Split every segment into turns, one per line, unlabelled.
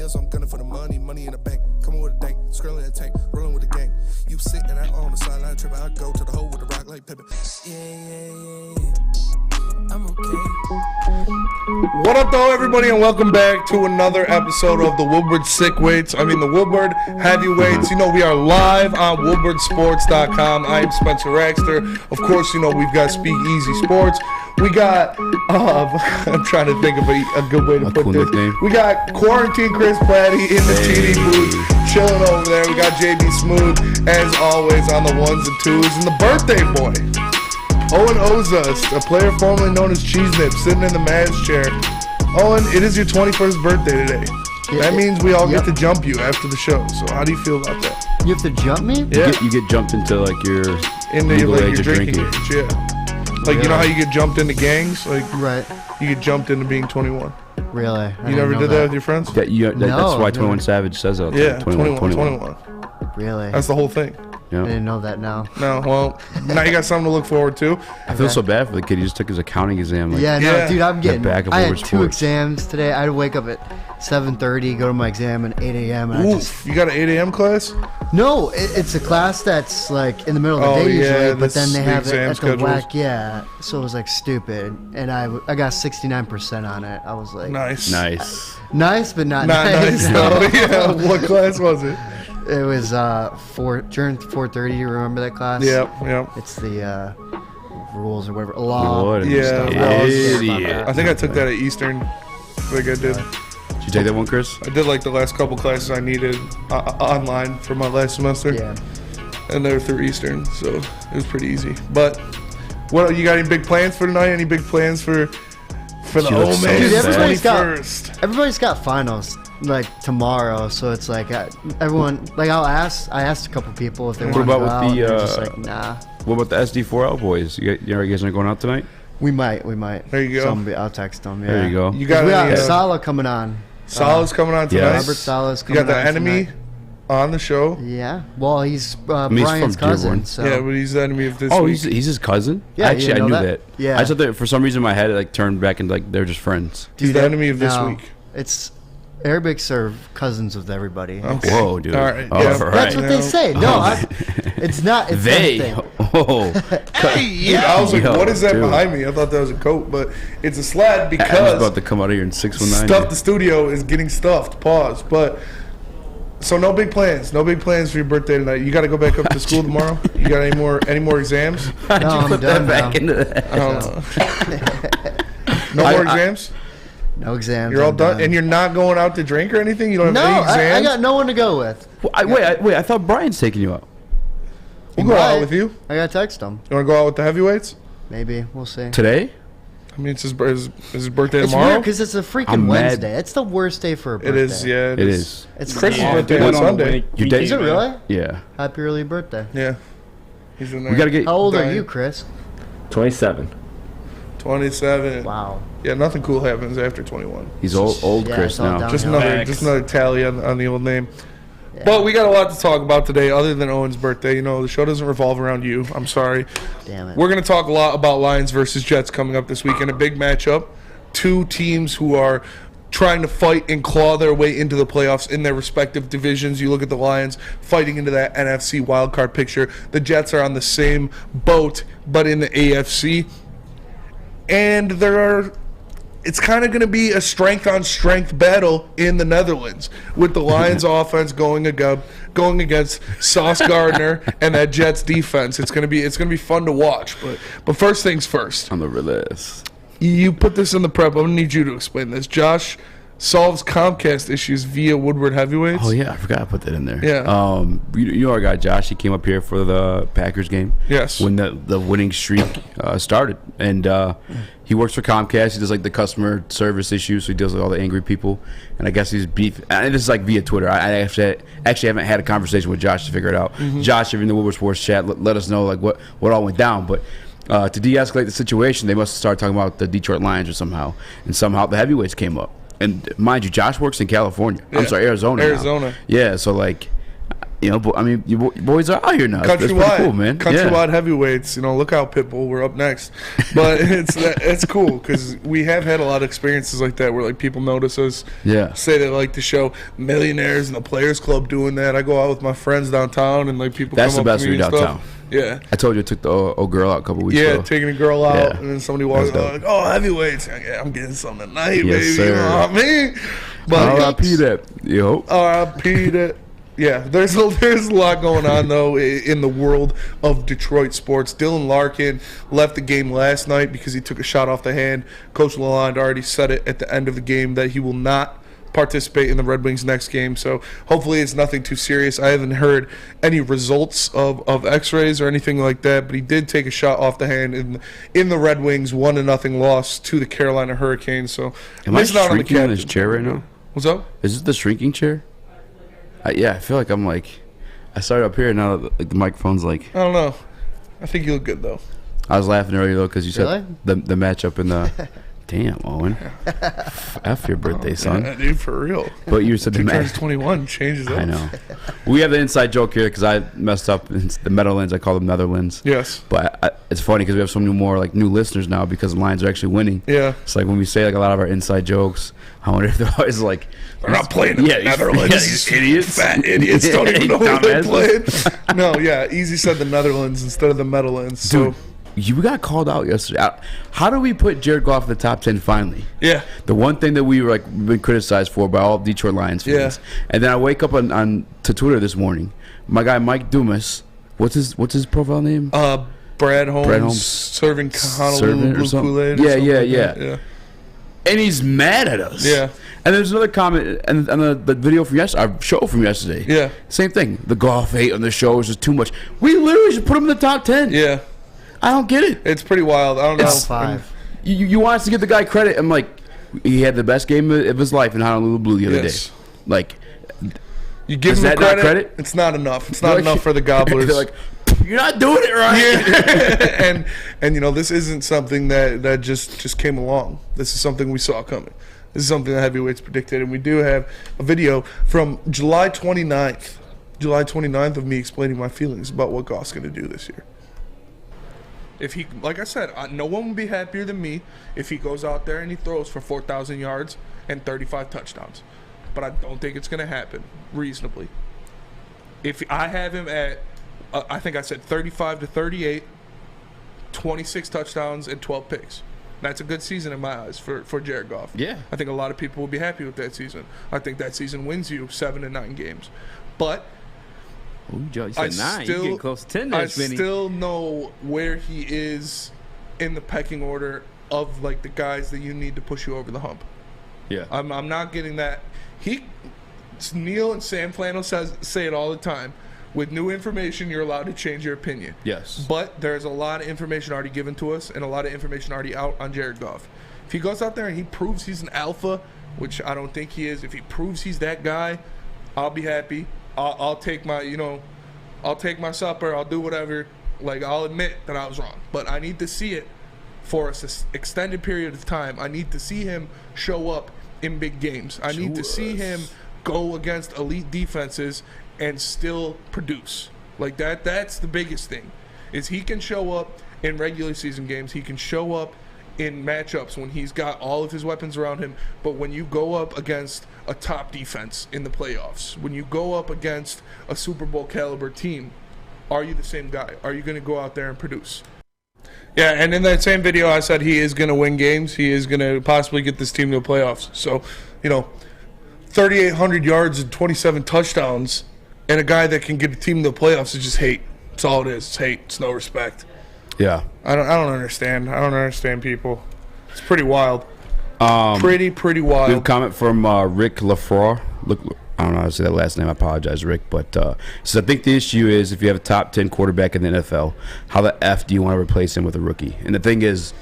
meals, I'm gunning for the money in the bank. Coming with a dank, scrolling in the tank, rolling with the gang. You sitting out on the sideline tripping, I go to the hole with the rock like Pippin. Yeah. I'm okay.
What up, though, everybody, and welcome back to another episode of the Woodward the Woodward Heavyweights. You know, we are live on woodwardsports.com. I am Spencer Raxter. Of course, you know, we've got Speak Easy Sports. We got, I'm trying to think of a good way to put this. Nickname. We got Quarantine Chris Platty in the TD booth, chilling over there. We got JB Smooth, as always, on the ones and twos. And the birthday boy, Owen Oza, a player formerly known as Cheese Nip, sitting in the Mavs chair. Owen, it is your 21st birthday today. That means we all get to jump you after the show. So how do you feel about that?
You have to jump me?
Yeah.
You get jumped into like your
legal age of drinking. Yeah. Like, you know how you get jumped into gangs? Like,
right.
You get jumped into being 21.
Really?
You never did that with your friends?
That's why 21 Savage says that.
Yeah, 21.
Really?
That's the whole thing.
I didn't know that now.
No, well, now you got something to look forward to.
I feel so bad for the kid. He just took his accounting exam.
Dude, I had 2 exams today. I had to wake up at 7:30, go to my exam at 8 a.m.
You got an 8 a.m. class?
No, it's a class that's like in the middle of the day usually, but then they have it at the whack. Yeah, so it was like stupid, and I got 69% on it. I was like,
nice,
but not
nice. No, yeah. What class was it?
It was during 4:30. You remember that class?
Yep.
It's the rules or whatever law.
Lord,
yeah,
idiot.
I think I took that at Eastern. I think I did.
Did you take that one, Chris?
I did like the last couple classes I needed online for my last semester.
Yeah.
And they were through Eastern, so it was pretty easy. But what you got? Any big plans for tonight? Any big plans for the old man?
Dude, everybody's got finals like tomorrow, so it's like everyone. Like I asked a couple people if they want to go out. What about just like, nah.
What about the SD4L boys? You guys not going out tonight?
We might.
There you go.
I'll text them. Yeah.
There you go.
You got
Sala coming on.
Sala's coming on tonight.
Yes.
Robert Sala's coming on.
You got the enemy on the show.
Yeah. Well, he's Brian's cousin. So.
Yeah, but he's the enemy of this.
Oh,
week.
he's his cousin.
Yeah,
actually, I knew that.
Yeah.
I just thought that for some reason in my head it like turned back into like they're just friends.
He's the enemy of this week.
It's Arabics are cousins with everybody.
Okay. Whoa, dude.
All right.
That's what they say. No, it's not. It's
they.
Oh.
Hey, I was like, what is that behind me? I thought that was a coat, but it's a sled because
I was about to come out of here in 619.
Stuff the studio is getting stuffed. Pause. But so no big plans. No big plans for your birthday tonight. You got to go back up to school tomorrow. You got any more exams?
How'd you put that back into that?
I don't know. No more exams?
No exams.
You're all done? And you're not going out to drink or anything? You don't have any exams?
I got no one to go with.
Wait, I thought Brian's taking you out.
We'll go out with you.
I got to text him.
You want to go out with the heavyweights?
Maybe. We'll see.
Today?
I mean, it's his birthday tomorrow.
It's weird because it's a freaking Wednesday. It's the worst day for a birthday.
It is, yeah.
It is.
It's
Chris's birthday on Sunday.
Is it really?
Yeah.
Happy early birthday.
Yeah. He's in there.
We gotta get.
How old are you, Chris?
27.
27.
Wow.
Yeah, nothing cool happens after 21.
He's old Chris now.
Just another tally on the old name. Yeah. But we got a lot to talk about today other than Owen's birthday. You know, the show doesn't revolve around you. I'm sorry.
Damn it.
We're going to talk a lot about Lions versus Jets coming up this weekend. A big matchup. 2 teams who are trying to fight and claw their way into the playoffs in their respective divisions. You look at the Lions fighting into that NFC wildcard picture. The Jets are on the same boat, but in the AFC. And it's kind of going to be a strength-on-strength battle in the Netherlands with the Lions' offense going against Sauce Gardner and that Jets defense. It's going to be fun to watch. But first things first.
On the release.
You put this in the prep. I'm going to need you to explain this. Josh solves Comcast issues via Woodward Heavyweights.
Oh, yeah. I forgot to put that in there.
Yeah.
You know our guy, Josh. He came up here for the Packers game.
Yes.
When the winning streak started. And he works for Comcast. He does, like, the customer service issues, so he deals with all the angry people. And I guess he's beef. And this is, like, via Twitter. I actually haven't had a conversation with Josh to figure it out. Mm-hmm. Josh, if you're in the Woodward Sports chat, let us know, like, what all went down. But to de-escalate the situation, they must start talking about the Detroit Lions or somehow. And somehow the heavyweights came up. And mind you, Josh works in California.
Yeah.
I'm sorry, Arizona.
Arizona.
Now. Yeah, so like, You know, I mean, you boys are out here now. That's pretty
Countrywide,
cool, man.
Countrywide heavyweights. You know, look out, Pitbull. We're up next. But it's cool because we have had a lot of experiences like that where like people notice us.
Yeah.
Say they like to show millionaires in the Players Club doing that. I go out with my friends downtown and like people.
That's
come
the
up
best
to me
for you
and
downtown.
stuff. Yeah.
I told you I took the old girl out a couple weeks ago.
Yeah, taking a girl out,
Yeah.
and then somebody walks out like, "Oh, heavyweights! Yeah, I'm getting something tonight,
Yes,
baby."
sir.
You know what I mean? But
R.I.P. that. Yo.
R.I.P. that. Yeah, there's a lot going on though in the world of Detroit sports. Dylan Larkin left the game last night because he took a shot off the hand. Coach Lalonde already said it at the end of the game that he will not participate in the Red Wings next game. So hopefully it's nothing too serious. I haven't heard any results of X-rays or anything like that, but he did take a shot off the hand in the Red Wings 1-0 loss to the Carolina Hurricanes. So
am I shrinking in this chair right now?
What's up?
Is this the shrinking chair? Yeah, I feel like I'm like, I started up here and now the microphone's like.
I don't know. I think you look good though.
I was laughing earlier though because you
Really?
said the matchup in the. Damn, Owen. F your birthday, son.
Yeah, dude, for real.
But you said the
Dude turns
match.
21, changes up.
I know. We have the inside joke here because I messed up. It's the Meadowlands. I call them Netherlands.
Yes.
But it's funny because we have some new listeners now because the Lions are actually winning.
Yeah.
It's like when we say like a lot of our inside jokes, I wonder if they're always like,
They're not playing in the Netherlands.
Yeah, these idiots.
Fat idiots don't even know where they're playing.
Dumbasses.
No, yeah, Eazy said the Netherlands instead of the Meadowlands. So,
Dude, you got called out yesterday. How do we put Jared Goff in the top 10 finally?
yeah.
The one thing that we were like been criticized for by all Detroit Lions fans.
Yeah.
And then I wake up on to Twitter this morning. My guy Mike Dumas, what's his profile name?
Brad Holmes, serving Honolulu blue Kool-Aid.
Yeah. And he's mad at us.
Yeah.
And there's another comment and the video from yesterday, our show from yesterday.
Yeah.
Same thing. The Goff hate on the show is just too much. We literally should put him in the top 10.
Yeah.
I don't get it.
It's pretty wild. I don't know.
It's-
5.
You want us to give the guy credit. I'm like, he had the best game of his life in Honolulu Blue the other
Yes.
day. Like,
You give
Is
him
that
the
not
credit,
credit?
It's not enough. It's not
They're
enough
like-
for the Gobblers.
they're like, you're not doing it right.
Yeah. and you know, this isn't something that just came along. This is something we saw coming. This is something that heavyweights predicted, and we do have a video from July 29th. July 29th of me explaining my feelings about what Goff's going to do this year. If he, like I said, no one would be happier than me if he goes out there and he throws for 4,000 yards and 35 touchdowns. But I don't think it's going to happen reasonably. If I have him at, I think I said 35 to 38, 26 touchdowns and 12 picks. That's a good season in my eyes for Jared Goff.
Yeah.
I think a lot of people will be happy with that season. I think that season wins you 7 to 9 games. But
Ooh, Joe, you
I
said 9.
still,
You getting close to 10
I
there, Vinny.
still know where he is in the pecking order of like the guys that you need to push you over the hump.
Yeah.
I'm not getting that. Neil and Sam Flannel say it all the time. With new information, you're allowed to change your opinion.
Yes.
But there's a lot of information already given to us and a lot of information already out on Jared Goff. If he goes out there and he proves he's an alpha, which I don't think he is, if he proves he's that guy, I'll be happy. I'll take my, I'll take my supper. I'll do whatever. Like, I'll admit that I was wrong. But I need to see it for an extended period of time. I need to see him show up in big games. I need to see him go against elite defenses and still produce. Like that's the biggest thing, is he can show up in regular season games. He can show up in matchups when he's got all of his weapons around him. But when you go up against a top defense in the playoffs, when you go up against a Super Bowl caliber team, are you the same guy? Are you going to go out there and produce? Yeah, and in that same video, I said he is going to win games. He is going to possibly get this team to the playoffs. So, 3,800 yards and 27 touchdowns, and a guy that can get a team to the playoffs is just hate. That's all it is. It's hate. It's no respect.
Yeah.
I don't understand. I don't understand people. It's pretty wild. Pretty
We have a
wild.
comment from Rick Lafleur. Look, I don't know how to say that last name. I apologize, Rick. But so I think the issue is if you have a top 10 quarterback in the NFL, how the F do you want to replace him with a rookie? And the thing is,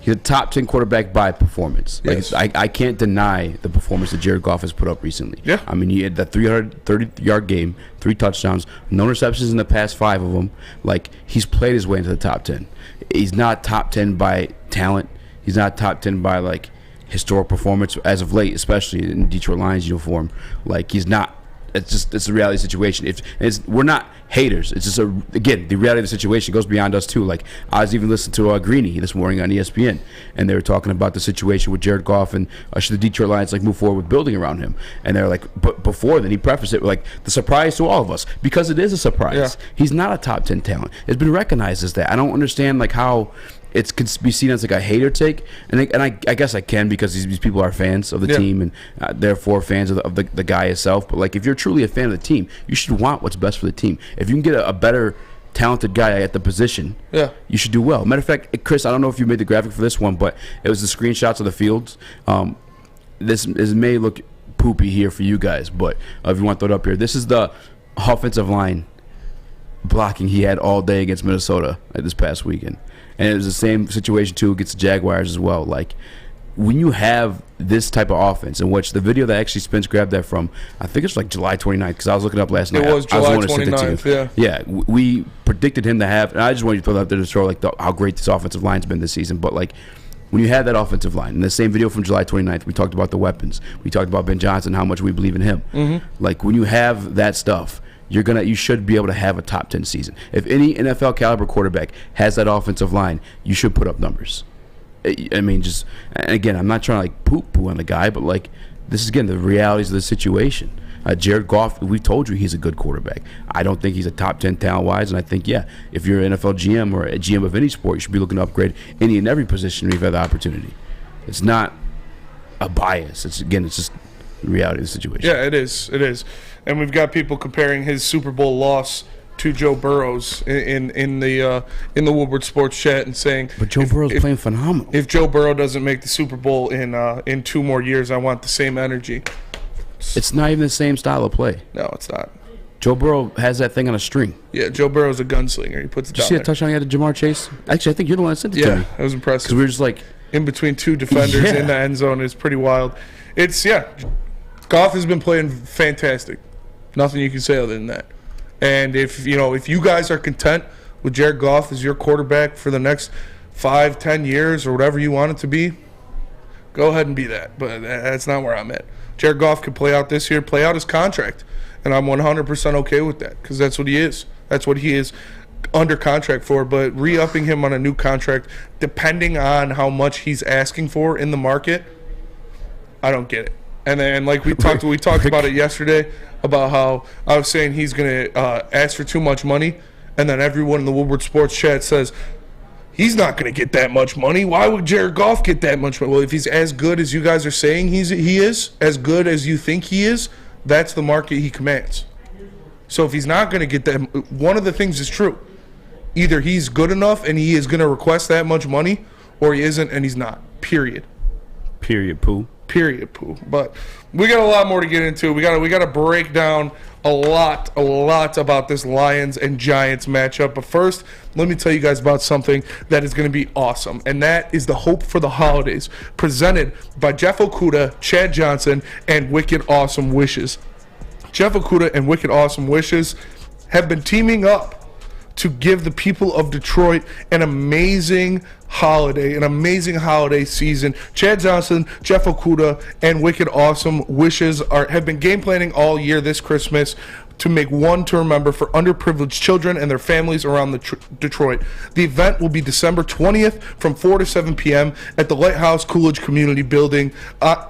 he's a top 10 quarterback by performance.
Yes.
Like I can't deny the performance that Jared Goff has put up recently.
Yeah.
I mean, he had that 330-yard game, 3 touchdowns, no receptions in the past 5 of them. Like, he's played his way into the top 10. He's not top 10 by talent. He's not top 10 by, like, historic performance as of late, especially in Detroit Lions uniform. Like, he's not it's a reality situation. We're not haters. It's just again, the reality of the situation goes beyond us too. Like, I was even listening to Greeny this morning on ESPN, and they were talking about the situation with Jared Goff and should the Detroit Lions like move forward with building around him. And they're like, but before then he prefaced it with like the surprise to all of us, because it is a surprise. Yeah. He's not a top 10 talent. It's been recognized as that. I don't understand like how it can be seen as like a hater take, and I guess I can, because these people are fans of the team and therefore fans of the guy itself. But like, if you're truly a fan of the team, you should want what's best for the team. If you can get a better talented guy at the position, you should do well. Matter of fact, Chris, I don't know if you made the graphic for this one, but it was the screenshots of the fields. This may look poopy here for you guys, but if you want to throw it up here, this is the offensive line blocking he had all day against Minnesota this past weekend. And it was the same situation, too, against the Jaguars as well. Like, when you have this type of offense, in which the video that actually Spence grabbed that from, I think it's like July 29th, because I was looking up last night.
It was July 29th,
yeah. We predicted him to have, and I just wanted to throw that out there to show like how great this offensive line's been this season. But, like, when you have that offensive line, in the same video from July 29th, we talked about the weapons. We talked about Ben Johnson, how much we believe in him. Mm-hmm. Like, when you have that stuff, you should be able to have a top 10 season. If any NFL caliber quarterback has that offensive line, you should put up numbers. I mean, and again, I'm not trying to like poo on the guy, but like, this is again the realities of the situation. Jared Goff, we told you he's a good quarterback. I don't think he's a top 10 talent wise, and I think if you're an NFL GM or a GM of any sport, you should be looking to upgrade any and every position if you've had the opportunity. It's not a bias. It's just the reality of the situation.
Yeah, it is. And we've got people comparing his Super Bowl loss to Joe Burrow's in the Woodward Sports chat, and saying,
but Joe Burrow's playing phenomenal.
If Joe Burrow doesn't make the Super Bowl in 2 more years, I want the same energy.
It's not even the same style of play.
No, it's not.
Joe Burrow has that thing on a string.
Yeah, Joe Burrow's a gunslinger. He puts it down.
Did you see a touchdown he had to Jamar Chase? Actually, I think you're the one that sent it to me.
Yeah, it was impressive.
Because we were just like
in between 2 defenders in the end zone. It's pretty wild. Goff has been playing fantastic. Nothing you can say other than that. And if you guys are content with Jared Goff as your quarterback for the next 5-10 years or whatever you want it to be, go ahead and be that. But that's not where I'm at. Jared Goff can play out this year, play out his contract, and I'm 100% okay with that, because that's what he is. That's what he is under contract for. But re-upping him on a new contract, depending on how much he's asking for in the market, I don't get it. And then, like we talked about it yesterday, about how I was saying he's going to ask for too much money, and then everyone in the Woodward Sports chat says he's not going to get that much money. Why would Jared Goff get that much money? Well, if he's as good as you guys are saying he is, as good as you think he is, that's the market he commands. So if he's not going to get that, one of the things is true. Either he's good enough and he is going to request that much money, or he isn't and he's not. Period.
Pooh.
But we got a lot more to get into. We got to break down a lot about this Lions and Giants matchup. But first, let me tell you guys about something that is going to be awesome, and that is the Hope for the Holidays, presented by Jeff Okuda, Chad Johnson, and Wicked Awesome Wishes. Jeff Okuda and Wicked Awesome Wishes have been teaming up to give the people of Detroit an amazing holiday season. Chad Johnson, Jeff Okuda, and Wicked Awesome Wishes have been game planning all year this Christmas to make one to remember for underprivileged children and their families around Detroit. The event will be December 20th from 4 to 7 p.m. at the Lighthouse Coolidge Community Building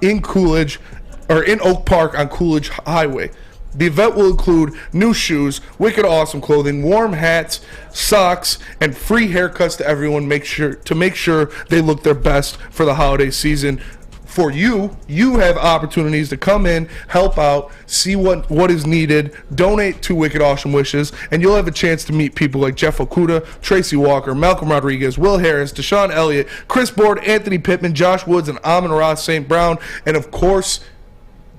in Oak Park on Coolidge Highway. The event will include new shoes, Wicked Awesome clothing, warm hats, socks, and free haircuts to everyone. Make sure they look their best for the holiday season. For you have opportunities to come in, help out, see what is needed, donate to Wicked Awesome Wishes, and you'll have a chance to meet people like Jeff Okuda, Tracy Walker, Malcolm Rodriguez, Will Harris, Deshaun Elliott, Chris Board, Anthony Pittman, Josh Woods, and Amon-Ra St. Brown, and of course,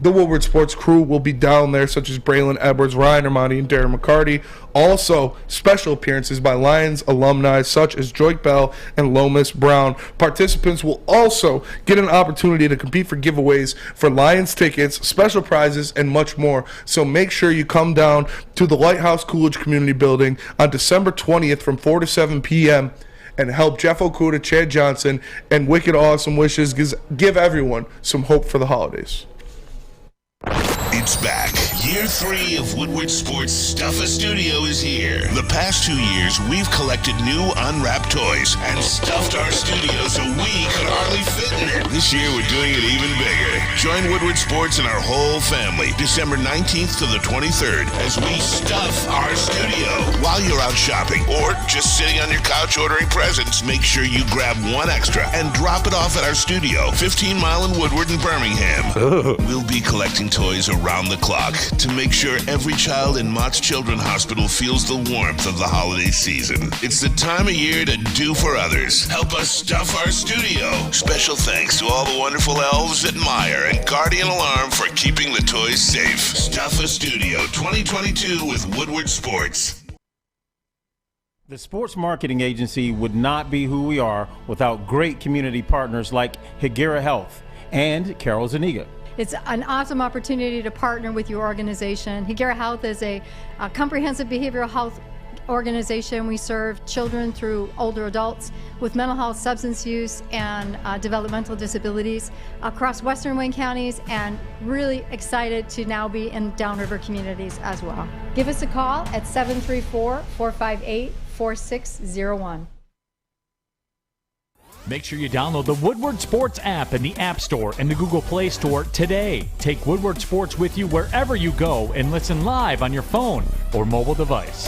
the Woodward Sports crew will be down there, such as Braylon Edwards, Ryan Armani, and Darren McCarty. Also, special appearances by Lions alumni such as Joyke Bell and Lomas Brown. Participants will also get an opportunity to compete for giveaways for Lions tickets, special prizes, and much more. So make sure you come down to the Lighthouse Coolidge Community Building on December 20th from 4 to 7 p.m. and help Jeff Okuda, Chad Johnson, and Wicked Awesome Wishes give everyone some hope for the holidays.
It's back. Year 3 of Woodward Sports Stuff a Studio is here. The past 2 years, we've collected new unwrapped toys and stuffed our studio so we could hardly fit in it. This year, we're doing it even bigger. Join Woodward Sports and our whole family December 19th to the 23rd as we stuff our studio. While you're out shopping or just sitting on your couch ordering presents, make sure you grab one extra and drop it off at our studio, 15 Mile in Woodward in Birmingham. We'll be collecting toys around the clock to make sure every child in Mott's Children's Hospital feels the warmth of the holiday season. It's the time of year to do for others. Help us stuff our studio. Special thanks to all the wonderful elves at Meyer and Guardian Alarm for keeping the toys safe. Stuff a Studio 2022 with Woodward Sports.
The sports marketing agency would not be who we are without great community partners like Higuera Health and Carol Zuniga.
It's an awesome opportunity to partner with your organization. Higuera Health is a comprehensive behavioral health organization. We serve children through older adults with mental health, substance use, and developmental disabilities across Western Wayne counties, and really excited to now be in downriver communities as well. Give us a call at 734-458-4601.
Make sure you download the Woodward Sports app in the App Store and the Google Play Store today. Take Woodward Sports with you wherever you go and listen live on your phone or mobile device.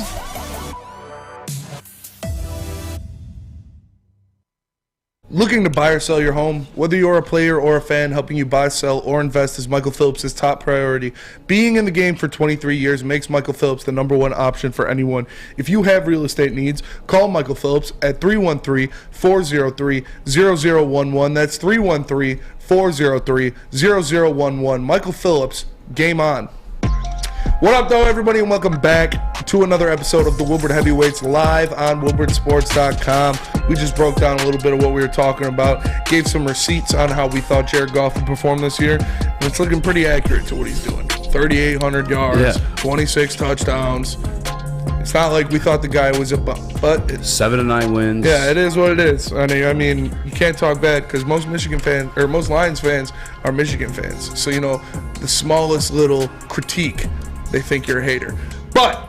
Looking to buy or sell your home? Whether you're a player or a fan, helping you buy, sell, or invest is Michael Phillips' top priority. Being in the game for 23 years makes Michael Phillips the #1 option for anyone. If you have real estate needs, call Michael Phillips at 313-403-0011. That's 313-403-0011. Michael Phillips, game on. What up, though, everybody, and welcome back to another episode of the Woodward Heavyweights live on WoodwardSports.com. We just broke down a little bit of what we were talking about, gave some receipts on how we thought Jared Goff would perform this year, and it's looking pretty accurate to what he's doing. 3,800 yards, 26 touchdowns. It's not like we thought the guy was a bum, but it's
7-9 wins.
Yeah, it is what it is. I mean, you can't talk bad because most Michigan fans or most Lions fans are Michigan fans. So, you know, the smallest little critique, they think you're a hater. But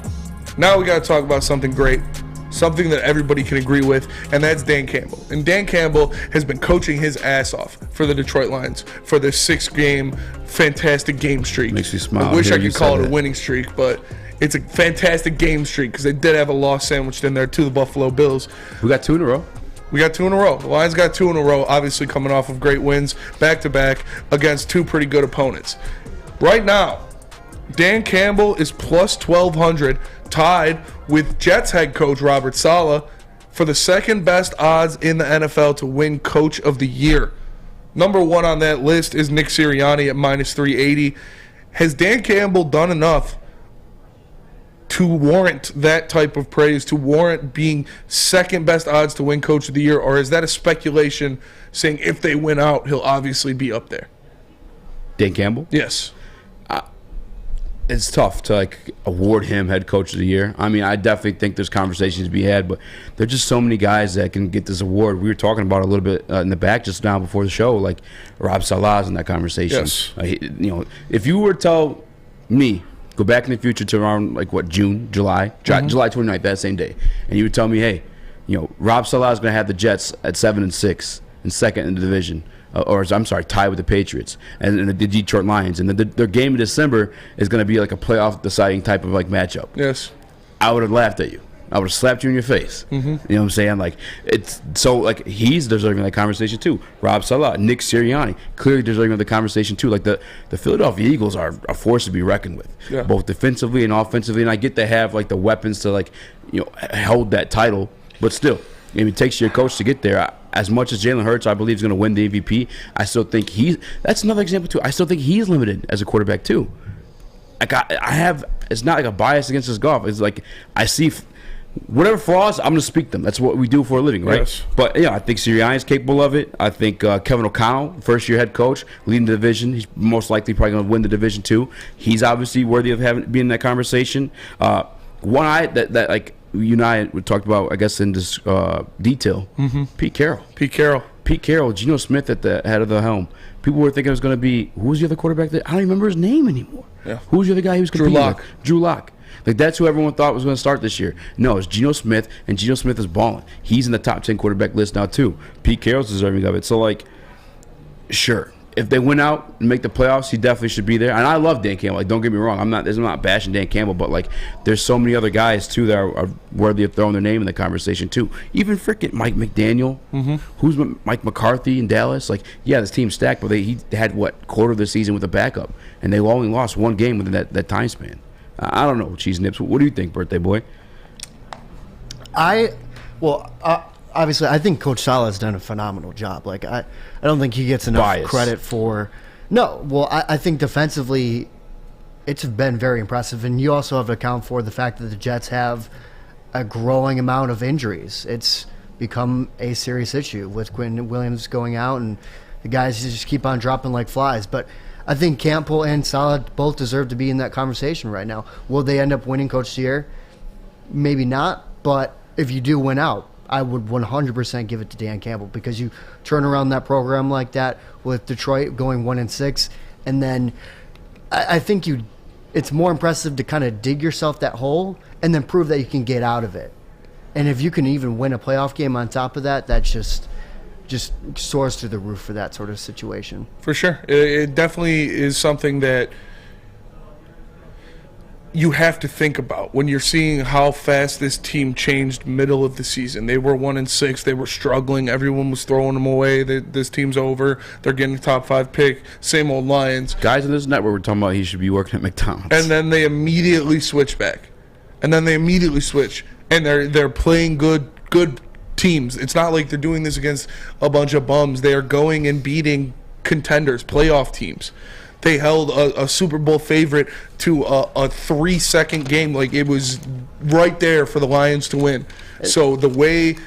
now we got to talk about something great, something that everybody can agree with, and that's Dan Campbell. And Dan Campbell has been coaching his ass off for the Detroit Lions for their 6-game fantastic game streak.
Makes me smile.
I wish I could call it a winning streak, but it's a fantastic game streak because they did have a loss sandwiched in there to the Buffalo Bills.
We got 2 in a row.
We got 2 in a row. The Lions got 2 in a row, obviously coming off of great wins back-to-back against 2 pretty good opponents. Right now, Dan Campbell is plus 1,200, tied with Jets head coach Robert Saleh for the second best odds in the NFL to win Coach of the Year. Number 1 on that list is Nick Sirianni at minus 380. Has Dan Campbell done enough to warrant that type of praise, to warrant being second best odds to win Coach of the Year, or is that a speculation saying if they win out, he'll obviously be up there?
Dan Campbell?
Yes.
It's tough to award him head coach of the year. I mean, I definitely think there's conversations to be had, but there's just so many guys that can get this award. We were talking about it a little bit in the back just now before the show, like Rob Saleh's in that conversation.
Yes.
If you were to tell me, go back in the future to around July 29th, that same day, and you would tell me, hey, Rob Saleh is going to have the Jets at 7-6 and second in the division. Tied with the Patriots and the Detroit Lions, and their game in December is going to be like a playoff deciding type of matchup.
Yes,
I would have laughed at you. I would have slapped you in your face. Mm-hmm. You know what I'm saying? It's so he's deserving of that conversation too. Rob Saleh, Nick Sirianni, clearly deserving of the conversation too. The Philadelphia Eagles are a force to be reckoned with, both defensively and offensively. And I get to have the weapons to hold that title, but still, it takes your coach to get there. As much as Jalen Hurts, I believe, is going to win the MVP, I still think that's another example, too. I still think he's limited as a quarterback, too. It's not a bias against his Goff. It's I see whatever flaws, I'm going to speak them. That's what we do for a living, right? Yes. But, I think Sirianni is capable of it. I think Kevin O'Connell, first-year head coach, leading the division. He's most likely probably going to win the division, too. He's obviously worthy of being in that conversation. One eye that you and I talked about, I guess, in this detail. Pete Carroll, Geno Smith at the head of the helm. People were thinking it was going to be, who was the other quarterback there? I don't even remember his name anymore.
Yeah.
Who was the other guy he was competing with? Drew Lock. Like, that's who everyone thought was going to start this year. No, it's Geno Smith, and Geno Smith is balling. He's in the top 10 quarterback list now, too. Pete Carroll's deserving of it. So, like, sure. If they win out and make the playoffs, he definitely should be there. And I love Dan Campbell. Like, don't get me wrong. I'm not bashing Dan Campbell, but like, there's so many other guys too that are worthy of throwing their name in the conversation too. Even freaking Mike McDaniel, who's Mike McCarthy in Dallas. Like, yeah, this team's stacked, but he had quarter of the season with a backup, and they only lost one game within that time span. I don't know, Cheese Nips. What do you think, birthday boy?
Obviously, I think Coach Saleh's done a phenomenal job. Like, I don't think he gets enough credit for. No, well, I think defensively, it's been very impressive, and you also have to account for the fact that the Jets have a growing amount of injuries. It's become a serious issue with Quinn Williams going out, and the guys just keep on dropping like flies. But I think Campbell and Saleh both deserve to be in that conversation right now. Will they end up winning Coach of the Year? Maybe not, but if you do win out, I would 100% give it to Dan Campbell, because you turn around that program like that with Detroit going 1-6, and then I think it's more impressive to kind of dig yourself that hole and then prove that you can get out of it. And if you can even win a playoff game on top of that, that's just soars through the roof for that sort of situation.
For sure. It definitely is something that you have to think about when you're seeing how fast this team changed middle of the season. They were 1-6. They were struggling. Everyone was throwing them away. This team's over. They're getting a top 5 pick. Same old Lions.
Guys in this network were talking about he should be working at McDonald's.
And then they immediately switch back. And they're playing good teams. It's not like they're doing this against a bunch of bums. They are going and beating contenders, playoff teams. They held a Super Bowl favorite to a 3-second game. Like, it was right there for the Lions to win. So the way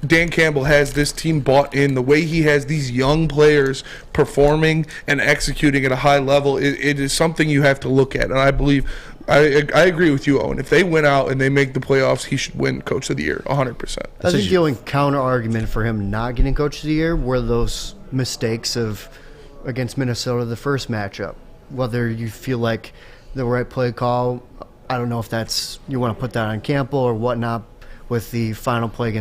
Dan Campbell has this team bought in, the way he has these young players performing and executing at a high level, it is something you have to look at. And I believe, I agree with you, Owen. If they win out and they make the playoffs, he should win Coach of the Year 100%.
I think the only counter argument for him not getting Coach of the Year were those mistakes against Minnesota, the first matchup. Whether you feel like the right play call, I don't know if that's, you want to put that on Campbell or whatnot, with the final play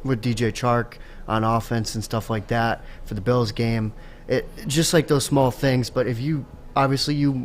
with DJ Chark on offense and stuff like that for the Bills game. It just like those small things, but if you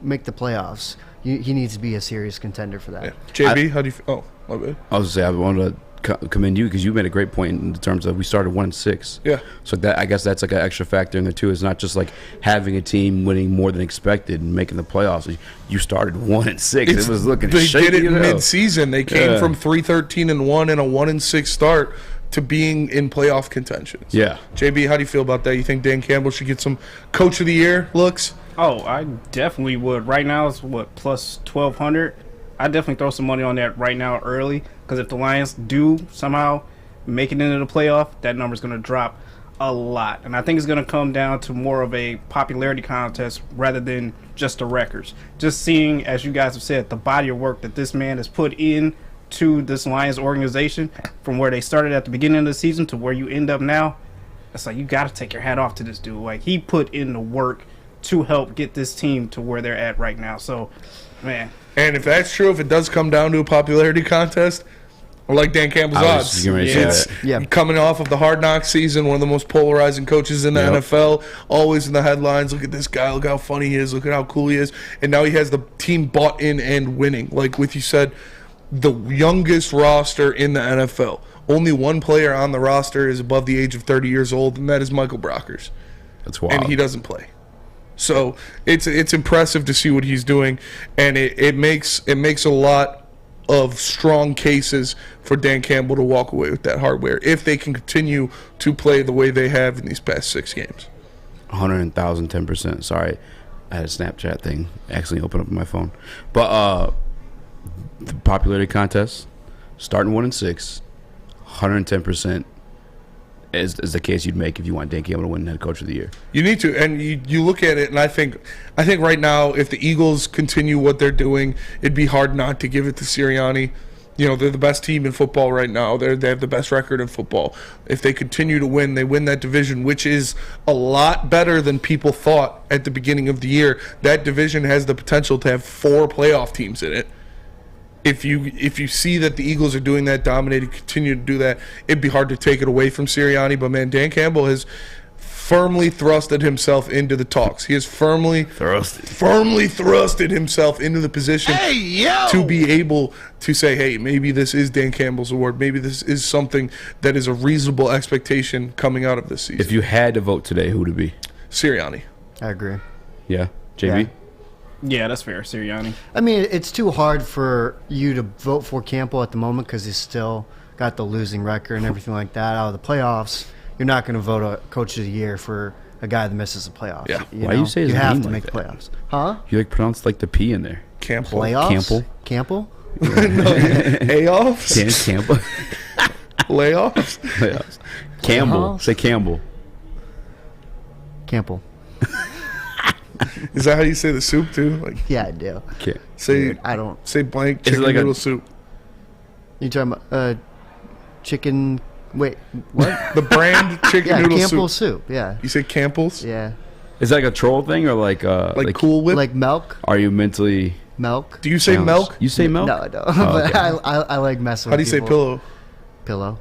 make the playoffs, he needs to be a serious contender for that.
Yeah. JB, how do you feel? Oh, my bad.
I was going to say, I wanted to commend you, because you made a great point in terms of we started 1-6.
Yeah.
So that, I guess that's like an extra factor in there too. It's not just like having a team winning more than expected and making the playoffs. You started 1-6. It was looking shaky.
They did it mid-season. They came from 3-13-1 and a 1-6 start to being in playoff contention.
Yeah.
JB, how do you feel about that? You think Dan Campbell should get some Coach of the Year looks?
Oh, I definitely would. Right now it's plus 1,200. I definitely throw some money on that right now early, because if the Lions do somehow make it into the playoff, that number's going to drop a lot. And I think it's going to come down to more of a popularity contest rather than just the records. Just seeing, as you guys have said, the body of work that this man has put in to this Lions organization, from where they started at the beginning of the season to where you end up now. It's like, you got to take your hat off to this dude. Like, he put in the work to help get this team to where they're at right now. So, man.
And if that's true, if it does come down to a popularity contest, I like Dan Campbell's odds. It's coming off of the Hard Knocks season, one of the most polarizing coaches in the NFL, always in the headlines. Look at this guy. Look how funny he is. Look at how cool he is. And now he has the team bought in and winning. Like with you said, the youngest roster in the NFL. Only one player on the roster is above the age of 30 years old, and that is Michael Brockers.
That's wild.
And he doesn't play. So it's impressive to see what he's doing, and it makes a lot of strong cases for Dan Campbell to walk away with that hardware if they can continue to play the way they have in these past 6 games.
110%. Sorry, I had a Snapchat thing accidentally open up on my phone. But the popularity contest, starting 1-6, 110%. Is the case you'd make if you want Dan Campbell to win head coach of the year.
You need to, and you look at it, and I think right now, if the Eagles continue what they're doing, it'd be hard not to give it to Sirianni. You know, they're the best team in football right now. They have the best record in football. If they continue to win, they win that division, which is a lot better than people thought at the beginning of the year. That division has the potential to have 4 playoff teams in it. If you see that the Eagles are doing that, dominating, continue to do that, it'd be hard to take it away from Sirianni. But, man, Dan Campbell has firmly thrusted himself into the talks. He has firmly thrusted himself into the position to be able to say, hey, maybe this is Dan Campbell's award. Maybe this is something that is a reasonable expectation coming out of this season.
If you had to vote today, who would it be?
Sirianni.
I agree.
Yeah. JB?
Yeah, that's fair. Sirianni.
I mean, it's too hard for you to vote for Campbell at the moment because he's still got the losing record and everything like that out of the playoffs. You're not going to vote a coach of the year for a guy that misses the playoffs.
Yeah.
Why you say his
you have
name
to
like
make
that?
playoffs? Huh?
You pronounced like the P in there.
Campbell.
Playoffs?
Campbell?
Layoffs?
Campbell.
Layoffs?
Playoffs. Campbell. Say Campbell.
Campbell.
Is that how you say the soup too? Like,
yeah, I do.
Okay.
Say
Dude, I don't.
Say blank
Is it
chicken
like
noodle soup.
You talking about chicken? Wait, what?
The brand chicken
Yeah,
noodle
Campbell
soup.
soup. Yeah.
You say Campbell's?
Yeah.
Is that like a troll thing or like
Cool Whip?
Like milk?
Are you mentally?
Milk?
Do you say milk?
You say milk?
No, I don't.
Oh,
But
okay.
I like messing
How do
with
you say pillow?
Pillow.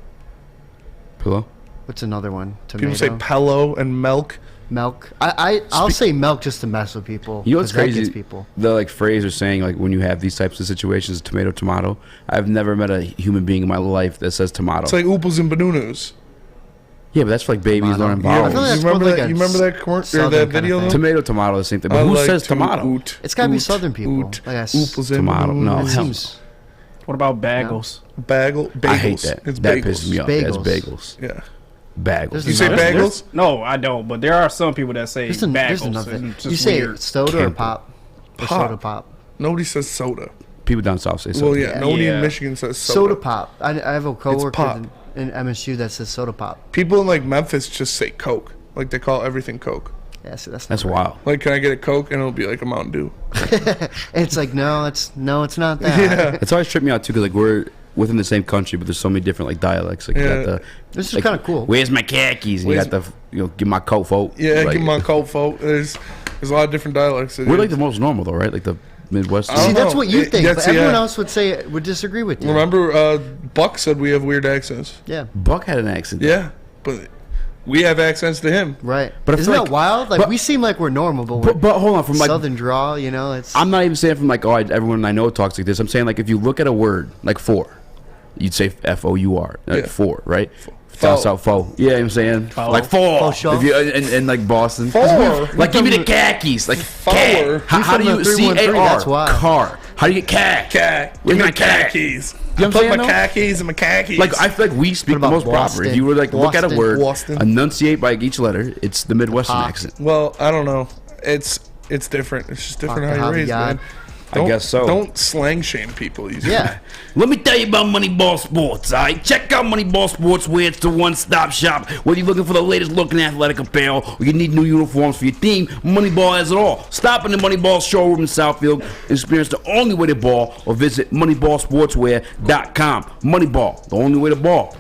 Pillow?
What's another one? Tomato.
People say pillow and milk.
Milk. I'll say milk just to mess with people.
You know what's
'cause that
crazy?
gets people.
The like phrase or saying like when you have these types of situations, tomato. I've never met a human being in my life that says tomato.
It's like ooples and banunus.
Yeah, but that's for like babies
Tomato.
learning
Yeah, I
vowels.
feel like
You
that's
remember
more
that?
like a
You remember that commercial or
southern
that
kind of
video?
thing.
though?
Tomato, the same thing. But
I
who
like
says
to
tomato?
oot,
It's gotta be
oot,
southern people.
oot.
Like,
Ooples and
Tomato. No,
It
banunus.
hell
seems.
What about bagels?
Bagels.
I hate that.
It's
That
bagels.
pisses me off.
Bagels.
That's bagels.
Yeah.
Bagels.
There's
You say
another-
bagels?
No, I don't. But there are some people that say
There's
bagels.
another.
and it's
You
just
say
weird.
soda or
Campbell.
pop? Or
Pop.
soda pop.
Nobody says soda.
People down south say so.
Well, yeah. Nobody
Yeah.
in Michigan says soda.
Soda pop. I have a coworker
pop.
in MSU that says soda pop.
People in like Memphis just say Coke. Like they call everything Coke.
Yeah, so that's
That's
not right.
wild.
Like, can I get a Coke? And it'll be like a Mountain Dew.
It's like it's not that.
Yeah.
It's always tripped me out too because like we're within the same country, but there's so many different like dialects. Like you
Yeah.
got the.
This is
like,
kind of cool.
Where's my khakis? And you got the give my coat, folk.
Yeah,
Like,
give me my Coke, folk. There's a lot of different dialects.
We're like the most normal though, right? Like the Midwest.
I don't
See, that's
know.
what you think,
That's-
but everyone
yeah.
else would disagree with you.
Remember, Buck said we have weird accents.
Yeah.
Buck had an accent.
Yeah, but we have accents to him.
Right.
But I
Isn't
feel
that
like-
wild? Like
but-
we seem like we're normal, but we're
But hold on, from like
southern draw. You know, it's.
I'm not even saying from like everyone I know talks like this. I'm saying like if you look at a word like four, you'd say FOUR, like
Yeah.
four, right?
Fo.
Down south, faux. Yeah, you know what I'm saying like four.
Faux show.
If you in like Boston,
Four.
like give me the khakis, like
Four.
How do
from
you
the 313,
CAR?
that's why.
Car. How do you get cack?
Cack.
Where's
Give me
my
the
cack?
khakis.
You know
I
what I'm
put
saying,
my
though?
khakis and my khakis.
Like I feel like we speak the
about
most proper.
Boston?
If you were like look at a
Boston?
word,
Boston?
enunciate by each letter, it's the Midwestern
Pop.
accent.
Well, I don't know. It's different. It's just different
Fuck,
how
the
you're raised,
Javi
man.
God.
I guess so.
Don't slang shame people easily.
Yeah.
Let me tell you about Moneyball Sports, alright? Check out Moneyball Sports where it's the one-stop shop. Whether you're looking for the latest looking athletic apparel or you need new uniforms for your team, Moneyball has it all. Stop in the Moneyball showroom in Southfield and experience the only way to ball or visit moneyballsportswear.com. Moneyball, the only way to ball.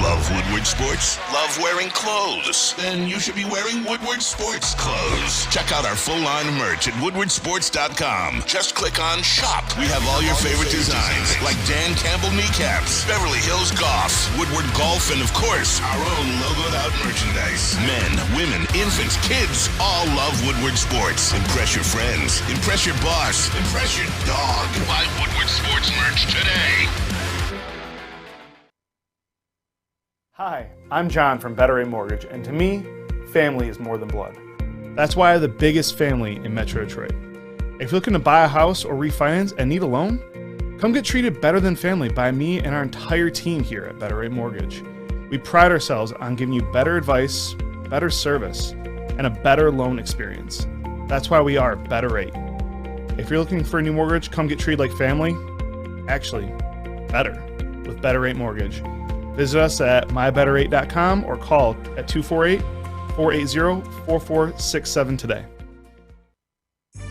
Love Woodward Sports? Love wearing clothes? Then you should be wearing Woodward Sports clothes. Check out our full line of merch at woodwardsports.com. Just click on shop. We have all your favorite designs like Dan Campbell kneecaps, Beverly Hills Goff, Woodward Golf, and of course, our own logoed out merchandise. Men, women, infants, kids all love Woodward Sports. Impress your friends. Impress your boss. Impress your dog. Buy Woodward Sports merch today.
Hi, I'm John from Better Rate Mortgage, and to me, family is more than blood. That's why I have the biggest family in Metro Detroit. If you're looking to buy a house or refinance and need a loan, come get treated better than family by me and our entire team here at Better Rate Mortgage. We pride ourselves on giving you better advice, better service, and a better loan experience. That's why we are Better Rate. If you're looking for a new mortgage, come get treated like family. Actually, better with Better Rate Mortgage. Visit us at mybetterrate.com or call at 248-480-4467 today.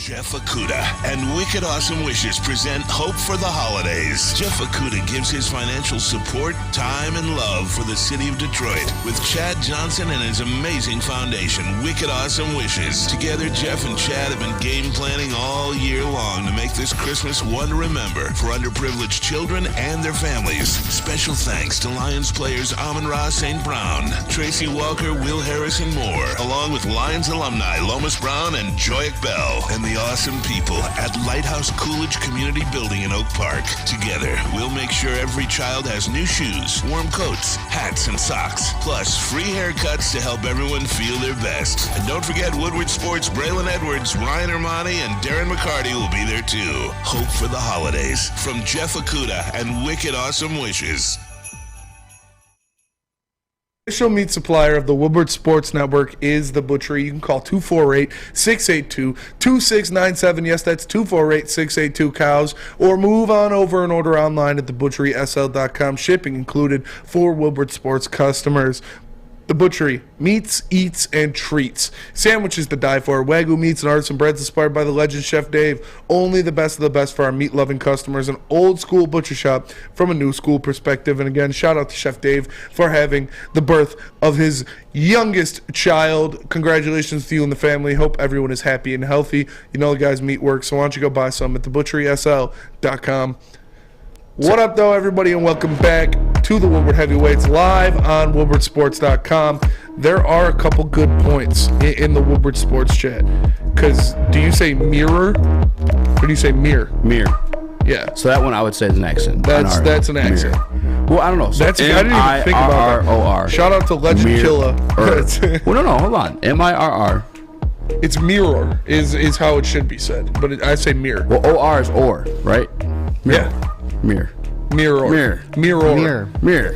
Jeff Okuda and Wicked Awesome Wishes present Hope for the Holidays. Jeff Okuda gives his financial support, time, and love for the city of Detroit with Chad Johnson and his amazing foundation, Wicked Awesome Wishes. Together, Jeff and Chad have been game planning all year long to make this Christmas one to remember for underprivileged children and their families. Special thanks to Lions players Amon-Ra St. Brown, Tracy Walker, Will Harris, and more, along with Lions alumni Lomas Brown and Joyak Bell, and the awesome people at Lighthouse Coolidge Community Building in Oak Park. Together, we'll make sure every child has new shoes, warm coats, hats, and socks, plus free haircuts to help everyone feel their best. And don't forget Woodward Sports' Braylon Edwards, Ryan Armani, and Darren McCarty will be there too. Hope for the holidays from Jeff Okuda and Wicked Awesome Wishes.
Official meat supplier of the Woodward Sports Network is The Butchery. You can call 248-682-2697. Yes, that's 248-682-COWS. Or move on over and order online at thebutcherysl.com. Shipping included for Woodward Sports customers. The Butchery, meats, eats, and treats. Sandwiches to die for. Wagyu meats and artisan breads inspired by the legend Chef Dave. Only the best of the best for our meat-loving customers. An old-school butcher shop from a new-school perspective. And again, shout out to Chef Dave for having the birth of his youngest child. Congratulations to you and the family. Hope everyone is happy and healthy. You know the guy's meat works, so why don't you go buy some at thebutcherysl.com. What up, though, everybody, and welcome back to the Woodward Heavyweights live on woodwardsports.com. There are a couple good points in the Woodward Sports chat. Because do you say mirror or do you say mirror?
Mirror.
Yeah.
So that one I would say is an accent.
That's an accent.
Mirror. Well, I don't know. So
I didn't even think about that. Shout out to Legend Killa.
Well, no, hold on. M-I-R-R.
It's mirror is how it should be said, but I say mirror.
Well, O-R is or, right? Mirror.
Yeah.
Mirror.
Mirror.
Mirror.
Mirror.
Mirror. Mirror.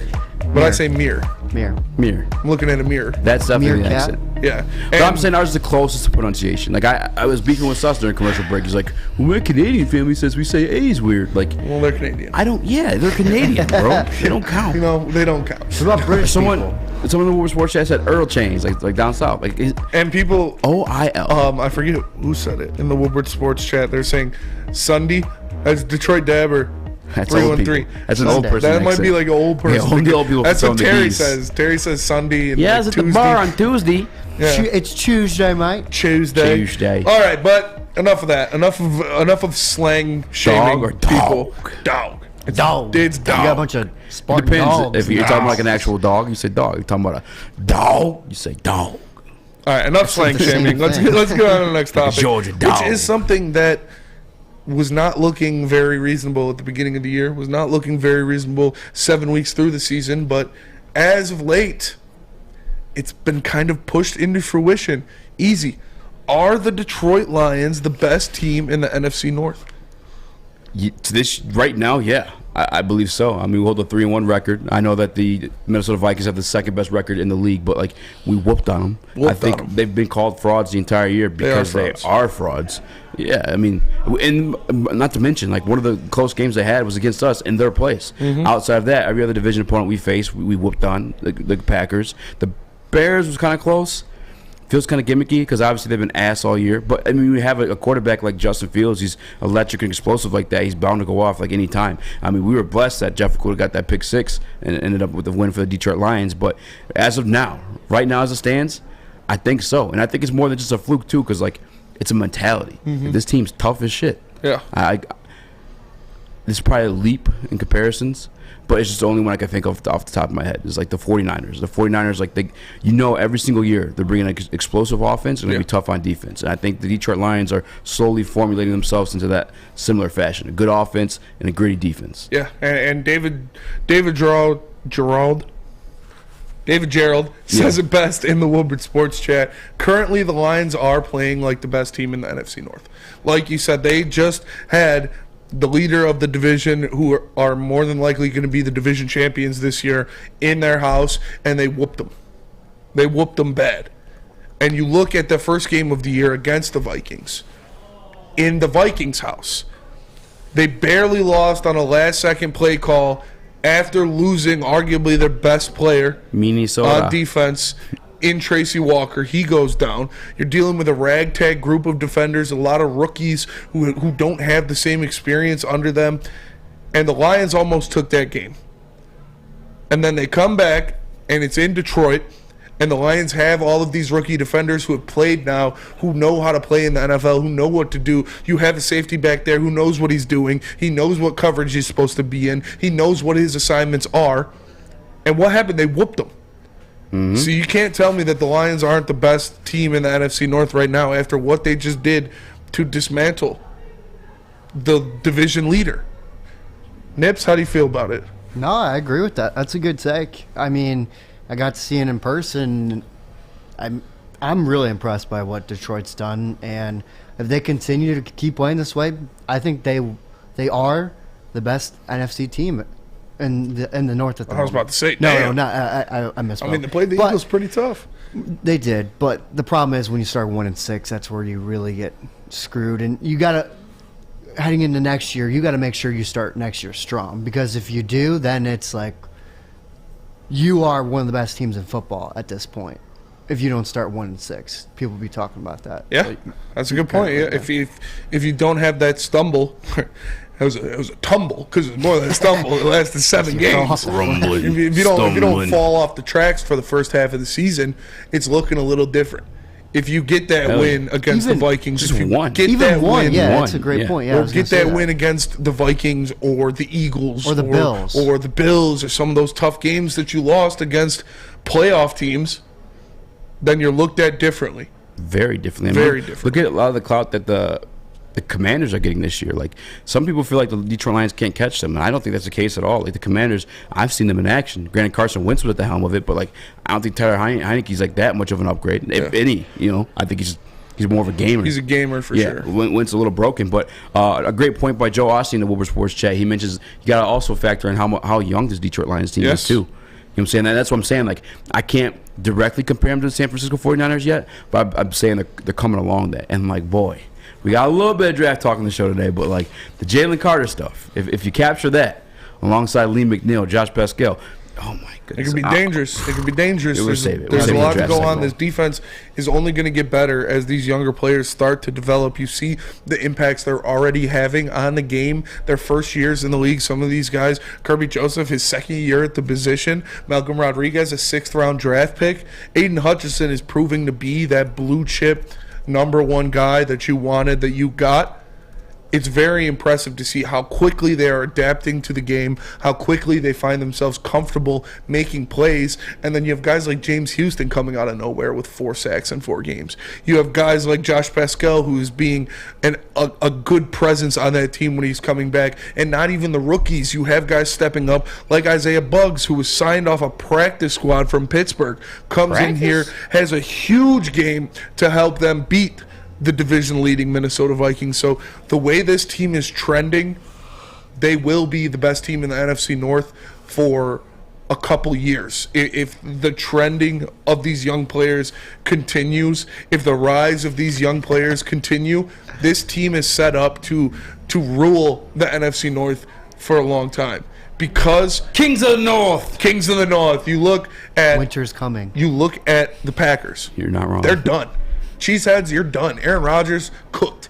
But I say mirror.
Mirror.
Mirror.
I'm looking at a mirror.
That's definitely the
Meerkat?
accent.
Yeah.
But I'm saying ours is the closest to pronunciation. Like I was beefing with Sus during commercial break. He's like, well, my Canadian family says we say A is weird. Like,
well, they're Canadian.
They're Canadian, bro. They don't count.
You know, they don't count.
What about British people?
Someone in the Woodward Sports chat said Earl chains, like down south. Like,
and people
O-I-L.
I forget who said it in the Woodward Sports chat. They're saying Sunday as Detroit Dabber.
That's
313.
That's an old person.
That might be like an old person.
Yeah, only old people.
That's what Terry says. Terry says Sunday. And
yeah, it's at the bar on Tuesday.
Yeah.
It's Tuesday, mate.
Tuesday. All right, but enough of that. Enough of slang shaming
dog or
people.
Dog.
Dog.
It's dog.
You got a bunch of Spartan
Depends.
dogs.
If you're talking about like an actual dog, you say dog. If you're talking about a dog, you say dog.
All right, enough slang shaming. Let's get on to the next topic,
Georgia dog.
which is something that was not looking very reasonable at the beginning of the year, was not looking very reasonable 7 weeks through the season, but as of late, it's been kind of pushed into fruition. Easy. Are the Detroit Lions the best team in the NFC North?
Right now, yeah. I believe so. I mean, we hold a 3-1 record. I know that the Minnesota Vikings have the second best record in the league, but like we whooped on them. I think they've been called frauds the entire year because they are frauds. Yeah, I mean, and not to mention, like one of the close games they had was against us in their place. Mm-hmm. Outside of that, every other division opponent we faced, we whooped on the Packers. The Bears was kind of close. Feels kind of gimmicky because obviously they've been ass all year. But, I mean, we have a quarterback like Justin Fields. He's electric and explosive like that. He's bound to go off like any time. I mean, we were blessed that Jeff Okuda got that pick six and ended up with the win for the Detroit Lions. But as of now, right now as it stands, I think so. And I think it's more than just a fluke, too, because, like, it's a mentality. Mm-hmm. This team's tough as shit.
Yeah.
This is probably a leap in comparisons. But it's just the only one I can think of off the top of my head. It's like the 49ers. The 49ers, like every single year they're bringing an explosive offense and going to be tough on defense. And I think the Detroit Lions are slowly formulating themselves into that similar fashion: a good offense and a gritty defense.
Yeah, and David Gerald says it best in the Woodward Sports chat. Currently, the Lions are playing like the best team in the NFC North. Like you said, they just had the leader of the division, who are more than likely going to be the division champions this year, in their house, and they whooped them. They whooped them bad. And you look at the first game of the year against the Vikings, in the Vikings' house, they barely lost on a last-second play call after losing arguably their best player
Minnesota
on defense in Tracy Walker. He goes down. You're dealing with a ragtag group of defenders, a lot of rookies who don't have the same experience under them. And the Lions almost took that game. And then they come back, and it's in Detroit, and the Lions have all of these rookie defenders who have played now, who know how to play in the NFL, who know what to do. You have a safety back there who knows what he's doing. He knows what coverage he's supposed to be in. He knows what his assignments are. And what happened? They whooped them. Mm-hmm. So you can't tell me that the Lions aren't the best team in the NFC North right now after what they just did to dismantle the division leader. Nips, how do you feel about it?
No, I agree with that. That's a good take. I mean, I got to see it in person. I'm really impressed by what Detroit's done, and if they continue to keep playing this way, I think they are the best NFC team in the North at the moment.
I was about to say,
no, I misspoke.
I mean, they played the Eagles pretty tough.
They did, but the problem is when you start 1-6, that's where you really get screwed, and you got to. Heading into next year, you got to make sure you start next year strong, because if you do, then it's like you are one of the best teams in football at this point. If you don't start 1-6, people will be talking about that.
Yeah,
so
that's a good point. Yeah. If you don't have that stumble, it was a tumble, because it was more than a stumble. It lasted 7 games.
Rumbling,
if you don't fall off the tracks for the first half of the season, it's looking a little different. If you get that win against the Vikings,
just one.
That's a great point. Yeah,
or get that win against the Vikings or the Eagles
or the Bills
or some of those tough games that you lost against playoff teams, then you're looked at differently.
Very differently.
Very different.
Look at a lot of the clout that the Commanders are getting this year. Like, some people feel like the Detroit Lions can't catch them, and I don't think that's the case at all. Like, the Commanders, I've seen them in action. Granted, Carson Wentz was at the helm of it, but like, I don't think Tyler Heineke's like that much of an upgrade. If any, I think he's more of a gamer.
He's a gamer for sure.
Wentz a little broken, but a great point by Joe Austin in the Woodward Sports chat. He mentions you got to also factor in how young this Detroit Lions team is too. You know what I'm saying? That's what I'm saying. Like, I can't directly compare them to the San Francisco 49ers yet, but I'm saying they're coming along that. And like, boy, we got a little bit of draft talk on the show today, but like the Jalen Carter stuff, if you capture that alongside Lee McNeil, Josh Pascal, oh my goodness.
It could be dangerous. It could be dangerous. There's a lot to go on. This defense is only going to get better as these younger players start to develop. You see the impacts they're already having on the game. Their first years in the league, some of these guys, Kirby Joseph, his second year at the position, Malcolm Rodriguez, a 6th-round draft pick. Aiden Hutchinson is proving to be that blue chip number one guy that you wanted, that you got. It's very impressive to see how quickly they are adapting to the game, how quickly they find themselves comfortable making plays. And then you have guys like James Houston coming out of nowhere with 4 sacks in 4 games. You have guys like Josh Pascal, who is being a good presence on that team when he's coming back. And not even the rookies. You have guys stepping up like Isaiah Buggs, who was signed off a practice squad from Pittsburgh, comes in here, has a huge game to help them beat the division-leading Minnesota Vikings. So the way this team is trending, they will be the best team in the NFC North for a couple years. If the trending of these young players continues, if the rise of these young players continue, this team is set up to rule the NFC North for a long time. Because
Kings of the North.
You look at
winter's coming.
You look at the Packers.
You're not wrong.
They're done. Cheeseheads, you're done. Aaron Rodgers, cooked.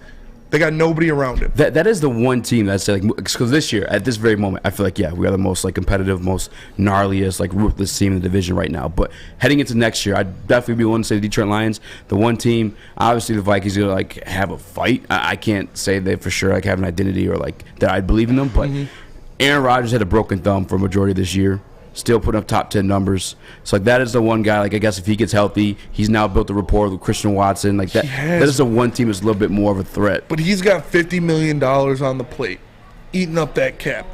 They got nobody around him.
That is the one team that's like, because this year, at this very moment, I feel like, we are the most like competitive, most gnarliest, like ruthless team in the division right now. But heading into next year, I'd definitely be willing to say the Detroit Lions, the one team. Obviously, the Vikings are like have a fight. I can't say they for sure like have an identity or like that I believe in them. But Aaron Rodgers had a broken thumb for a majority of this year. Still putting up top 10 numbers. So like that is the one guy, like I guess if he gets healthy, he's now built a rapport with Christian Watson. Like that is the one team that's a little bit more of a threat.
But he's got $50 million on the plate, eating up that cap.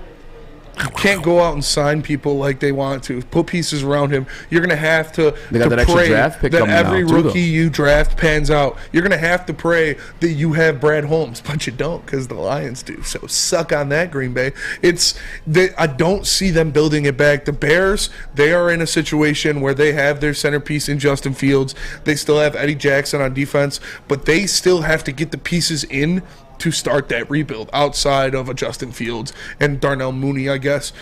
You can't go out and sign people like they want to. Put pieces around him. You're going to have to pray that every rookie you draft pans out. You're going to have to pray that you have Brad Holmes, but you don't because the Lions do. So suck on that, Green Bay. I don't see them building it back. The Bears, they are in a situation where they have their centerpiece in Justin Fields. They still have Eddie Jackson on defense, but they still have to get the pieces in to start that rebuild outside of a Justin Fields and Darnell Mooney, I guess.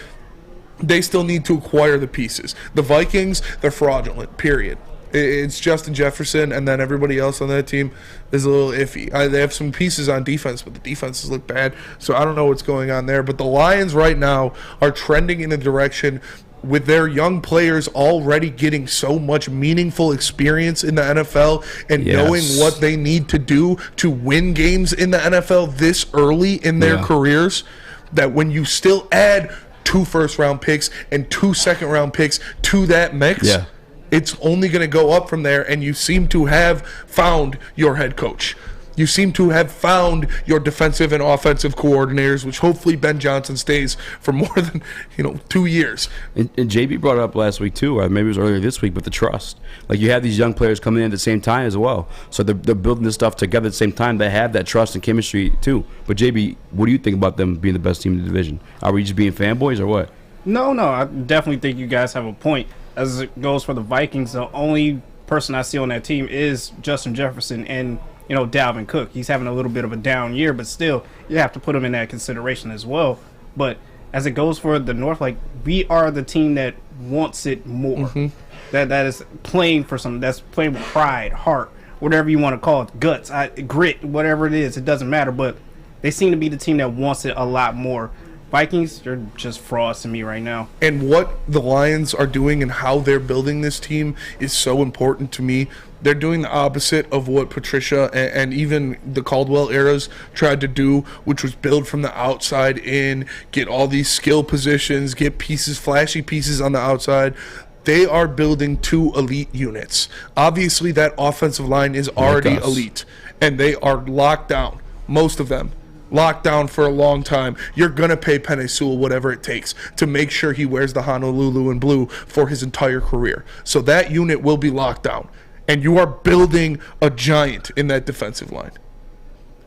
They still need to acquire the pieces. The Vikings, they're fraudulent, period. It's Justin Jefferson, and then everybody else on that team is a little iffy. They have some pieces on defense, but the defenses look bad, so I don't know what's going on there. But the Lions right now are trending in a direction with their young players already getting so much meaningful experience in the NFL and knowing what they need to do to win games in the NFL this early in their careers, that when you still add 2 first-round picks and 2 second-round picks to that mix, it's only going to go up from there, and you seem to have found your head coach. You seem to have found your defensive and offensive coordinators, which hopefully Ben Johnson stays for more than 2 years.
And JB brought it up last week too, or maybe it was earlier this week, but the trust. Like, you have these young players coming in at the same time as well, so they're building this stuff together at the same time. They have that trust and chemistry too. But JB, what do you think about them being the best team in the division? Are we just being fanboys or what?
No, I definitely think you guys have a point. As it goes for the Vikings, the only person I see on that team is Justin Jefferson and Dalvin Cook. He's having a little bit of a down year, but still, you have to put him in that consideration as well. But as it goes for the North, like, we are the team that wants it more. That is playing for something. That's playing with pride, heart, whatever you want to call it, guts, grit, whatever it is. It doesn't matter. But they seem to be the team that wants it a lot more. Vikings, they're just frauds to me right now.
And what the Lions are doing and how they're building this team is so important to me. They're doing the opposite of what Patricia and even the Caldwell eras tried to do, which was build from the outside in, get all these skill positions, get pieces, flashy pieces on the outside. They are building 2 elite units. Obviously, that offensive line is already elite, and they are locked down, most of them. Locked down for a long time. You're going to pay Penei Sewell whatever it takes to make sure he wears the Honolulu and blue for his entire career. So that unit will be locked down. And you are building a giant in that defensive line.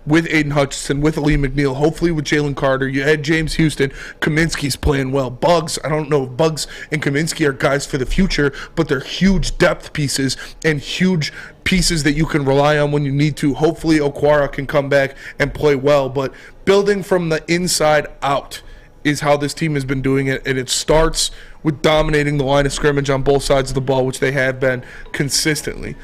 With Aiden Hutchinson, with Lee McNeil, hopefully with Jalen Carter. You had James Houston. Kaminsky's playing well. Buggs, I don't know if Buggs and Kaminsky are guys for the future, but they're huge depth pieces and huge pieces that you can rely on when you need to. Hopefully Okwara can come back and play well. But building from the inside out is how this team has been doing it, and it starts with dominating the line of scrimmage on both sides of the ball, which they have been consistently.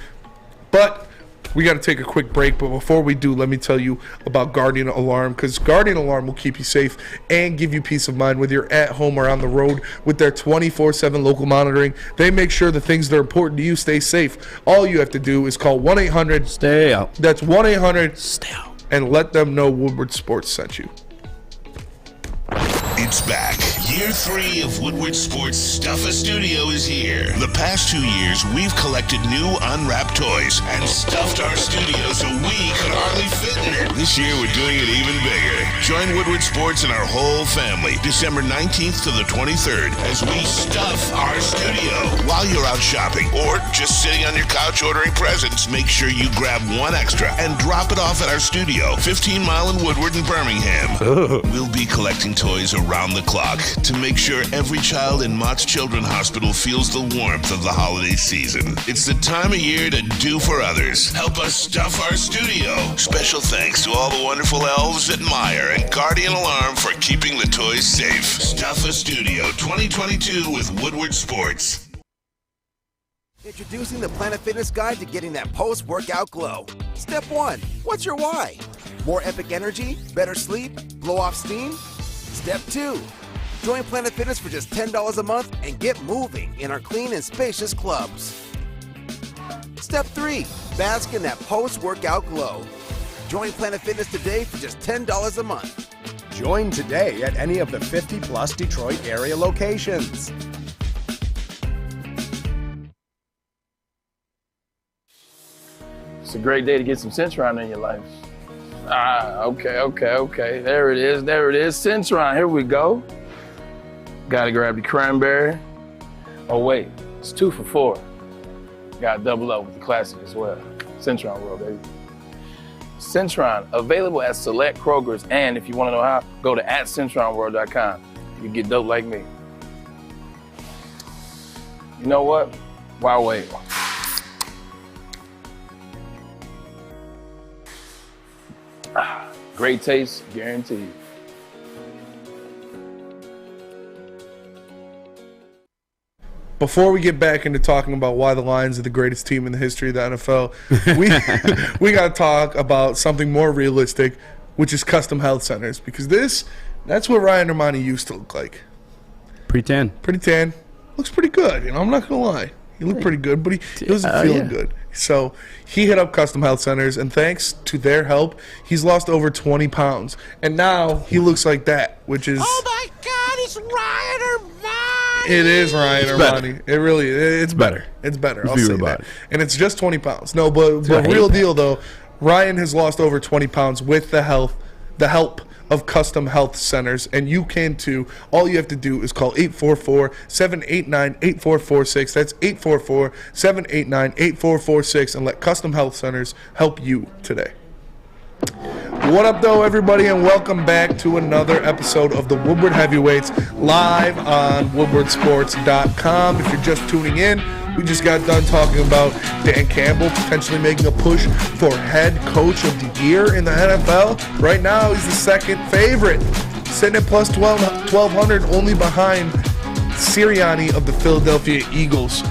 But we got to take a quick break, but before we do, let me tell you about Guardian Alarm, because Guardian Alarm will keep you safe and give you peace of mind whether you're at home or on the road. With their 24/7 local monitoring, they make sure the things that are important to you stay safe. All you have to do is call 1-800
Stay out.
That's 1-800
Stay out,
and let them know Woodward Sports sent you.
It's back. Year 3 of Woodward Sports Stuffa Studio is here. The past 2 years, we've collected new unwrapped toys and stuffed our studio so we could hardly fit in it. This year, we're doing it even bigger. Join Woodward Sports and our whole family December 19th to the 23rd as we stuff our studio. While you're out shopping or just sitting on your couch ordering presents, make sure you grab one extra and drop it off at our studio, 15 Mile in Woodward and Birmingham. We'll be collecting toys around the clock to make sure every child in Mott's Children's Hospital feels the warmth of the holiday season. It's the time of year to do for others. Help us stuff our studio. Special thanks to all the wonderful elves at Meyer and Guardian Alarm for keeping the toys safe. Stuff a Studio 2022 with Woodward Sports.
Introducing the Planet Fitness Guide to getting that post-workout glow. Step 1. What's your why? More epic energy? Better sleep? Blow off steam? Step 2. Join Planet Fitness for just $10 a month and get moving in our clean and spacious clubs. Step 3. Bask in that post-workout glow. Join Planet Fitness today for just $10 a month.
Join today at any of the 50-plus Detroit area locations.
It's a great day to get some Centron in your life. Okay. There it is. Centron, here we go. Gotta grab the cranberry. Oh wait, it's 2 for $4. Gotta double up with the classic as well. Centron World, baby. Centron, available at select Krogers, and if you wanna know how, go to @CentronWorld.com. You get dope like me. You know what? Why wait? Great taste, guaranteed.
before we get back into talking about why the Lions are the greatest team in the history of the NFL, we got to talk about something more realistic, which is custom health centers, because that's what Ryan Romani used to look like.
Pretty tan.
Looks pretty good. I'm not going to lie. He looked pretty good, but he wasn't feeling good. So he hit up Custom Health Centers, and thanks to their help, he's lost over 20 pounds. And now he looks like that, which is...
Oh, my God, it's Ryan Armani!
It is Ryan Armani. It really is. It's better. It's better. I'll say that. And it's just 20 pounds. No, but real deal, though, Ryan has lost over 20 pounds with the help of Custom Health Centers, and you can too. All you have to do is call 844-789-8446. That's 844-789-8446, and let Custom Health Centers help you today. What up, though, everybody, and welcome back to another episode of the Woodward Heavyweights live on woodwardsports.com. If you're just tuning in, we just got done talking about Dan Campbell potentially making a push for head coach of the year in the NFL. Right now, he's the second favorite, sitting at plus 1,200, only behind Sirianni of the Philadelphia Eagles.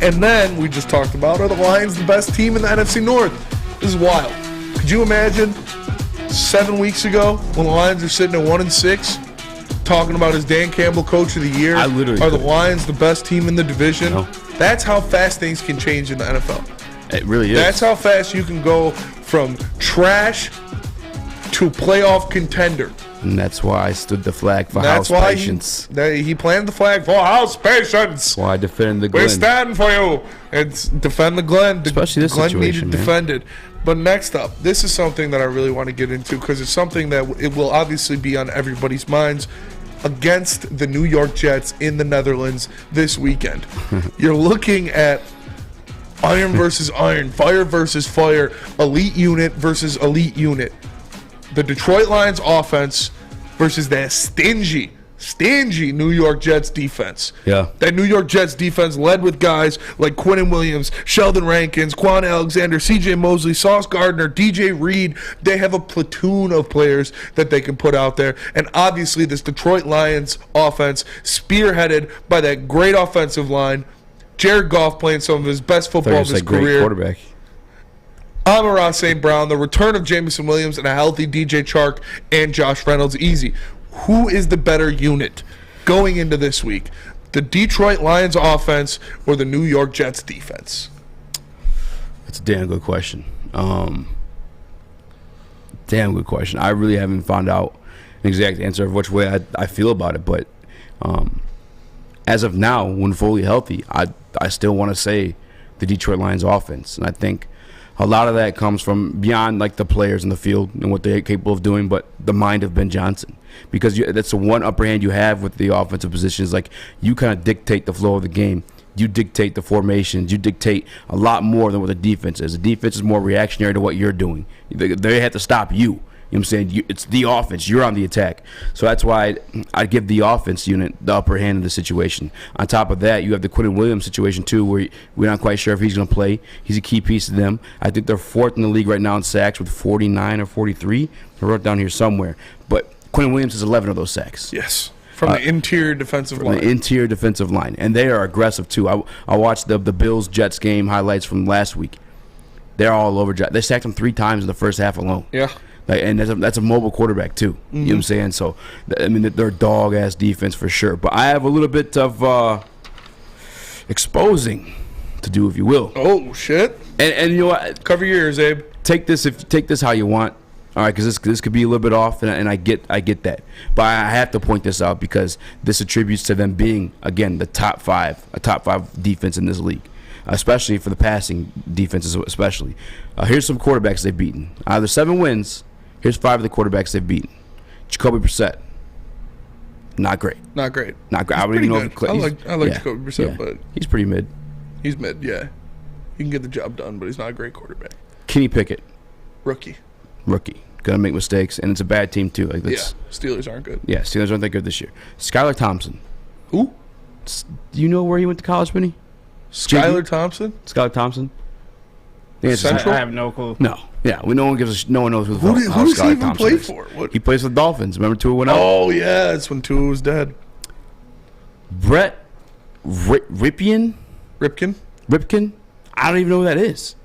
And then we just talked about, are the Lions the best team in the NFC North? This is wild. Could you imagine 7 weeks ago when the Lions are sitting at 1-6? Talking about his Dan Campbell Coach of the Year. Are the Lions the best team in the division?
No.
That's how fast things can change in the NFL.
It really is.
That's how fast you can go from trash to playoff contender.
And that's why I stood the flag for house patience.
He planted the flag for house patience.
That's why I defend the Glen.
We're standing for you. It's defend the Glen.
Especially this
Glen
situation,
needed defended. But next up, this is something that I really want to get into because it's something that it will obviously be on everybody's minds. Against the New York Jets in the Netherlands this weekend. You're looking at iron versus iron, fire versus fire, elite unit versus elite unit. The Detroit Lions offense versus that stingy New York Jets defense.
Yeah.
That New York Jets defense led with guys like Quinnen Williams, Sheldon Rankins, Quan Alexander, CJ Mosley, Sauce Gardner, DJ Reed. They have a platoon of players that they can put out there. And obviously this Detroit Lions offense spearheaded by that great offensive line. Jared Goff playing some of his best football of his career.
Quarterback.
Amon-Ra St. Brown, the return of Jameson Williams, and a healthy DJ Chark and Josh Reynolds. Easy. Who is the better unit going into this week? The Detroit Lions offense or the New York Jets defense?
That's a damn good question. Damn good question. I really haven't found out an exact answer of which way I feel about it. But as of now, when fully healthy, I still want to say the Detroit Lions offense. And I think a lot of that comes from beyond like the players in the field and what they're capable of doing, but the mind of Ben Johnson. Because that's the one upper hand you have with the offensive positions. Like, you kind of dictate the flow of the game. You dictate the formations. You dictate a lot more than what the defense is. The defense is more reactionary to what you're doing. They have to stop you. You know what I'm saying? It's the offense. You're on the attack. So that's why I give the offense unit the upper hand in the situation. On top of that, you have the Quinnen Williams situation, too, where we're not quite sure if he's going to play. He's a key piece to them. I think they're fourth in the league right now in sacks with 49 or 43. I wrote it down here somewhere. But Quinnen Williams has 11 of those sacks.
Yes. From the interior defensive line.
The interior defensive line. And they are aggressive, too. I watched the Bills-Jets game highlights from last week. They're all over. They sacked him 3 times in the first half alone.
Yeah.
And that's a mobile quarterback, too. Mm-hmm. You know what I'm saying? So, I mean, they're dog-ass defense for sure. But I have a little bit of exposing to do, if you will.
Oh, shit.
And you know what?
Cover your ears, Abe.
Take this how you want. All right, because this could be a little bit off, and I get that. But I have to point this out because this attributes to them being, again, a top five defense in this league, especially for the passing defenses especially. Here's some quarterbacks they've beaten. Out of the 7 wins, here's 5 of the quarterbacks they've beaten. Jacoby Brissett, not great.
Not great.
I would even know if
I like Jacoby Brissett, but
he's pretty mid.
He's mid, yeah. He can get the job done, but he's not a great quarterback.
Kenny Pickett,
rookie.
Gonna make mistakes, and it's a bad team too.
Steelers aren't good.
Yeah, Steelers aren't that good this year. Skylar Thompson.
Who?
Do you know where he went to college, Benny?
Skylar Thompson?
Skylar Thompson?
Central? I have no clue.
No. Yeah, no one knows who the
Who does he even
Thompson
play
is.
for? What?
He plays for the Dolphins. Remember Tua went out?
Oh, yeah, that's when Tua was dead.
Brett Ripken. I don't even know who that is.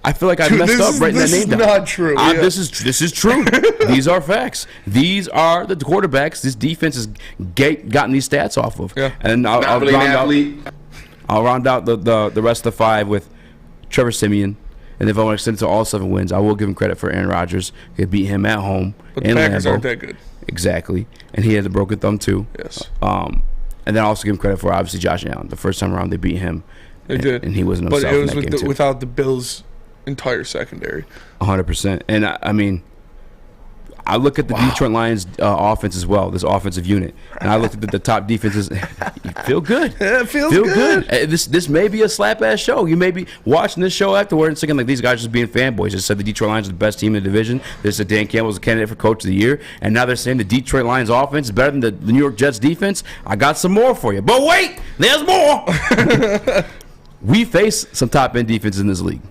I feel like I messed up writing that name down.
This is not true.
This is true. These are facts. These are the quarterbacks this defense has gotten these stats off of.
Yeah.
And I'll round out the rest of the 5 with Trevor Siemian. And if I want to extend it to all 7 wins, I will give him credit for Aaron Rodgers. He beat him at home.
But the Packers aren't that good.
Exactly. And he has a broken thumb too.
Yes.
And then I also give him credit for obviously Josh Allen. The first time around they beat him.
They did.
And he wasn't himself.
But it was
in that game
without the Bills' entire secondary.
100%. And I mean, I look at the Detroit Lions offense as well, this offensive unit, and I looked at the top defenses. You feel good.
Yeah, it feels good.
This may be a slap-ass show. You may be watching this show afterwards and thinking, like, these guys just being fanboys. They said the Detroit Lions are the best team in the division. They said Dan Campbell was a candidate for Coach of the Year, and now they're saying the Detroit Lions offense is better than the New York Jets defense. I got some more for you. But wait, there's more. We face some top-end defense in this league.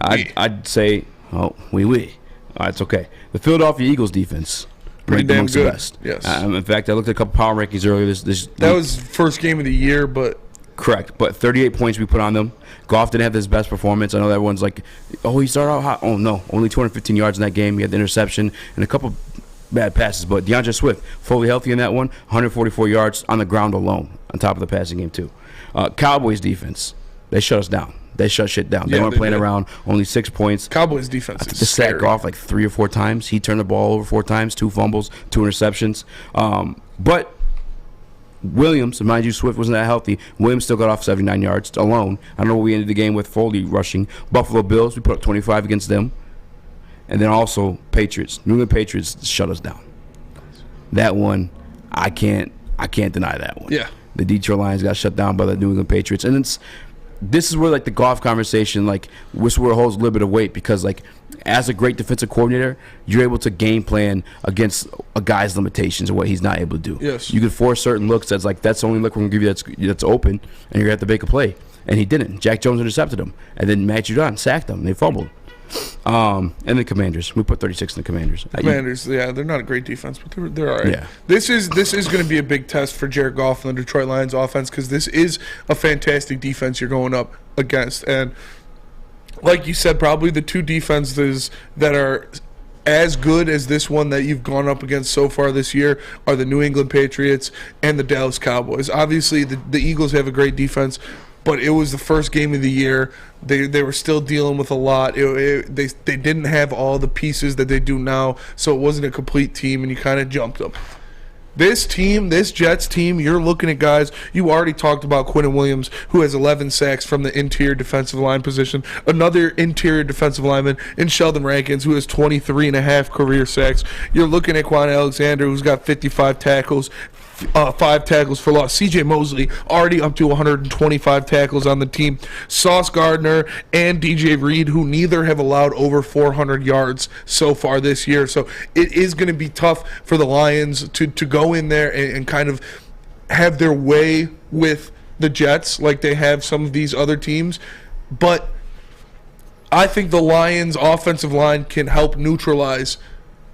I'd say, it's okay. The Philadelphia Eagles defense
pretty damn good.
The best.
Yes.
In fact, I looked at a couple power rankings earlier.
That was first game of the year, but
correct. But 38 points we put on them. Goff didn't have his best performance. I know everyone's like, he started out hot. Oh no, only 215 yards in that game. He had the interception and a couple bad passes. But DeAndre Swift fully healthy in that one. 144 yards on the ground alone. On top of the passing game too. Cowboys defense, they shut us down. They shut shit down. They weren't playing around. Only 6 points.
Cowboys defense is scary.
Sacked Goff like 3 or 4 times. He turned the ball over 4 times, 2 fumbles, 2 interceptions. But Williams, mind you, Swift wasn't that healthy. Williams still got off 79 yards alone. I don't know what we ended the game with Foley rushing. Buffalo Bills, we put up 25 against them. And then also Patriots. New England Patriots shut us down. That one, I can't deny that one.
Yeah.
The Detroit Lions got shut down by the New England Patriots. And this is where, like, the Goff conversation, like, this is where it holds a little bit of weight because, like, as a great defensive coordinator, you're able to game plan against a guy's limitations and what he's not able to do.
Yes.
You could force certain looks that's like, that's the only look we're going to give you that's open, and you're going to have to make a play. And he didn't. Jack Jones intercepted him. And then Matt Judon sacked him. And they fumbled. And the Commanders. We put 36 in the Commanders.
Commanders, they're not a great defense, but they're all right.
Yeah.
This is going to be a big test for Jared Goff and the Detroit Lions offense because this is a fantastic defense you're going up against. And like you said, probably the 2 defenses that are as good as this one that you've gone up against so far this year are the New England Patriots and the Dallas Cowboys. Obviously, the Eagles have a great defense, but it was the first game of the year. They were still dealing with a lot. They didn't have all the pieces that they do now, so it wasn't a complete team, and you kind of jumped them. This team, this Jets team, you're looking at guys. You already talked about Quinnen Williams, who has 11 sacks from the interior defensive line position. Another interior defensive lineman in Sheldon Rankins, who has 23.5 career sacks. You're looking at Quan Alexander, who's got 55 tackles. 5 tackles for loss. C.J. Mosley already up to 125 tackles on the team. Sauce Gardner and D.J. Reed, who neither have allowed over 400 yards so far this year. So it is going to be tough for the Lions to go in there and kind of have their way with the Jets like they have some of these other teams. But I think the Lions' offensive line can help neutralize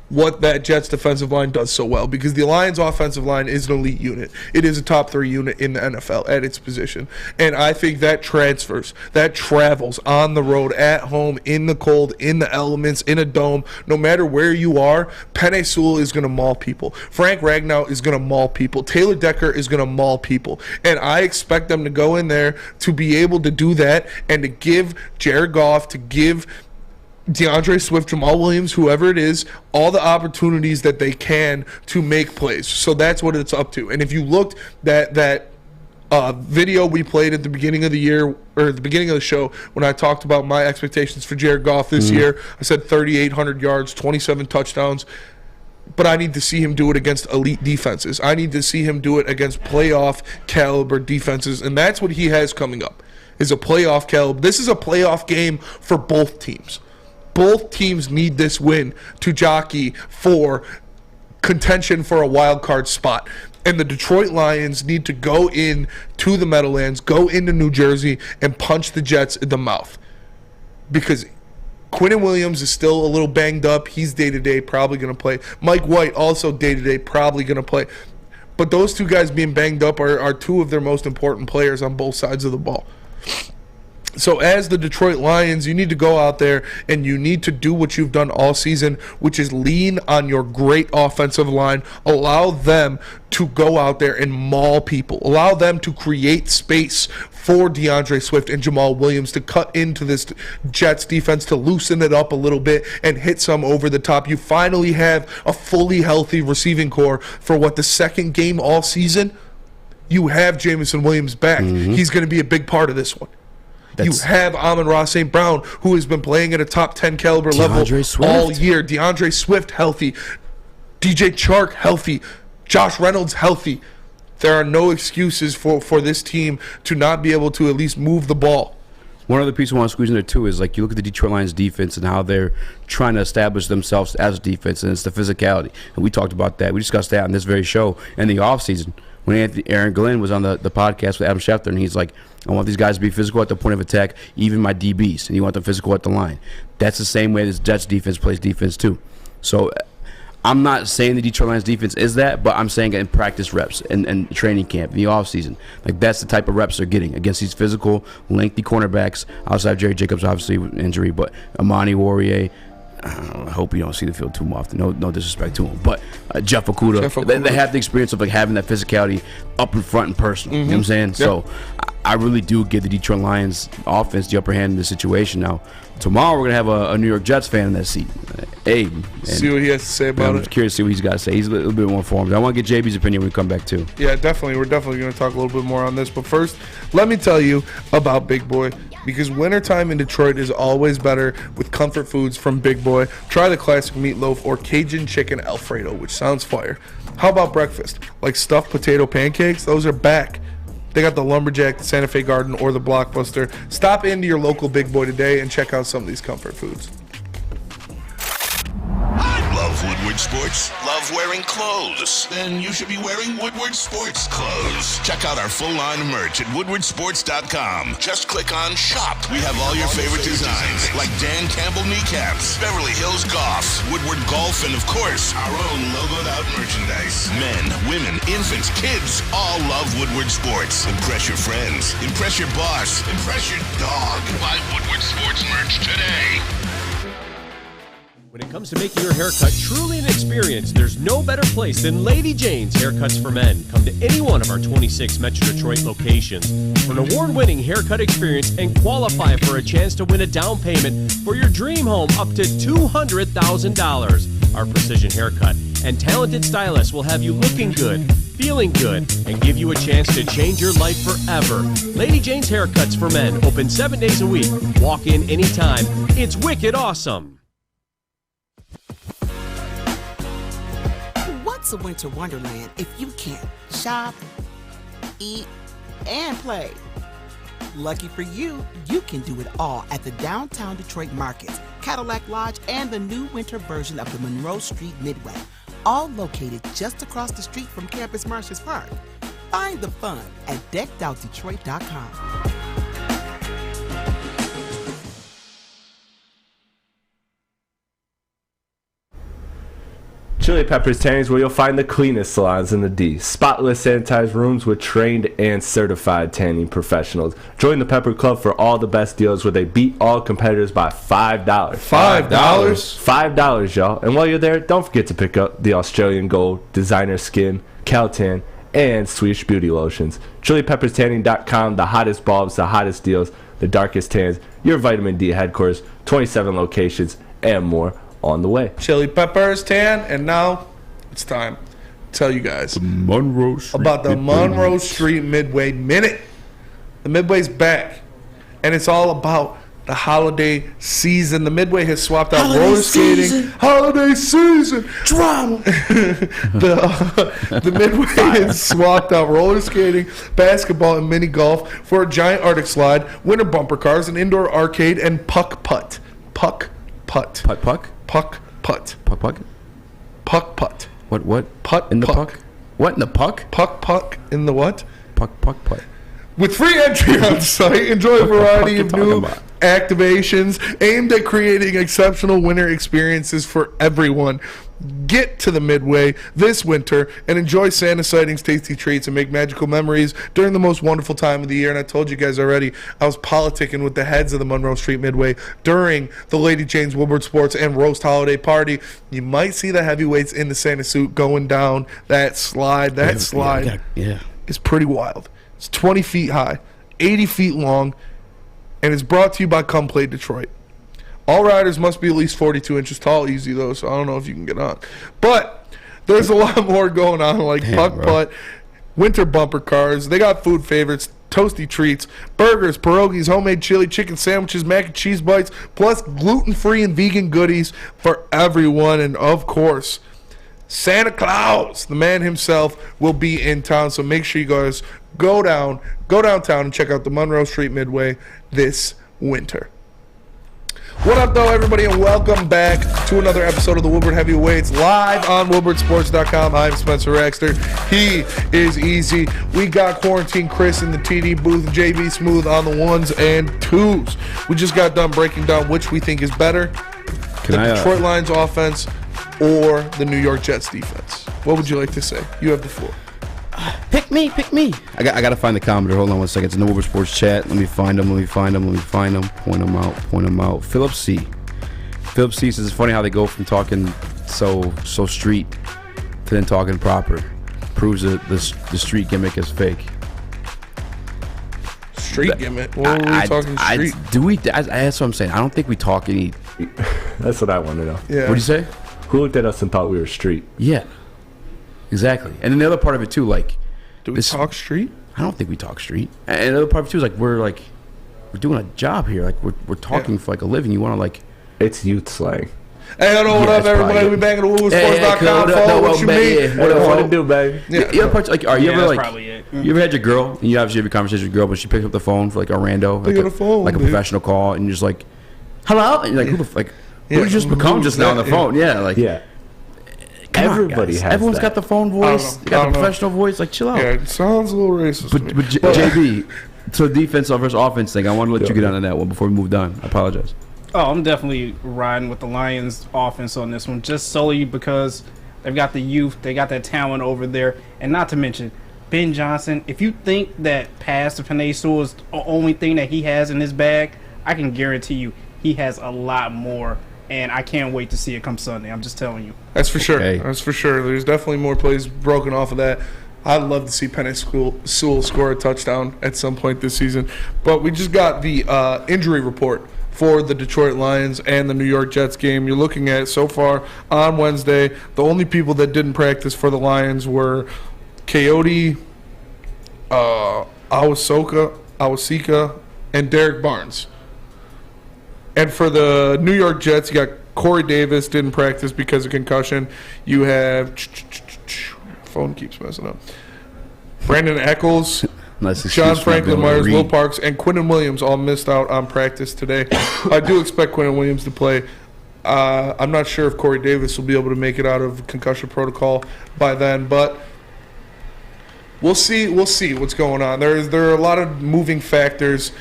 what that Jets defensive line does so well, because the Lions offensive line is an elite unit. It is a top 3 unit in the NFL at its position. And I think that transfers, that travels on the road, at home, in the cold, in the elements, in a dome, no matter where you are. Penei Sewell is going to maul people. Frank Ragnow is going to maul people. Taylor Decker is going to maul people. And I expect them to go in there to be able to do that and to give Jared Goff, to give DeAndre Swift, Jamal Williams, whoever it is, all the opportunities that they can to make plays. So that's what it's up to. And if you looked that video we played at the beginning of the year, or the beginning of the show, when I talked about my expectations for Jared Goff this year, I said 3,800 yards, 27 touchdowns. But I need to see him do it against elite defenses. I need to see him do it against playoff caliber defenses. And that's what he has coming up, is a playoff caliber. This is a playoff game for both teams. Both teams need this win to jockey for contention for a wild card spot. And the Detroit Lions need to go in to the Meadowlands, go into New Jersey, and punch the Jets in the mouth. Because Quinnen Williams is still a little banged up. He's day-to-day, probably going to play. Mike White, also day-to-day, probably going to play. But those two guys being banged up are two of their most important players on both sides of the ball. So as the Detroit Lions, you need to go out there and you need to do what you've done all season, which is lean on your great offensive line. Allow them to go out there and maul people. Allow them to create space for DeAndre Swift and Jamal Williams to cut into this Jets defense, to loosen it up a little bit and hit some over the top. You finally have a fully healthy receiving core for the second game all season. You have Jameson Williams back. He's going to be a big part of this one. You have Amon-Ra St. Brown, who has been playing at a top 10 caliber level all year. DeAndre Swift healthy. DJ Chark healthy. Josh Reynolds healthy. There are no excuses for this team to not be able to at least move the ball.
One other piece I want to squeeze in there, too, is like you look at the Detroit Lions defense and how they're trying to establish themselves as a defense, and it's the physicality. And we talked about that. We discussed that on this very show in the offseason when Aaron Glenn was on the podcast with Adam Schefter, and he's like, I want these guys to be physical at the point of attack, even my DBs, and you want them physical at the line. That's the same way this Jets defense plays defense, too. So I'm not saying the Detroit Lions defense is that, but I'm saying in practice reps and training camp, in the offseason. Like, that's the type of reps they're getting against these physical, lengthy cornerbacks. Outside of Jerry Jacobs, obviously, with injury, but Amani Warrior, I hope you don't see the field too often. No disrespect to him. But Jeff Okudah, they have the experience of like having that physicality up in front and personal. You know what I'm saying? Yep. So I really do give the Detroit Lions offense the upper hand in this situation. Now, tomorrow we're going to have a New York Jets fan in that seat. Abe.
See what he has to say about it.
I'm curious to see what he's got to say. He's a little bit more informed. I want to get JB's opinion when we come back, too.
Yeah, definitely. We're definitely going to talk a little bit more on this. But first, let me tell you about Big Boy. Because wintertime in Detroit is always better with comfort foods from Big Boy. Try the classic meatloaf or Cajun chicken Alfredo, which sounds fire. How about breakfast? Like stuffed potato pancakes? Those are back. They got the Lumberjack, the Santa Fe Garden, or the Blockbuster. Stop into your local Big Boy today and check out some of these comfort foods.
Love Woodward Sports? Love wearing clothes? Then you should be wearing Woodward Sports clothes. Check out our full line of merch at woodwardsports.com. Just click on Shop. We have all your favorite designs, like Dan Campbell kneecaps, Beverly Hills Goff, Woodward Golf, and of course, our own logoed out merchandise. Men, women, infants, kids, all love Woodward Sports. Impress your friends. Impress your boss. Impress your dog. Buy Woodward Sports merch today.
When it comes to making your haircut truly an experience, there's no better place than Lady Jane's Haircuts for Men. Come to any one of our 26 Metro Detroit locations for an award-winning haircut experience and qualify for a chance to win a down payment for your dream home up to $200,000. Our precision haircut and talented stylists will have you looking good, feeling good, and give you a chance to change your life forever. Lady Jane's Haircuts for Men, open 7 days a week. Walk in anytime. It's wicked awesome.
What's a winter wonderland if you can't shop, eat, and play? Lucky for you, you can do it all at the Downtown Detroit Markets, Cadillac Lodge, and the new winter version of the Monroe Street Midway, all located just across the street from Campus Martius Park. Find the fun at deckedoutdetroit.com.
Chili Peppers Tanning is where you'll find the cleanest salons in the D. Spotless, sanitized rooms with trained and certified tanning professionals. Join the Pepper Club for all the best deals where they beat all competitors by $5. $5? $5, y'all. And while you're there, don't forget to pick up the Australian Gold, Designer Skin, Caltan, and Swedish Beauty Lotions. ChiliPeppersTanning.com, the hottest bulbs, the hottest deals, the darkest tans, your vitamin D headquarters, 27 locations, and more on the way.
Chili Peppers Tan, and now it's time to tell you guys
about the
Monroe Street Midway Minute. The Midway's back, and it's all about the holiday season. The Midway has swapped out roller skating. Holiday season drama. The Midway has swapped out roller skating, basketball, and mini golf for a giant Arctic slide, winter bumper cars, an indoor arcade, and puck putt. Puck putt.
Putt puck.
Puck putt.
Puck puck.
Puck putt.
What?
Putt
in the
puck.
puck? What in the puck?
Puck in the what?
Puck putt.
With free entry on site, enjoy a variety of new activations aimed at creating exceptional winter experiences for everyone. Get to the Midway this winter and enjoy Santa sightings, tasty treats, and make magical memories during the most wonderful time of the year. And I told you guys already, I was politicking with the heads of the Monroe Street Midway during the Lady Jane's Woodward Sports and Roast Holiday Party. You might see the heavyweights in the Santa suit going down that slide. That slide is pretty wild. It's 20 feet high, 80 feet long, and it's brought to you by Come Play Detroit. All riders must be at least 42 inches tall, easy though, so I don't know if you can get on. But there's a lot more going on, like puck putt, winter bumper cars. They got food favorites, toasty treats, burgers, pierogies, homemade chili, chicken sandwiches, mac and cheese bites, plus gluten-free and vegan goodies for everyone. And, of course, Santa Claus, the man himself, will be in town. So make sure you guys go downtown and check out the Monroe Street Midway this winter. What up, though, everybody, and welcome back to another episode of the Woodward Heavyweights live on WoodwardSports.com. I'm Spencer Raxter. He is Easy. We got Quarantine Chris in the TD booth, JB Smooth on the ones and twos. We just got done breaking down which we think is better, the Detroit Lions offense or the New York Jets defense. What would you like to say? You have the floor.
Pick me. I got to find the commenter. Hold on 1 second. It's in the Woodward Sports chat. Let me find them. Point them out. Philip C. says it's funny how they go from talking so street to then talking proper. Proves that the street gimmick is fake.
Street gimmick? What are we talking street?
That's what I'm saying. I don't think we talk any.
That's what I want to know.
Yeah.
What'd you say?
Who looked at us and thought we were street?
Yeah. Exactly. And then the other part of it too, like,
do we talk street?
I don't think we talk street. And the other part of it too is we're doing a job here. Like we're talking for like a living. You want to like,
it's youth slang.
Hey, what up, everybody? We banging the WoodwardSports.com. What you mean?
What to do, baby?
The other part's like, are you ever like, you ever had your girl and you obviously have a conversation with your girl, but she picks up the phone for like a rando, like a professional call, and you're just like, hello, and you're like, who did you just become just now on the phone? Yeah.
Everybody has
Everyone's
that.
got the phone voice. You got the professional voice. Like, chill out.
Yeah, it sounds a little racist.
But JB, so defense versus offense thing, I want to let you get on that one before we moved on. I apologize.
Oh, I'm definitely riding with the Lions offense on this one, just solely because they've got the youth, they got that talent over there, and not to mention Ben Johnson. If you think that pass to Penei Sewell is the only thing that he has in his bag, I can guarantee you he has a lot more. And I can't wait to see it come Sunday. I'm just telling you.
That's for sure. Okay. That's for sure. There's definitely more plays broken off of that. I'd love to see Penei Sewell score a touchdown at some point this season. But we just got the injury report for the Detroit Lions and the New York Jets game. You're looking at so far on Wednesday, the only people that didn't practice for the Lions were Coyote, Awasika, and Derek Barnes. And for the New York Jets, you got Corey Davis, didn't practice because of concussion. You have phone keeps messing up. Brandon Eccles, John Franklin Myers, Will Parks, and Quinnen Williams all missed out on practice today. I do expect Quinnen Williams to play. I'm not sure if Corey Davis will be able to make it out of concussion protocol by then, but we'll see. We'll see what's going on. There are a lot of moving factors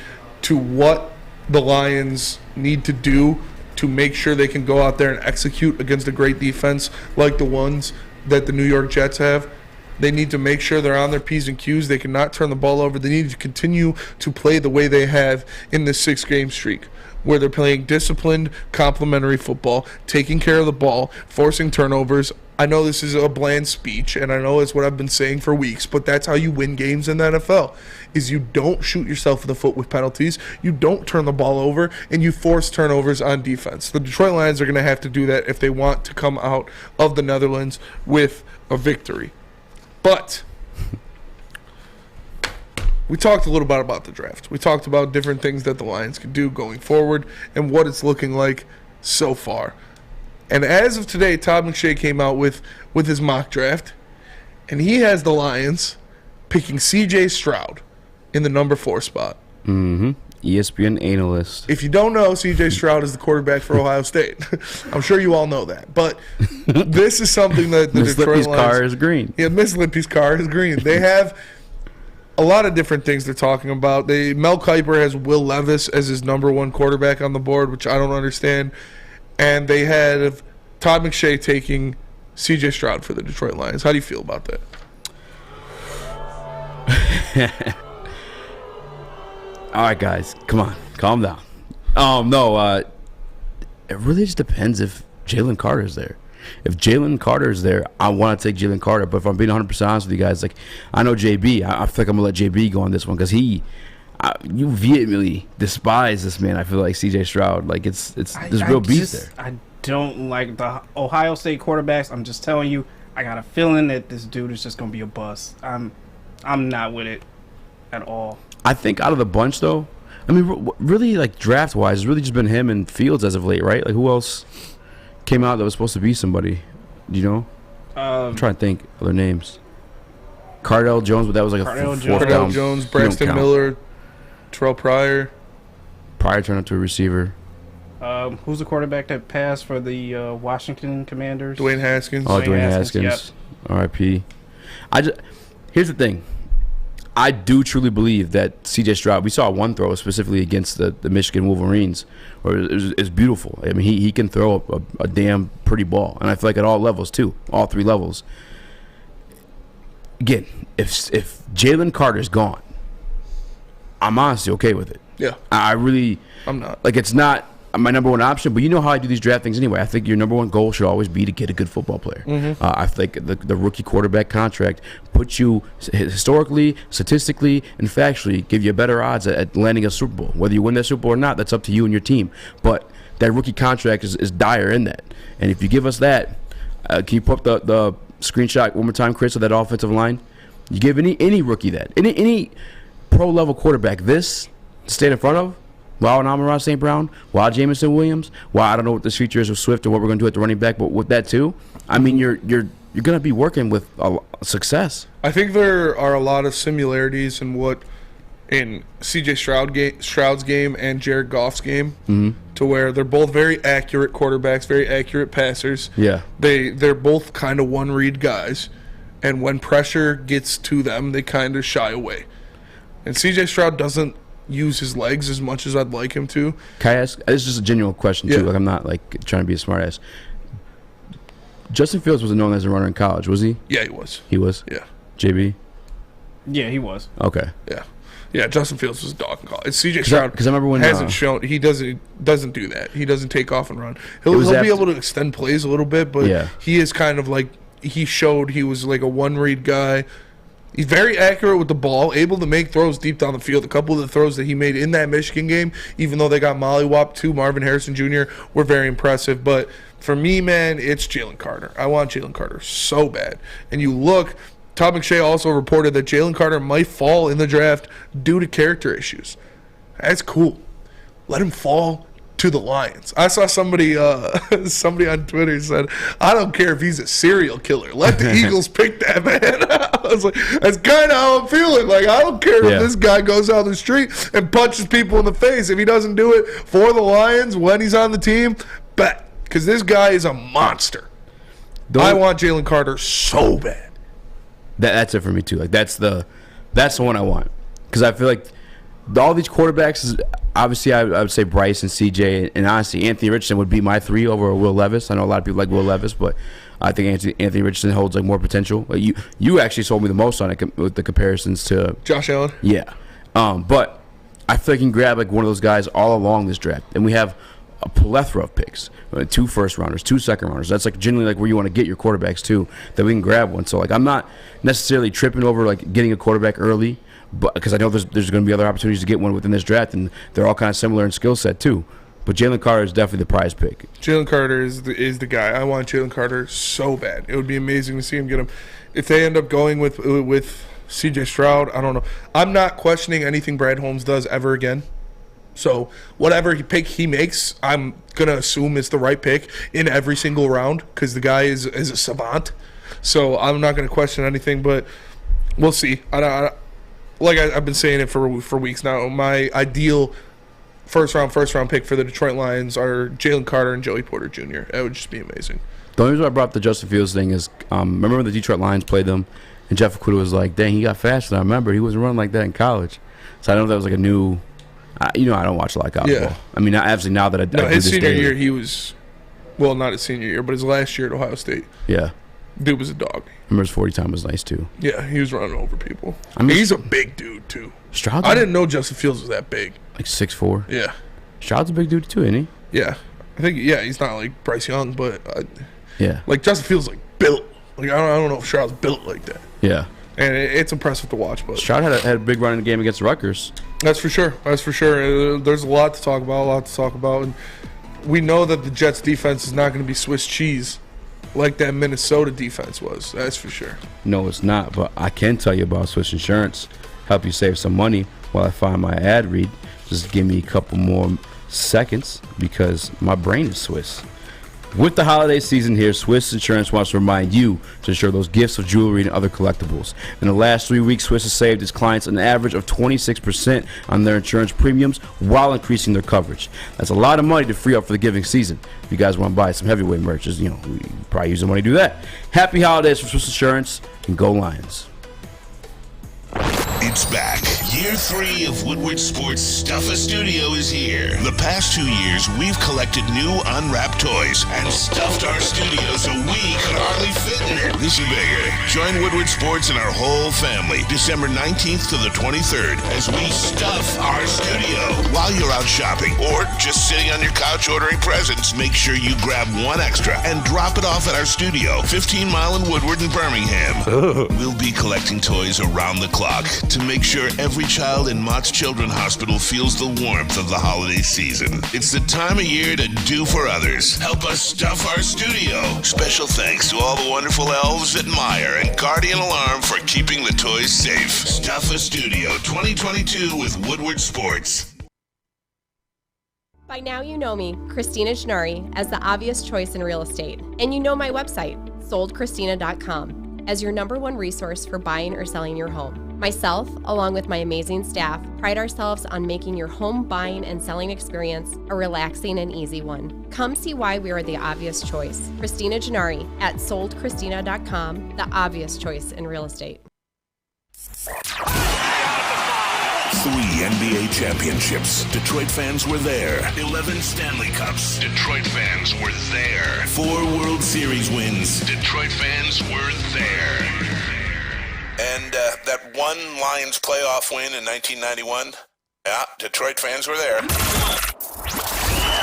to what the Lions need to do to make sure they can go out there and execute against a great defense like the ones that the New York Jets have. They need to make sure they're on their P's and Q's. They cannot turn the ball over. They need to continue to play the way they have in this 6-game streak, where they're playing disciplined, complementary football, taking care of the ball, forcing turnovers. I know this is a bland speech, and I know it's what I've been saying for weeks, but that's how you win games in the NFL, is you don't shoot yourself in the foot with penalties, you don't turn the ball over, and you force turnovers on defense. The Detroit Lions are going to have to do that if they want to come out of the Netherlands with a victory. But we talked a little bit about the draft. We talked about different things that the Lions could do going forward and what it's looking like so far. And as of today, Todd McShay came out with his mock draft, and he has the Lions picking C.J. Stroud in the number 4 spot.
Mm-hmm. ESPN analyst.
If you don't know, C.J. Stroud is the quarterback for Ohio State. I'm sure you all know that. But this is something that the
Miss
Detroit
Lippy's
Lions...
car is green.
Yeah, Miss Lippy's car is green. They have a lot of different things they're talking about. Mel Kiper has Will Levis as his number 1 quarterback on the board, which I don't understand. And they had Todd McShay taking C.J. Stroud for the Detroit Lions. How do you feel about that?
All right, guys, come on, calm down. It really just depends if Jalen Carter's there. If Jalen Carter's there, I want to take Jalen Carter. But if I'm being 100% honest with you guys, like, I know JB. I feel like I'm gonna let JB go on this one because you vehemently despise this man. I feel like C.J. Stroud. Like there's real beef there.
I don't like the Ohio State quarterbacks. I'm just telling you, I got a feeling that this dude is just gonna be a bust. I'm not with it at all.
I think out of the bunch, though, I mean, really, like, draft-wise, it's really just been him and Fields as of late, right? Like, who else came out that was supposed to be somebody? Do you know? I'm trying to think other names. Cardell Jones, but that was like a fourth down.
Jones, Braxton Miller, Terrell Pryor.
Pryor turned up to a receiver.
Who's the quarterback that passed for the Washington Commanders?
Dwayne Haskins.
Oh, Dwayne Haskins.
Yep.
R.I.P. Here's the thing. I do truly believe that C.J. Stroud, we saw one throw specifically against the Michigan Wolverines, where it's beautiful. I mean, he can throw a damn pretty ball, and I feel like at all levels too, all three levels. Again, if Jalen Carter's gone, I'm honestly okay with it.
Yeah.
I'm not. Like, it's not my number one option, but you know how I do these draft things anyway. I think your number one goal should always be to get a good football player.
Mm-hmm.
I think the rookie quarterback contract puts you historically, statistically, and factually give you better odds at landing a Super Bowl. Whether you win that Super Bowl or not, that's up to you and your team. But that rookie contract is dire in that. And if you give us that, can you put up the screenshot one more time, Chris, of that offensive line? You give any rookie that. Any pro-level quarterback this to stand in front of, while Amon-Ra St. Brown, while Jameson Williams, while I don't know what this future is with Swift or what we're going to do at the running back, but with that too, I mean, you're going to be working with success.
I think there are a lot of similarities in C.J. Stroud's game and Jared Goff's game, to where they're both very accurate quarterbacks, very accurate passers.
Yeah,
they're both kind of one-read guys, and when pressure gets to them, they kind of shy away. And C.J. Stroud doesn't use his legs as much as I'd like him to.
Can I ask? This is just a genuine question too. Like, I'm not like trying to be a smartass. Justin Fields wasn't known as a runner in college, was he?
Yeah, he was.
He was.
Yeah.
JB.
Yeah, he was.
Okay.
Yeah. Justin Fields was a dog in college. C.J. Stroud,
because I remember when
hasn't shown he doesn't do that. He doesn't take off and run. He'll be able to extend plays a little bit, but he is kind of like he showed he was like a one-read guy. He's very accurate with the ball, able to make throws deep down the field. A couple of the throws that he made in that Michigan game, even though they got mollywopped to Marvin Harrison Jr., were very impressive. But for me, man, it's Jalen Carter. I want Jalen Carter so bad. And you look, Todd McShay also reported that Jalen Carter might fall in the draft due to character issues. That's cool. Let him fall to the Lions. I saw somebody on Twitter said, I don't care if he's a serial killer. Let the Eagles pick that man. I was like, that's kind of how I'm feeling. Like, I don't care if this guy goes out the street and punches people in the face. If he doesn't do it for the Lions when he's on the team, bet. Because this guy is a monster. I want Jalen Carter so bad.
That's it for me too. Like, that's the one I want. Because I feel like all these quarterbacks is obviously I would say Bryce and CJ, and honestly Anthony Richardson would be my 3 over Will Levis. I know a lot of people like Will Levis, but I think Anthony Richardson holds like more potential. Like, you actually sold me the most on it with the comparisons to
Josh Allen.
Yeah, but I feel like you can grab like one of those guys all along this draft, and we have a plethora of picks, 2 first rounders, 2 second rounders. That's like generally like where you want to get your quarterbacks too, that we can grab one. So like I'm not necessarily tripping over like getting a quarterback early, but because I know there's going to be other opportunities to get one within this draft, and they're all kind of similar in skill set too. But Jalen Carter is definitely the prize pick.
Jalen Carter is the guy. I want Jalen Carter so bad. It would be amazing to see him get him. If they end up going with C.J. Stroud, I don't know. I'm not questioning anything Brad Holmes does ever again. So whatever pick he makes, I'm going to assume it's the right pick in every single round because the guy is a savant. So I'm not going to question anything, but we'll see. I've been saying it for weeks now. My ideal first round pick for the Detroit Lions are Jalen Carter and Joey Porter Jr. That would just be amazing.
The only reason I brought up the Justin Fields thing is remember when the Detroit Lions played them, and Jeff Okudah was like, dang, he got faster than I remember. He wasn't running like that in college. So I don't know if that was like a new I don't watch a lot of college ball. I mean, obviously now that I do
his
this
senior
daily.
year he was, well, not his senior year, but his last year at Ohio State.
Yeah.
Dude was a dog.
Remember his 40 time was nice too.
Yeah, he was running over people.
I mean,
he's a big dude too.
Stroud.
I didn't know Justin Fields was that big.
Like 6'4".
Yeah.
Stroud's a big dude too, isn't he?
Yeah, I think. Yeah, he's not like Bryce Young, but
yeah,
like Justin Fields like built. Like I don't know if Stroud's built like that.
Yeah.
And it's impressive to watch. But
Stroud had a big run in the game against Rutgers.
That's for sure. That's for sure. There's a lot to talk about. And we know that the Jets' defense is not going to be Swiss cheese like that Minnesota defense was. That's for sure.
No, it's not. But I can tell you about Swiss Insurance. Help you save some money while I find my ad read. Just give me a couple more seconds because my brain is Swiss. With the holiday season here, Swiss Insurance wants to remind you to insure those gifts of jewelry and other collectibles. In the last 3 weeks, Swiss has saved its clients an average of 26% on their insurance premiums while increasing their coverage. That's a lot of money to free up for the giving season. If you guys want to buy some heavyweight merch, you probably use the money to do that. Happy holidays from Swiss Insurance, and go Lions.
It's back. Year 3 of Woodward Sports Stuff-A Studio is here. The past 2 years, we've collected new unwrapped toys and stuffed our studio so we could hardly fit in it. This is bigger. Join Woodward Sports and our whole family December 19th to the 23rd as we stuff our studio. While you're out shopping or just sitting on your couch ordering presents, make sure you grab one extra and drop it off at our studio, 15 Mile in Woodward in Birmingham. We'll be collecting toys around the clock to make sure every child in Mott's Children's Hospital feels the warmth of the holiday season. It's the time of year to do for others. Help us stuff our studio. Special thanks to all the wonderful elves at Meyer and Guardian Alarm for keeping the toys safe. Stuff-A Studio 2022 with Woodward Sports.
By now you know me, Christina Gennari, as the obvious choice in real estate. And you know my website, soldchristina.com, as your #1 resource for buying or selling your home. Myself, along with my amazing staff, pride ourselves on making your home buying and selling experience a relaxing and easy one. Come see why we are the obvious choice. Christina Gennari at soldchristina.com, the obvious choice in real estate.
3 NBA championships. Detroit fans were there. 11 Stanley Cups. Detroit fans were there. 4 World Series wins. Detroit fans were there. And that one Lions playoff win in 1991, yeah, Detroit fans were there.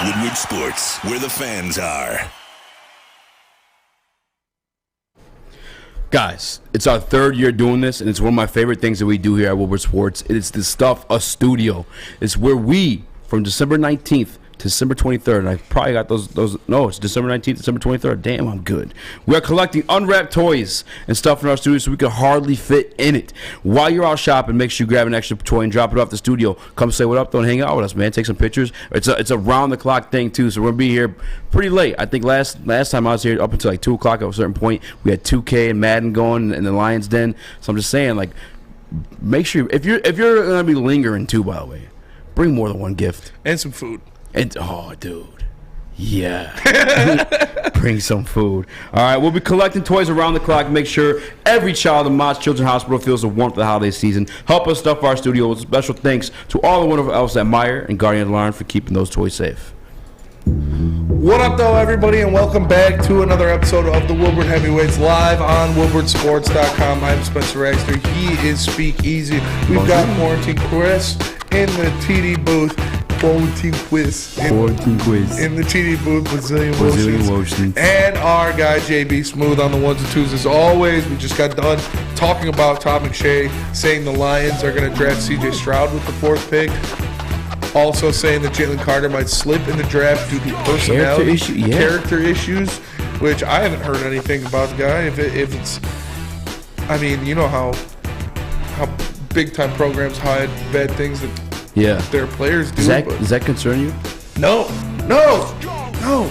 Woodward Sports, where the fans are.
Guys, it's our 3rd year doing this, and it's one of my favorite things that we do here at Woodward Sports. It's the Stuff-A Studio. It's where we, from December 19th to December 23rd, and I probably got those. No, it's December 19th, December 23rd. Damn, I'm good. We are collecting unwrapped toys and stuff in our studio so we can hardly fit in it. While you're out shopping, make sure you grab an extra toy and drop it off the studio. Come say what up, don't hang out with us, man. Take some pictures. It's a round-the-clock thing, too, so we're going to be here pretty late. I think last time I was here up until like 2 o'clock at a certain point, we had 2K and Madden going in the Lions Den. So I'm just saying, like, make sure, if you're going to be lingering, too, by the way, bring more than one gift.
And some food.
And oh, dude, yeah, bring some food. All right, we'll be collecting toys around the clock. Make sure every child in Mott's Children's Hospital feels the warmth of the holiday season. Help us stuff our studio. With special thanks to all the wonderful elves at Meyer and Guardian Alarm for keeping those toys safe.
What up, though, everybody, and welcome back to another episode of the Woodward Heavyweights live on WoodwardSports.com. I'm Spencer Raxter. He is Speak Easy. We've got Quarantine Chris in the TD booth. Quarantine quiz in the TD booth, Brazilian Motions. And our guy JB Smooth on the ones and twos as always. We just got done talking about Todd McShay saying the Lions are going to draft CJ Stroud with the 4th pick. Also saying that Jalen Carter might slip in the draft due to personality character issues, which I haven't heard anything about the guy. If it's, I mean, you know how big time programs hide bad things that their players do.
Does that concern you?
No. I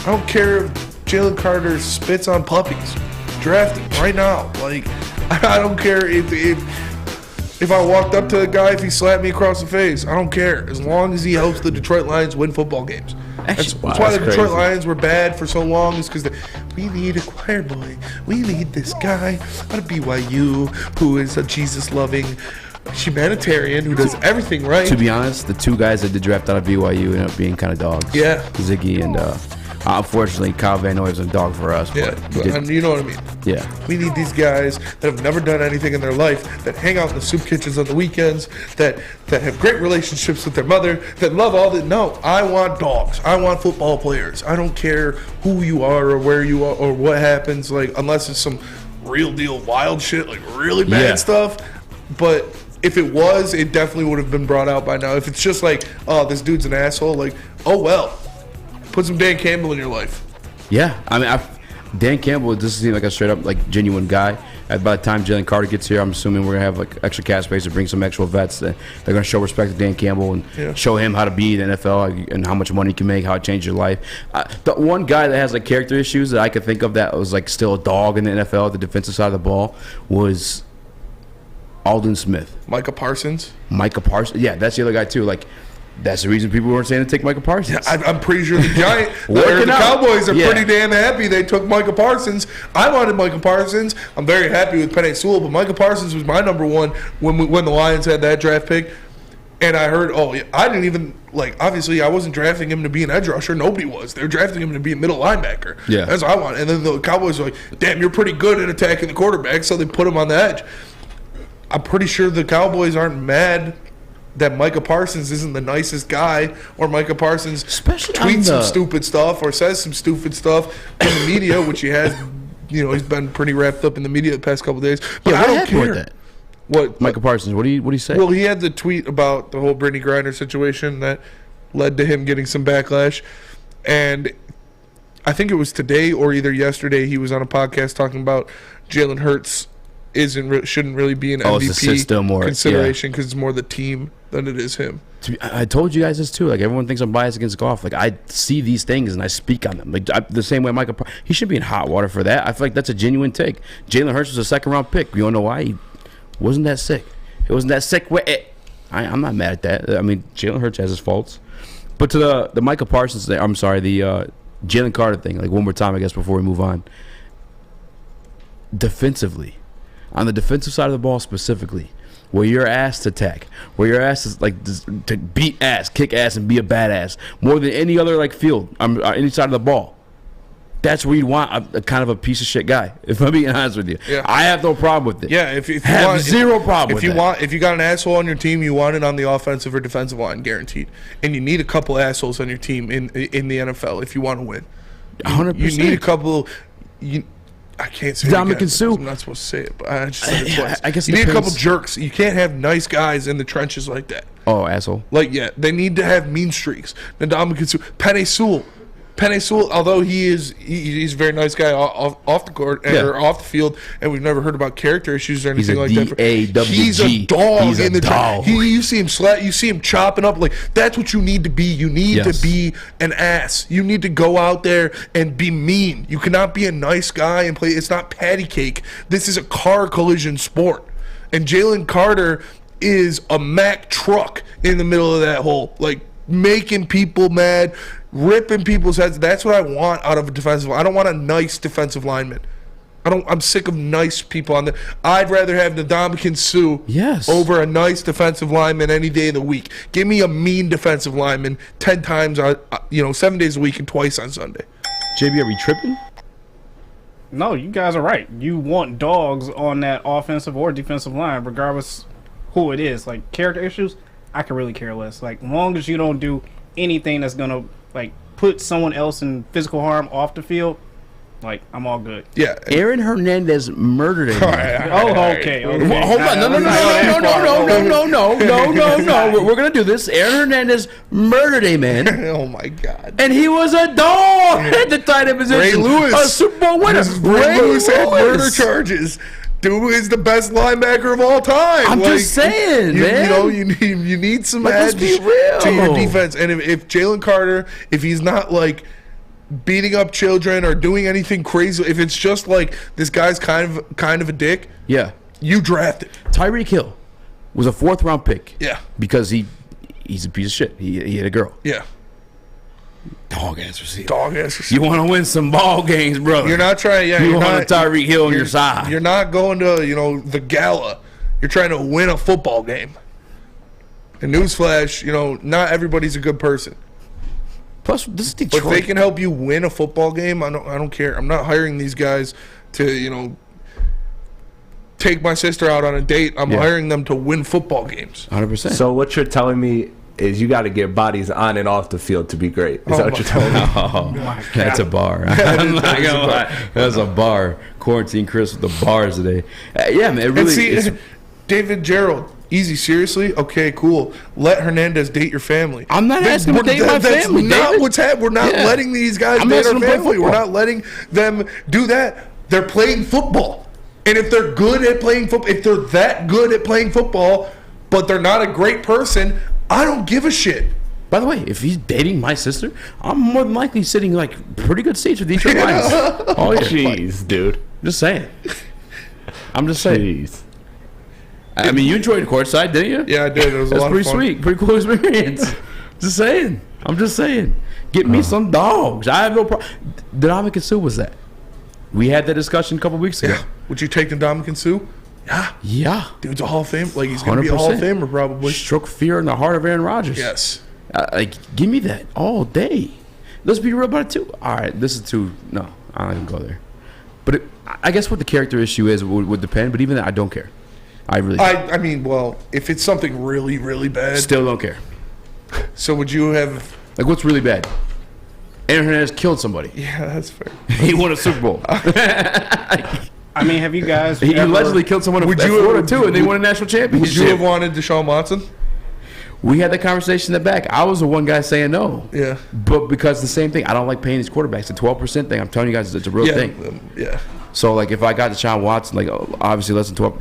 don't care if Jalen Carter spits on puppies. Draft him right now. Like, I don't care if I walked up to the guy, if he slapped me across the face. I don't care. As long as he helps the Detroit Lions win football games. That's why the Detroit Lions were bad for so long, is because we need a choir boy. We need this guy out of BYU who is a Jesus-loving humanitarian who does everything right.
To be honest, the 2 guys that did draft out of BYU ended up being kind of dogs.
Yeah.
Ziggy and Unfortunately, Kyle Van Noy was a dog for us.
Yeah, and you know what I mean.
Yeah.
We need these guys that have never done anything in their life, that hang out in the soup kitchens on the weekends, that have great relationships with their mother, that love all that. No, I want dogs. I want football players. I don't care who you are or where you are or what happens, like, unless it's some real deal wild shit, like really bad stuff. But if it was, it definitely would have been brought out by now. If it's just like, oh, this dude's an asshole, like, oh well. Put some Dan Campbell in your life.
Yeah, I mean, Dan Campbell doesn't seem like a straight up like genuine guy. By the time Jalen Carter gets here, I'm assuming we're gonna have like extra cap space to bring some actual vets that they're gonna show respect to Dan Campbell and show him how to be in the NFL and how much money he can make, how it changed your life. The one guy that has like character issues that I could think of that was like still a dog in the NFL, the defensive side of the ball, was Aldon Smith.
Micah Parsons.
Yeah, that's the other guy too. Like, that's the reason people weren't saying to take Micah Parsons.
Yeah, I'm pretty sure the Cowboys are pretty damn happy they took Micah Parsons. I wanted Micah Parsons. I'm very happy with Penei Sewell, but Micah Parsons was my number one when the Lions had that draft pick. And I heard, I didn't even, like, obviously I wasn't drafting him to be an edge rusher. Nobody was. They were drafting him to be a middle linebacker.
Yeah.
That's what I want. And then the Cowboys were like, damn, you're pretty good at attacking the quarterback, so they put him on the edge. I'm pretty sure the Cowboys aren't mad that Micah Parsons isn't the nicest guy, or Micah Parsons tweets some stupid stuff or says some stupid stuff in the media, which he has. He's been pretty wrapped up in the media the past couple of days. But I don't care.
That. What Micah Parsons? What do you say?
Well, he had the tweet about the whole Brittany Griner situation that led to him getting some backlash, and I think it was today or either yesterday he was on a podcast talking about Jalen Hurts shouldn't really be an MVP consideration because it's more the team than it is him.
I told you guys this too. Like, everyone thinks I'm biased against Goff. Like, I see these things and I speak on them. Like, the same way he should be in hot water for that. I feel like that's a genuine take. Jalen Hurts was a second-round pick. You don't know why? He wasn't that sick. It wasn't that sick. I'm not mad at that. I mean, Jalen Hurts has his faults. But to the Micah Parsons thing, I'm sorry, the Jalen Carter thing, like, one more time, I guess, before we move on. Defensively, on the defensive side of the ball specifically, where you're asked to attack, where you're asked to beat ass, kick ass, and be a badass more than any other field, any side of the ball. That's where you want a kind of a piece of shit guy. If I'm being honest with you, I have no problem with it.
Yeah, if you
have zero problem with it.
If you got an asshole on your team, you want it on the offensive or defensive line, guaranteed. And you need a couple assholes on your team in the NFL if you want to win.
100%.
You need a couple. I can't say
Dominican
it again.
Sue.
I'm not supposed to say it, but I just said it twice.
I guess
you need a couple jerks. You can't have nice guys in the trenches like that.
Oh, asshole.
They need to have mean streaks. Dominican Sue. Penei Sewell, although he's a very nice guy off the court or off the field, and we've never heard about character issues or anything like that. He's a dog in the trench. You see him you see him chopping up. Like, that's what you need to be. You need to be an ass. You need to go out there and be mean. You cannot be a nice guy and play. It's not patty cake. This is a car collision sport, and Jalen Carter is a Mack truck in the middle of that hole, like making people mad, ripping people's heads. That's what I want out of a defensive line. I don't want a nice defensive lineman. I'm sick of nice people on there. I'd rather have Ndamukong Suh over a nice defensive lineman any day of the week. Give me a mean defensive lineman 10 times, 7 days a week and twice on Sunday.
JB, are we tripping?
No, you guys are right. You want dogs on that offensive or defensive line, regardless who it is. Like, character issues, I can really care less. Like, as long as you don't do anything that's gonna put someone else in physical harm off the field, I'm all good.
Yeah.
Aaron Hernandez murdered him.
Okay.
Hold on. No. We're gonna do this. Aaron Hernandez murdered a man.
Oh my God.
And he was a dog at the tight end position.
Ray Lewis.
A Super Bowl winner.
Ray Lewis had murder charges. Dude is the best linebacker of all time.
I'm just saying, man.
You need some edge to your defense. And if Jalen Carter, if he's not beating up children or doing anything crazy, if it's just this guy's kind of a dick, you draft it.
Tyreek Hill was a 4th round pick.
Yeah,
because he's a piece of shit. He hit a girl.
Yeah.
Dog ass receiver.
You
want to win some ball games, brother.
You're not trying. Yeah,
you want a Tyreek Hill on your side.
You're not going to the gala. You're trying to win a football game. And newsflash, not everybody's a good person.
Plus, this is Detroit.
If they can help you win a football game, I don't care. I'm not hiring these guys to, take my sister out on a date. I'm hiring them to win football games.
100%.
So what you're telling me is you got to get bodies on and off the field to be great. Is that what you're telling me?
Oh, that's a bar. I'm not gonna lie. That's a bar. Quarantine Chris with the bars today. Yeah, man. It really.
David Gerald. Easy, seriously? Okay, cool. Let Hernandez date your family.
I'm not asking him to date my family.
That's not
David.
what's happening. We're not letting these guys date our family. We're not letting them do that. They're playing football. And if they're good at playing football, if they're that good at playing football, but they're not a great person, I don't give a shit.
By the way, if he's dating my sister, I'm more than likely sitting like pretty good seats with Detroit Lions. Oh, yeah.
Jeez, dude.
Just saying. I'm just saying. Jeez. I mean, you enjoyed courtside, didn't you?
Yeah, I did. It was a lot of fun.
That's pretty sweet. Pretty cool experience. Just saying. I'm just saying. Get me some dogs. I have no problem. Ndamukong Suh was that. We had that discussion a couple weeks ago.
Yeah. Would you take Ndamukong Suh? Yeah.
Yeah.
Dude's a Hall of Fame. Like, he's going to be a Hall of Famer, probably.
Struck fear in the heart of Aaron Rodgers.
Yes.
Give me that all day. Let's be real about it, too. All right, this is too... No, I'm not even go there. But I guess what the character issue is would depend, but even that, I don't care. I really don't.
I mean, well, if it's something really, really bad...
Still don't care.
So would you have...
Like, what's really bad? Aaron Hernandez killed somebody.
Yeah, that's fair.
He won a Super Bowl.
I mean, have you guys...
He allegedly killed someone in Florida, too, and they won a national championship.
Would you have wanted Deshaun Watson?
We had that conversation in the back. I was the one guy saying no.
Yeah.
But because the same thing, I don't like paying these quarterbacks. The 12% thing, I'm telling you guys, it's a real thing.
Yeah.
So, like, if I got Deshaun Watson, like, obviously less than 12,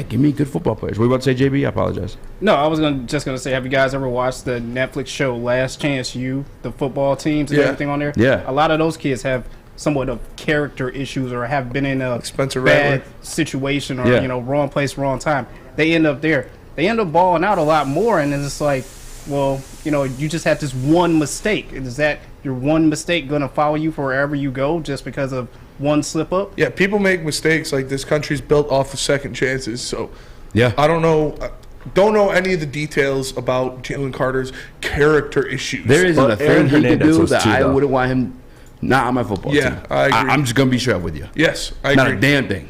give me good football players. What were you about to say, JB? I apologize.
No, I was just gonna say, have you guys ever watched the Netflix show Last Chance U, the football teams and everything on there?
Yeah.
A lot of those kids have somewhat of character issues or have been in a bad situation or wrong place, wrong time. They end up there. They end up balling out a lot more, and it's like, well, you just had this one mistake. Is that your one mistake going to follow you for wherever you go just because of one slip up?
Yeah, people make mistakes. Like, this country's built off of second chances. So,
yeah,
I don't know any of the details about Jalen Carter's character issues.
There isn't a thing he can do that I wouldn't want him not on my football team.
Yeah, I agree.
I'm just going to be straight with you.
Yes, I
agree. Not a damn thing.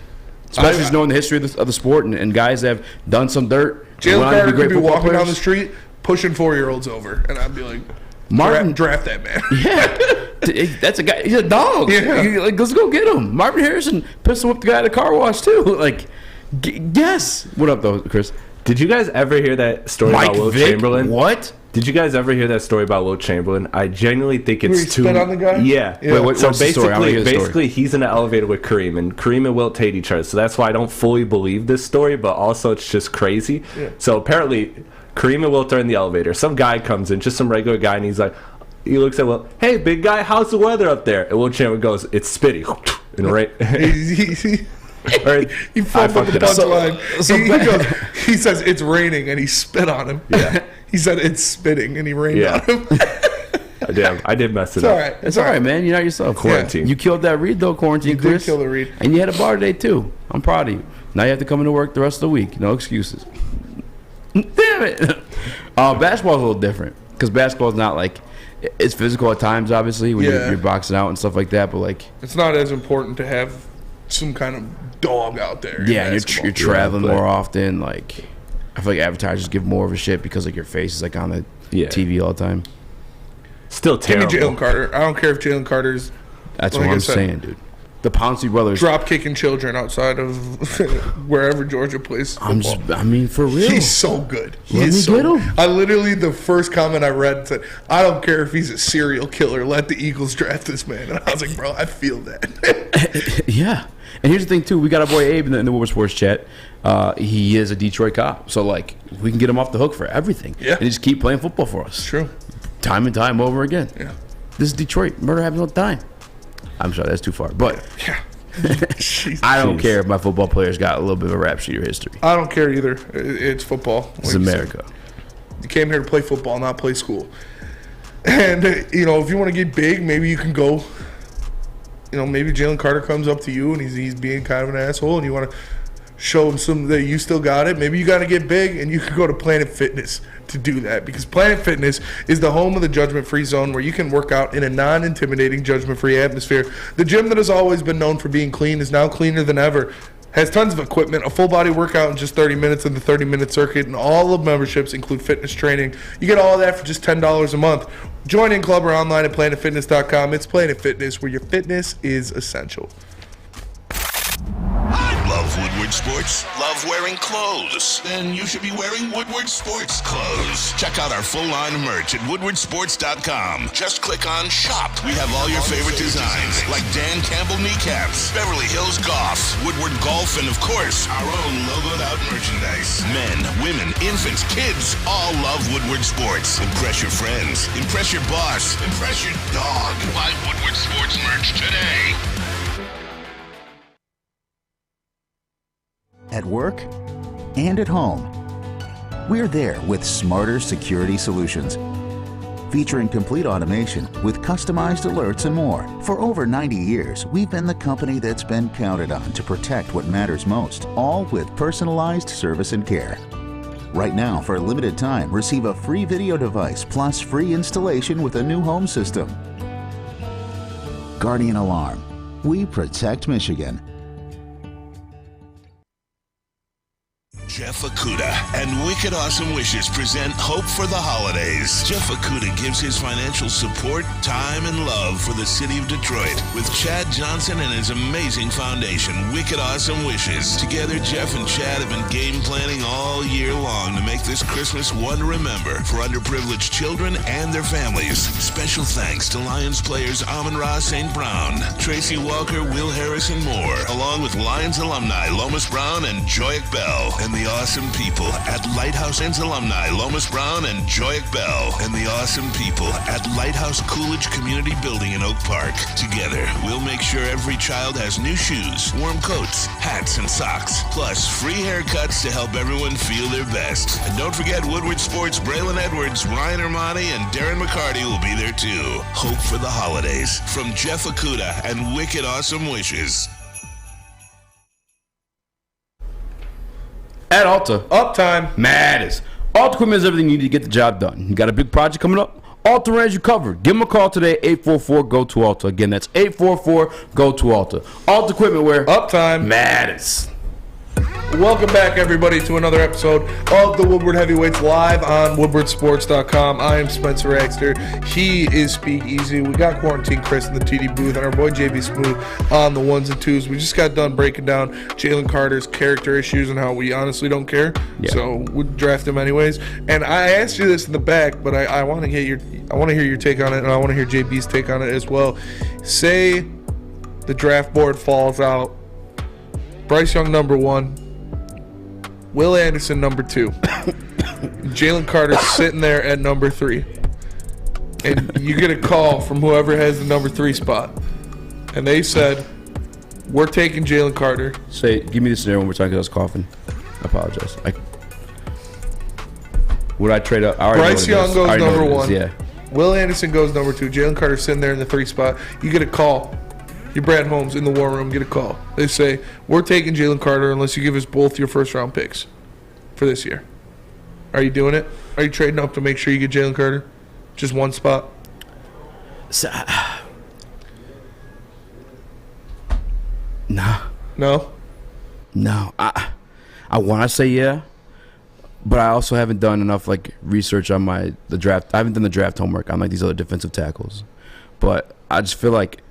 Especially just knowing the history of the sport and guys that have done some dirt.
Jalen Carter could be walking down the street pushing 4-year-olds over, and I'd be like,
Martin,
draft that man.
Yeah, that's a guy. He's a dog.
Yeah.
Like, let's go get him. Marvin Harrison pistol whipped the guy at a car wash too. Like, guess. What up, though, Chris?
Did you guys ever hear that story about Will Chamberlain?
What?
Did you guys ever hear that story about Will Chamberlain? I genuinely think it's too.
Spit on the guy?
Yeah.
Wait, so
basically, he's in an elevator with Kareem, and Kareem and Wilt hate each other. So that's why I don't fully believe this story, but also it's just crazy.
Yeah.
So apparently, Kareem and Wilt are in the elevator. Some guy comes in, just some regular guy, and he's like, he looks at Wilt, "Hey, big guy, how's the weather up there?" And Will Chamberlain goes, "It's spitty." And right.
He fucked up the punchline. He says it's raining, and he spit on him.
Yeah.
He said it's spitting, and he rained on him.
Damn, I did mess it up.
All right.
It's all right, man. You're not yourself.
Quarantine.
You killed that read, though, quarantine,
You
Chris.
did kill the read.
And you had a bar today, too. I'm proud of you. Now you have to come into work the rest of the week. No excuses. Damn it. Basketball's a little different because basketball's not like it's physical at times, obviously, when you're boxing out and stuff like that. But like,
it's not as important to have some kind of dog out there.
Yeah, you're traveling more often. Like, I feel like advertisers give more of a shit because like your face is like on the TV all the time.
Still terrible.
Give me Jalen Carter. I don't care if Jalen Carter's.
That's what I'm saying, dude. The Pouncey brothers
drop kicking children outside of wherever Georgia plays football.
I mean, for real,
he's so good.
Let me get him.
I literally, the first comment I read said, "I don't care if he's a serial killer. Let the Eagles draft this man." And I was like, "Bro, I feel that."
Yeah. And here's the thing too: we got our boy Abe in the Woodward Sports chat. He is a Detroit cop, so like we can get him off the hook for everything.
Yeah.
And just keep playing football for us.
True.
Time and time over again.
Yeah.
This is Detroit. Murder happens all the time. I'm sorry, that's too far. But
yeah.
I don't care if my football players got a little bit of a rap sheet or history.
I don't care either. It's football.
It's America.
You came here to play football, not play school. And, if you want to get big, maybe you can go, maybe Jalen Carter comes up to you and he's being kind of an asshole and you want to show them that you still got it. Maybe you got to get big, and you can go to Planet Fitness to do that, because Planet Fitness is the home of the judgment-free zone, where you can work out in a non-intimidating, judgment-free atmosphere. The gym that has always been known for being clean is now cleaner than ever. Has tons of equipment, a full-body workout in just 30 minutes in the 30-minute circuit, and all of memberships include fitness training. You get all of that for just $10 a month. Join in club or online at planetfitness.com. It's Planet Fitness, where your fitness is essential.
Love Woodward Sports? Love wearing clothes? Then you should be wearing Woodward Sports clothes. Check out our full line of merch at woodwardsports.com. Just click on Shop. We have all your favorite designs, like Dan Campbell kneecaps, Beverly Hills Goff, Woodward Golf, and of course, our own logoed out merchandise. Men, women, infants, kids all love Woodward Sports. Impress your friends. Impress your boss. Impress your dog. Buy Woodward Sports merch today.
At work and at home, we're there with smarter security solutions. Featuring complete automation with customized alerts and more. For over 90 years, we've been the company that's been counted on to protect what matters most, all with personalized service and care. Right now, for a limited time, receive a free video device plus free installation with a new home system. Guardian Alarm. We protect Michigan.
Jeff Okuda and Wicked Awesome Wishes present Hope for the Holidays. Jeff Okuda gives his financial support, time, and love for the city of Detroit with Chad Johnson and his amazing foundation, Wicked Awesome Wishes. Together, Jeff and Chad have been game planning all year long to make this Christmas one to remember for underprivileged children and their families. Special thanks to Lions players Amon-Ra St. Brown, Tracy Walker, Will Harris, and more, along with Lions alumni Lomas Brown and Joyak Bell, and the awesome people at Lighthouse and alumni Lomas Brown and Joyak Bell, and the awesome people at Lighthouse Coolidge Community Building in Oak Park. Together, we'll make sure every child has new shoes, warm coats, hats, and socks, plus free haircuts to help everyone feel their best. And don't forget Woodward Sports' Braylon Edwards, Ryan Armani, and Darren McCarty will be there too. Hope for the holidays from Jeff Okuda and Wicked Awesome Wishes.
At Alta,
Uptime
matters. Alta Equipment is everything you need to get the job done. You got a big project coming up? Alta has you covered. Give them a call today, 844-GO-TO-ALTA. Again, that's 844-GO-TO-ALTA. Alta Equipment, where
Uptime
matters.
Welcome back, everybody, to another episode of the Woodward Heavyweights live on woodwardsports.com. I am Spencer Raxter. He is Speak Easy. We got Quarantine Chris in the TD booth and our boy JB Smooth on the ones and twos. We just got done breaking down Jalen Carter's character issues and how we honestly don't care. Yeah. So we'd draft him anyways. And I asked you this in the back, but I want to hear your take on it, and I want to hear JB's take on it as well. Say the draft board falls out. Bryce Young number 1. Will Anderson number 2. Jalen Carter sitting there at number 3. And you get a call from whoever has the number 3 spot. And they said, we're taking Jalen Carter.
Give me the scenario one more time because I was coughing. I apologize. Would I trade up?
Bryce Young goes number 1.
Yeah.
Will Anderson goes number 2. Jalen Carter sitting there in the 3 spot. You get a call. You're Brad Holmes in the war room, get a call. They say, we're taking Jalen Carter unless you give us both your first-round picks for this year. Are you doing it? Are you trading up to make sure you get Jalen Carter? Just one spot?
Nah.
No?
No. I want to say yeah, but I also haven't done enough research on the draft. I haven't done the draft homework on these other defensive tackles. But I just feel like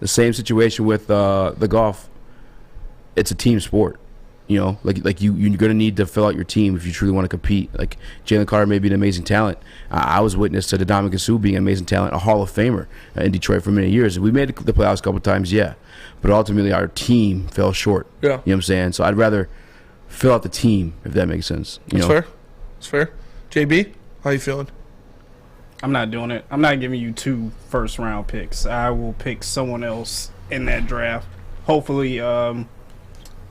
the same situation with the Goff. It's a team sport, you're gonna need to fill out your team if you truly want to compete. Jalen Carter may be an amazing talent. I was witness to Ndamukong Suh being an amazing talent, a Hall of Famer in Detroit for many years. We made the playoffs a couple times, yeah, but ultimately our team fell short.
Yeah,
you know what I'm saying. So I'd rather fill out the team if that makes sense.
That's fair. That's fair. JB, how you feeling?
I'm not doing it. I'm not giving you 2 first-round picks. I will pick someone else in that draft. Hopefully, the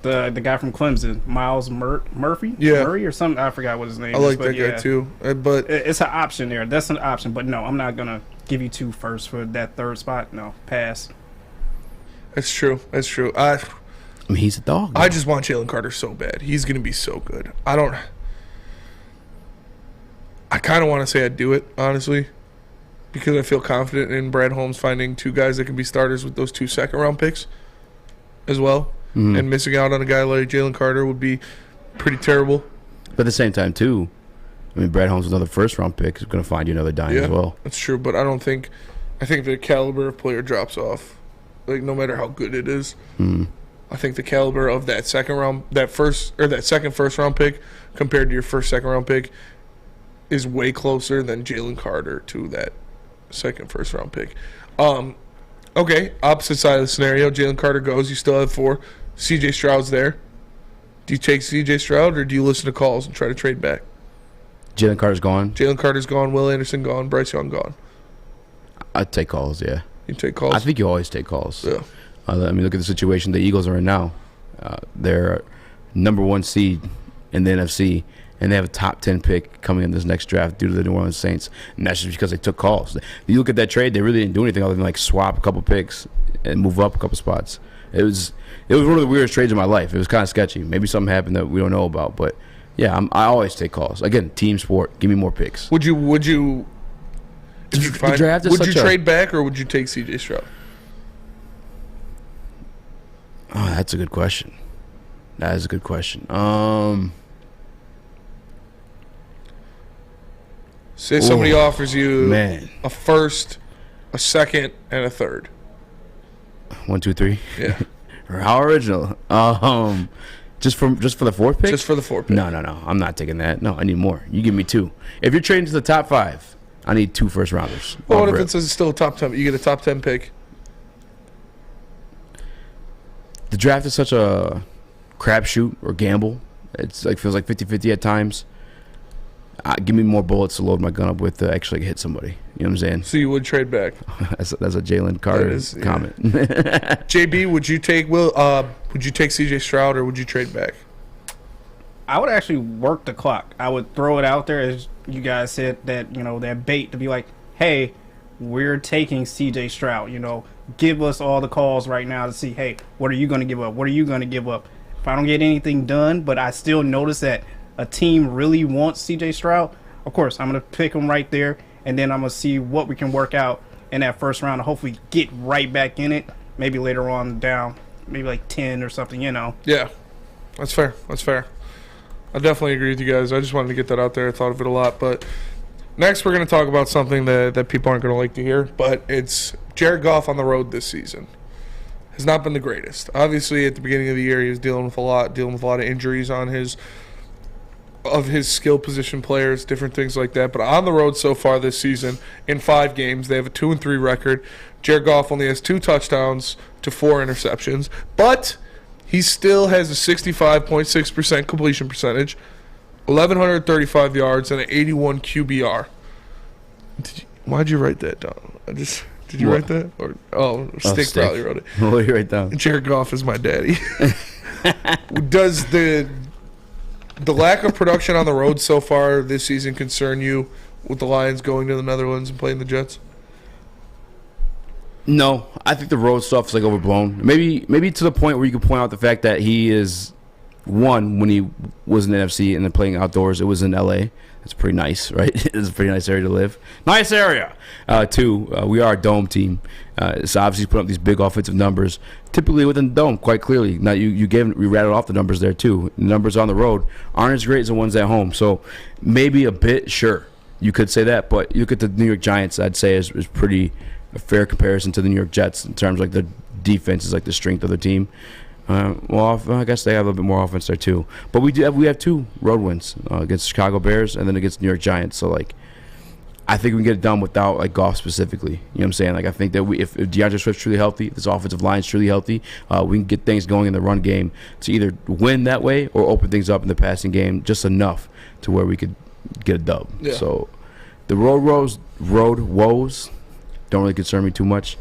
guy from Clemson, Miles Murphy?
Yeah.
Murray or something? I forgot what his name is.
I like that guy too. But
it's an option there. That's an option. But no, I'm not going to give you 2 firsts for that 3rd spot. No, pass.
That's true.
I mean, he's a dog.
I just want Jalen Carter so bad. He's going to be so good. I kind of want to say I'd do it, honestly, because I feel confident in Brad Holmes finding 2 guys that can be starters with those 2 second-round picks as well.
Mm-hmm.
And missing out on a guy like Jalen Carter would be pretty terrible.
But at the same time, too, I mean, Brad Holmes, another first-round pick, is going to find you another dime as well.
That's true, but I think the caliber of player drops off, like no matter how good it is.
Mm-hmm.
I think the caliber of that second first round pick compared to your second round pick is way closer than Jalen Carter to that first round pick. Okay, opposite side of the scenario, Jalen Carter goes, you still have 4. CJ Stroud's there. Do you take CJ Stroud or do you listen to calls and try to trade back?
Jalen Carter's gone.
Jalen Carter's gone, Will Anderson gone, Bryce Young gone.
I'd take calls, yeah.
You take calls?
I think you always take calls.
Yeah.
I mean, look at the situation the Eagles are in now. They're number 1 seed in the NFC, and they have a top 10 pick coming in this next draft due to the New Orleans Saints. And that's just because they took calls. You look at that trade, they really didn't do anything other than like swap a couple picks and move up a couple spots. It was one of the weirdest trades of my life. It was kind of sketchy. Maybe something happened that we don't know about, but yeah, I always take calls. Again, team sport. Give me more picks.
Would you trade back or would you take CJ Stroud?
Oh, that's a good question. That is a good question.
Say somebody offers you
a
first, a second, and a third.
1, 2, 3.
Yeah.
Or how original. Just for the 4th pick?
Just for the 4th pick.
No. I'm not taking that. No, I need more. You give me 2. If you're trading to the top 5, I need 2 first rounders.
Well, what if it's still a top 10? You get a top 10 pick.
The draft is such a crapshoot or gamble. It's like feels like 50-50 at times. Give me more bullets to load my gun up with to actually hit somebody. You know what I'm saying?
So you would trade back.
That's a Jalen Carter comment.
JB, would you take CJ Stroud or would you trade back?
I would actually work the clock. I would throw it out there, as you guys said, that bait to be like, hey, we're taking CJ Stroud. Give us all the calls right now to see, hey, what are you going to give up? What are you going to give up? If I don't get anything done, but I still notice that a team really wants CJ Stroud, of course, I'm going to pick him right there, and then I'm going to see what we can work out in that first round and hopefully get right back in it, maybe later on down, maybe like 10 or something,
Yeah, that's fair. I definitely agree with you guys. I just wanted to get that out there. I thought of it a lot. But next we're going to talk about something that people aren't going to like to hear, but it's Jared Goff on the road this season. Has not been the greatest. Obviously, at the beginning of the year, he was dealing with a lot of injuries on his skill position players, different things like that. But on the road so far this season, in 5 games, they have a 2-3 record. Jared Goff only has 2 touchdowns to 4 interceptions, but he still has a 65.6% completion percentage, 1,135 yards, and an 81 QBR. Why'd you write that down? Did you write that? Stick probably wrote it.
What did you write down?
Jared Goff is my daddy. Does the lack of production on the road so far this season concern you with the Lions going to the Netherlands and playing the Jets?
No, I think the road stuff is like overblown. Maybe to the point where you can point out the fact that he is when he was in the NFC and then playing outdoors, it was in LA. That's pretty nice, right? It's a pretty nice area to live. Nice area. 2, we are a dome team. So obviously putting up these big offensive numbers, typically within the dome, quite clearly. Now we rattled off the numbers there too. The numbers on the road aren't as great as the ones at home. So maybe a bit, sure, you could say that. But you look at the New York Giants, I'd say is pretty a fair comparison to the New York Jets in terms of like the defense is like the strength of the team. I guess they have a little bit more offense there too. But we have 2 road wins against Chicago Bears and then against New York Giants. So like, I think we can get it done without like Goff specifically. You know what I'm saying? Like I think that if DeAndre Swift's truly healthy, this offensive line's truly healthy, we can get things going in the run game to either win that way or open things up in the passing game just enough to where we could get a dub. Yeah. So the road woes don't really concern me too much.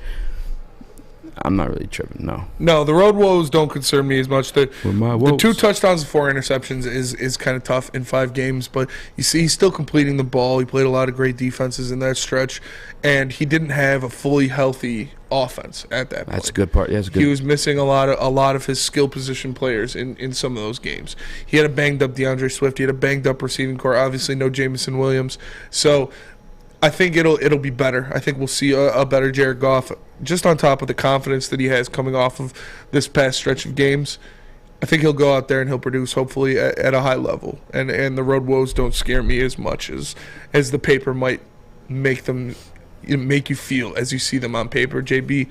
I'm not really tripping, no.
No, the road woes don't concern me as much. The 2 touchdowns and 4 interceptions is kind of tough in 5 games, but you see he's still completing the ball. He played a lot of great defenses in that stretch, and he didn't have a fully healthy offense at that point.
That's a good part. Yeah, that's good.
He was missing a lot of his skill position players in some of those games. He had a banged up DeAndre Swift. He had a banged up receiving core. Obviously, no Jameson Williams. So I think it'll be better. I think we'll see a better Jared Goff, just on top of the confidence that he has coming off of this past stretch of games. I think he'll go out there and he'll produce, hopefully, at a high level. And the road woes don't scare me as much as the paper might make you feel as you see them on paper. JB,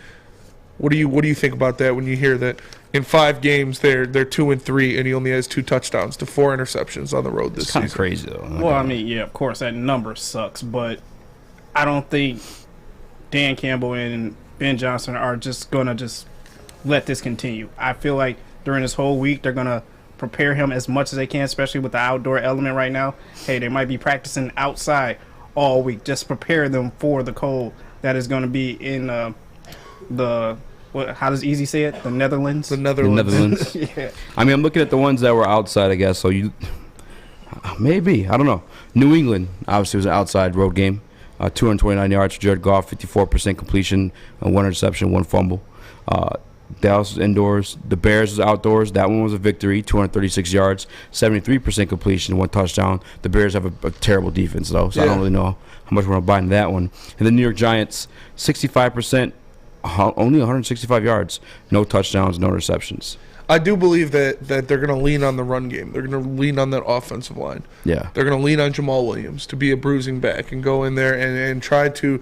what do you think about that when you hear that in 5 games they're 2-3 and he only has 2 touchdowns to 4 interceptions on the road this season?
It's kind of crazy though.
Well, I mean, yeah, of course that number sucks, but I don't think Dan Campbell and Ben Johnson are just gonna let this continue. I feel like during this whole week they're gonna prepare him as much as they can, especially with the outdoor element right now. Hey, they might be practicing outside all week. Just prepare them for the cold that is going to be in how does Eazy say it? The Netherlands?
The Netherlands.
Yeah.
I mean, I'm looking at the ones that were outside, I guess. So maybe, I don't know. New England obviously was an outside road game. 229 yards for Jared Goff, 54% completion, 1 interception, 1 fumble. Dallas was indoors. The Bears was outdoors. That one was a victory, 236 yards, 73% completion, 1 touchdown. The Bears have a terrible defense, though, so I don't really know how much we're going to buy into that one. And the New York Giants, 65%, only 165 yards, no touchdowns, no receptions.
I do believe that they're going to lean on the run game. They're going to lean on that offensive line.
Yeah.
They're going to lean on Jamal Williams to be a bruising back and go in there and try to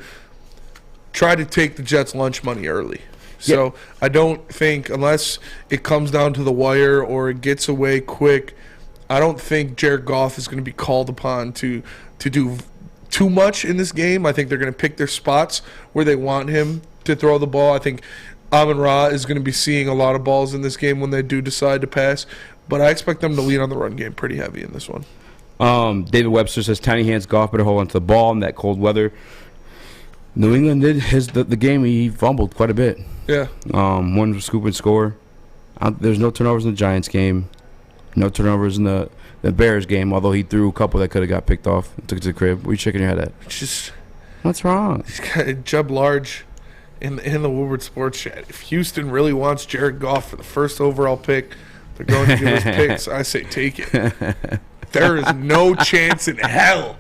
take the Jets' lunch money early. So I don't think, unless it comes down to the wire or it gets away quick, I don't think Jared Goff is going to be called upon to do too much in this game. I think they're going to pick their spots where they want him to throw the ball. I think Amon-Ra is going to be seeing a lot of balls in this game when they do decide to pass. But I expect them to lean on the run game pretty heavy in this one.
David Webster says, tiny hands, Goff better hold onto the ball in that cold weather. New England did the game. He fumbled quite a bit.
Yeah.
1 scoop and score. There's no turnovers in the Giants game. No turnovers in the Bears game, although he threw a couple that could have got picked off and took it to the crib. What are you shaking your head at? What's wrong?
He's got Jeb Large in the Woodward Sports chat. If Houston really wants Jared Goff for the first overall pick, they're going to give us picks. I say take it. There is no chance in hell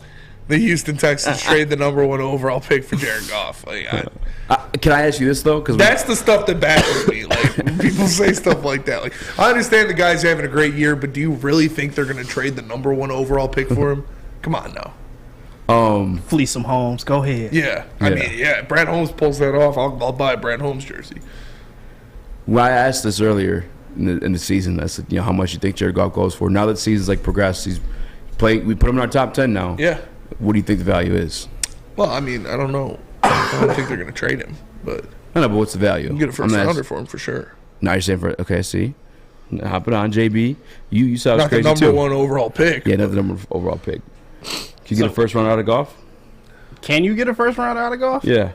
the Houston Texans trade the #1 overall pick for Jared Goff.
Can I ask you this, though?
That's the stuff that baffles me. Like, when people say stuff like that. Like, I understand the guy's having a great year, but do you really think they're going to trade the #1 overall pick for him? Come on now.
Fleece some Holmes. Go ahead.
Yeah. I mean, Brad Holmes pulls that off. I'll buy a Brad Holmes jersey.
Well, I asked this earlier in the season. I said, how much you think Jared Goff goes for? Now that the season's progressed, we put him in our top 10 now.
Yeah.
What do you think the value is?
Well, I mean, I don't know. I don't think they're going to trade him, but
I know, but what's the value?
You can get a first rounder for him for sure.
Now you're saying okay, see, hop it on, JB. You saw it was crazy
not the
too.
#1 overall pick.
Yeah, not the #1 overall pick. Can you get a first round out of Goff?
Can you get a first round out of Goff?
Yeah.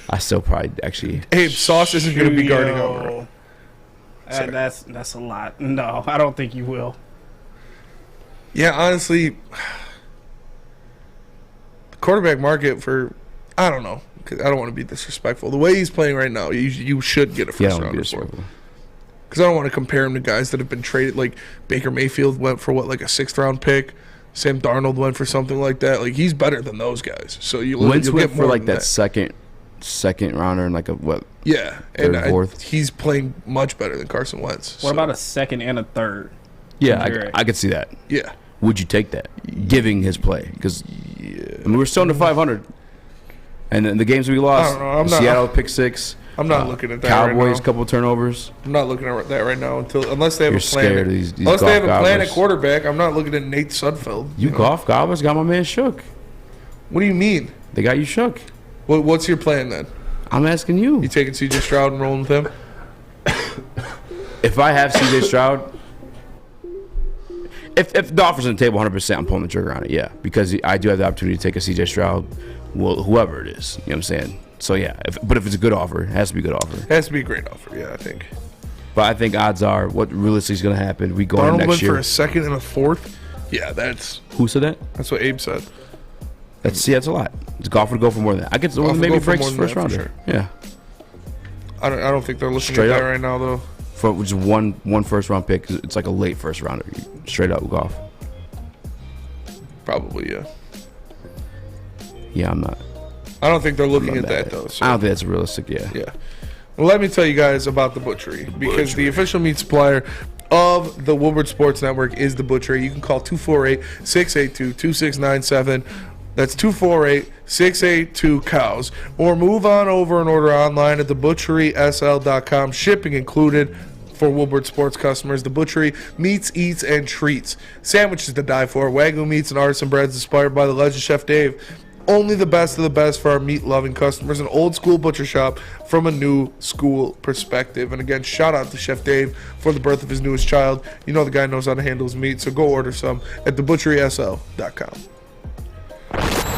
I still probably actually.
Abe Sauce isn't going to be guarding over.
That's a lot. No, I don't think you will.
Yeah, honestly, the quarterback market for, I don't know, because I don't want to be disrespectful. The way he's playing right now, you should get a first rounder for him. Because I don't want to compare him to guys that have been traded. Like Baker Mayfield went for like a 6th round pick. Sam Darnold went for something like that. Like, he's better than those guys. So you'll get more
for like
than
that second rounder and like a what?
Yeah,
third and fourth.
He's playing much better than Carson Wentz.
What about a 2nd and a 3rd?
Yeah, I could see that.
Yeah.
Would you take that, giving his play? Because I mean, we're still under 500, and then the games we lost, Seattle pick 6.
I'm not looking at that.
Cowboys,
right now.
Couple turnovers.
I'm not looking at that right now unless they have a plan.
Scared of these
unless they have a plan
gobblers.
at quarterback, I'm not looking at Nate Sudfeld.
You Goff gobblers got my man shook.
What do you mean?
They got you shook.
What's your plan then?
I'm asking you.
You taking C.J. Stroud and rolling with him?
If I have C.J. Stroud, if the offer's on the table 100%, I'm pulling the trigger on it, yeah. Because I do have the opportunity to take a C.J. Stroud, well, whoever it is. You know what I'm saying? So, yeah. But if it's a good offer, it has to be a good offer.
It has to be a great offer, yeah, I think.
But I think odds are what realistically is going to happen. We go
Darnold
into next
went
year.
for a 2nd and a 4th? Yeah, that's...
Who said that?
That's what Abe said.
That's a lot. Goff would go for more than that. I could maybe Frank's first rounder. Sure. Yeah.
I don't think they're looking at that right now though.
For just one first round pick, it's like a late first rounder. Straight up Goff.
Probably, yeah.
Yeah, I'm not.
I don't think they're looking at that though. So.
I don't think that's realistic. Yeah.
Yeah. Well, let me tell you guys about the Butchery, because the official meat supplier of the Woodward Sports Network is the Butchery. You can call 248-682-2697. That's 248-682-COWS. Or move on over and order online at thebutcherysl.com. Shipping included for Woodward Sports customers. The Butchery meats, eats, and treats. Sandwiches to die for. Wagyu meats and artisan breads inspired by the legend Chef Dave. Only the best of the best for our meat-loving customers. An old-school butcher shop from a new-school perspective. And again, shout out to Chef Dave for the birth of his newest child. You know the guy knows how to handle his meat, so go order some at thebutcherysl.com.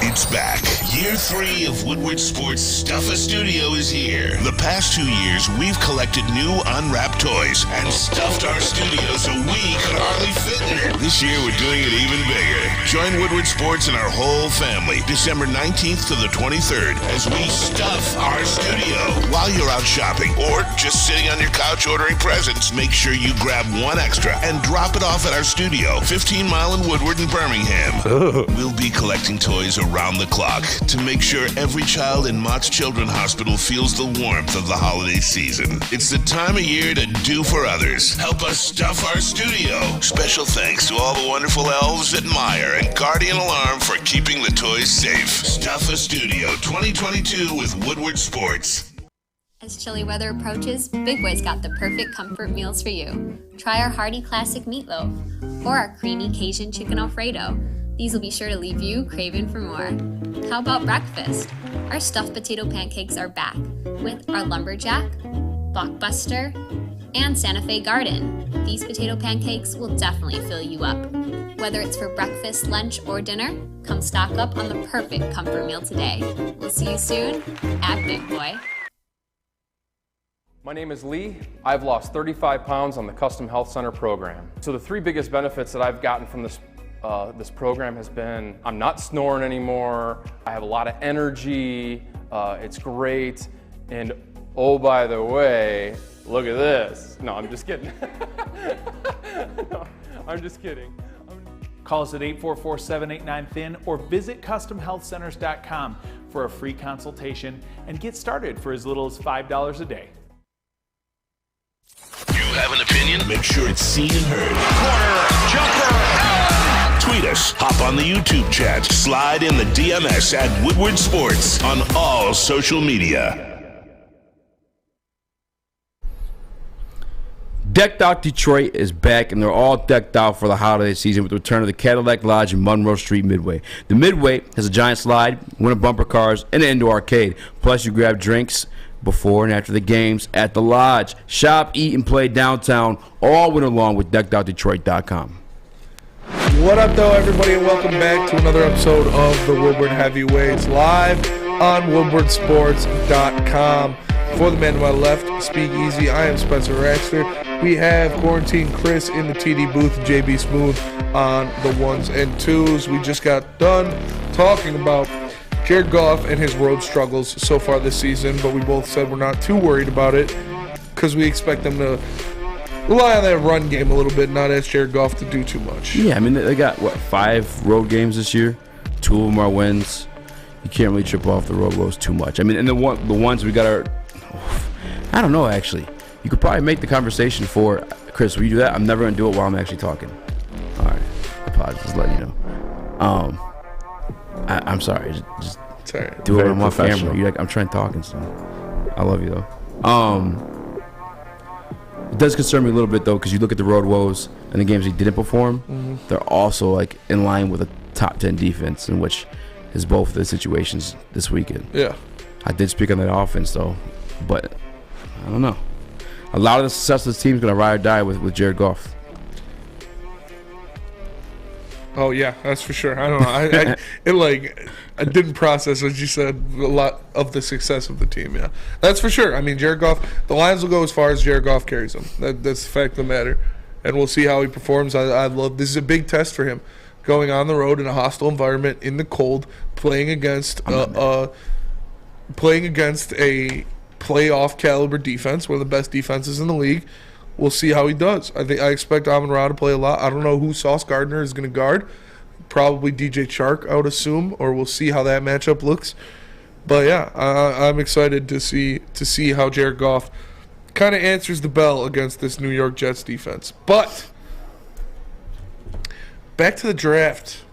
It's back. Year 3 of Woodward Sports Stuff a Studio is here. The past 2 years, we've collected new unwrapped toys and stuffed our studio so we could hardly fit in it. This year, we're doing it even bigger. Join Woodward Sports and our whole family December 19th to the 23rd as we stuff our studio. While you're out shopping or just sitting on your couch ordering presents, make sure you grab one extra and drop it off at our studio, 15 Mile in Woodward in Birmingham. We'll be collecting toys around the clock to make sure every child in Mott's Children's Hospital feels the warmth of the holiday season. It's the time of year to do for others. Help us stuff our studio. Special thanks to all the wonderful elves at Meyer and Guardian Alarm for keeping the toys safe. Stuff a Studio 2022 with Woodward Sports.
As chilly weather approaches, Big Boy's got the perfect comfort meals for you. Try our hearty classic meatloaf or our creamy Cajun chicken Alfredo. These will be sure to leave you craving for more. How about breakfast? Our stuffed potato pancakes are back with our lumberjack, blockbuster, and Santa Fe garden. These potato pancakes will definitely fill you up. Whether it's for breakfast, lunch, or dinner, come stock up on the perfect comfort meal today. We'll see you soon at Big Boy.
My name is Lee. I've lost 35 pounds on the Custom Health Center program. So the 3 biggest benefits that I've gotten from this program has been, I'm not snoring anymore, I have a lot of energy, it's great, and oh, by the way, look at this. No, I'm just kidding. No, I'm just kidding.
Call us at 844-789-THIN or visit CustomHealthCenters.com for a free consultation and get started for as little as $5 a day.
You have an opinion? Make sure it's seen and heard. Corner, jumper, tweet us, hop on the YouTube chat, slide in the DMS at Woodward Sports on all social media.
Decked Out Detroit is back, and they're all decked out for the holiday season with the return of the Cadillac Lodge in Monroe Street Midway. The Midway has a giant slide, winter bumper cars, and an indoor arcade. Plus, you grab drinks before and after the games at the Lodge. Shop, eat, and play downtown all winter long with DeckedOutDetroit.com.
What up, though, everybody, and welcome back to another episode of the Woodward Heavyweights live on WoodwardSports.com. For the man to my left, Speak Easy, I am Spencer Raxter. We have Quarantine Chris in the TD booth, JB Smooth on the ones and twos. We just got done talking about Jared Goff and his road struggles so far this season, but we both said we're not too worried about it because we expect them to rely on that run game a little bit, not ask Jared Goff to do too much.
Yeah, I mean, they got, 5 road games this year? 2 of them are wins. You can't really trip off the road woes too much. I mean, and the ones we got are, I don't know, actually. You could probably make the conversation for, Chris, will you do that? I'm never going to do it while I'm actually talking. All right. I apologize. Just letting you know. I'm sorry. Just do it on my camera. You're like, I'm trying to talk and stuff. I love you, though. It does concern me a little bit, though, because you look at the road woes and the games he didn't perform, they're also like in line with a top 10 defense, in which is both the situations this weekend.
Yeah.
I did speak on that offense, though, but I don't know. A lot of the success of this team is going to ride or die with Jared Goff.
Oh, yeah, that's for sure. I don't know. I didn't process, as you said, a lot of the success of the team, yeah. That's for sure. I mean, Jared Goff, the Lions will go as far as Jared Goff carries them. That's the fact of the matter. And we'll see how he performs. I love this is a big test for him. going on the road in a hostile environment in the cold, playing against a playoff caliber defense, one of the best defenses in the league. We'll see how he does. I expect Amon-Ra to play a lot. I don't know who Sauce Gardner is going to guard. Probably DJ Chark, I would assume, or we'll see how that matchup looks. But yeah, I'm excited to see how Jared Goff kind of answers the bell against this New York Jets defense. But back to the draft,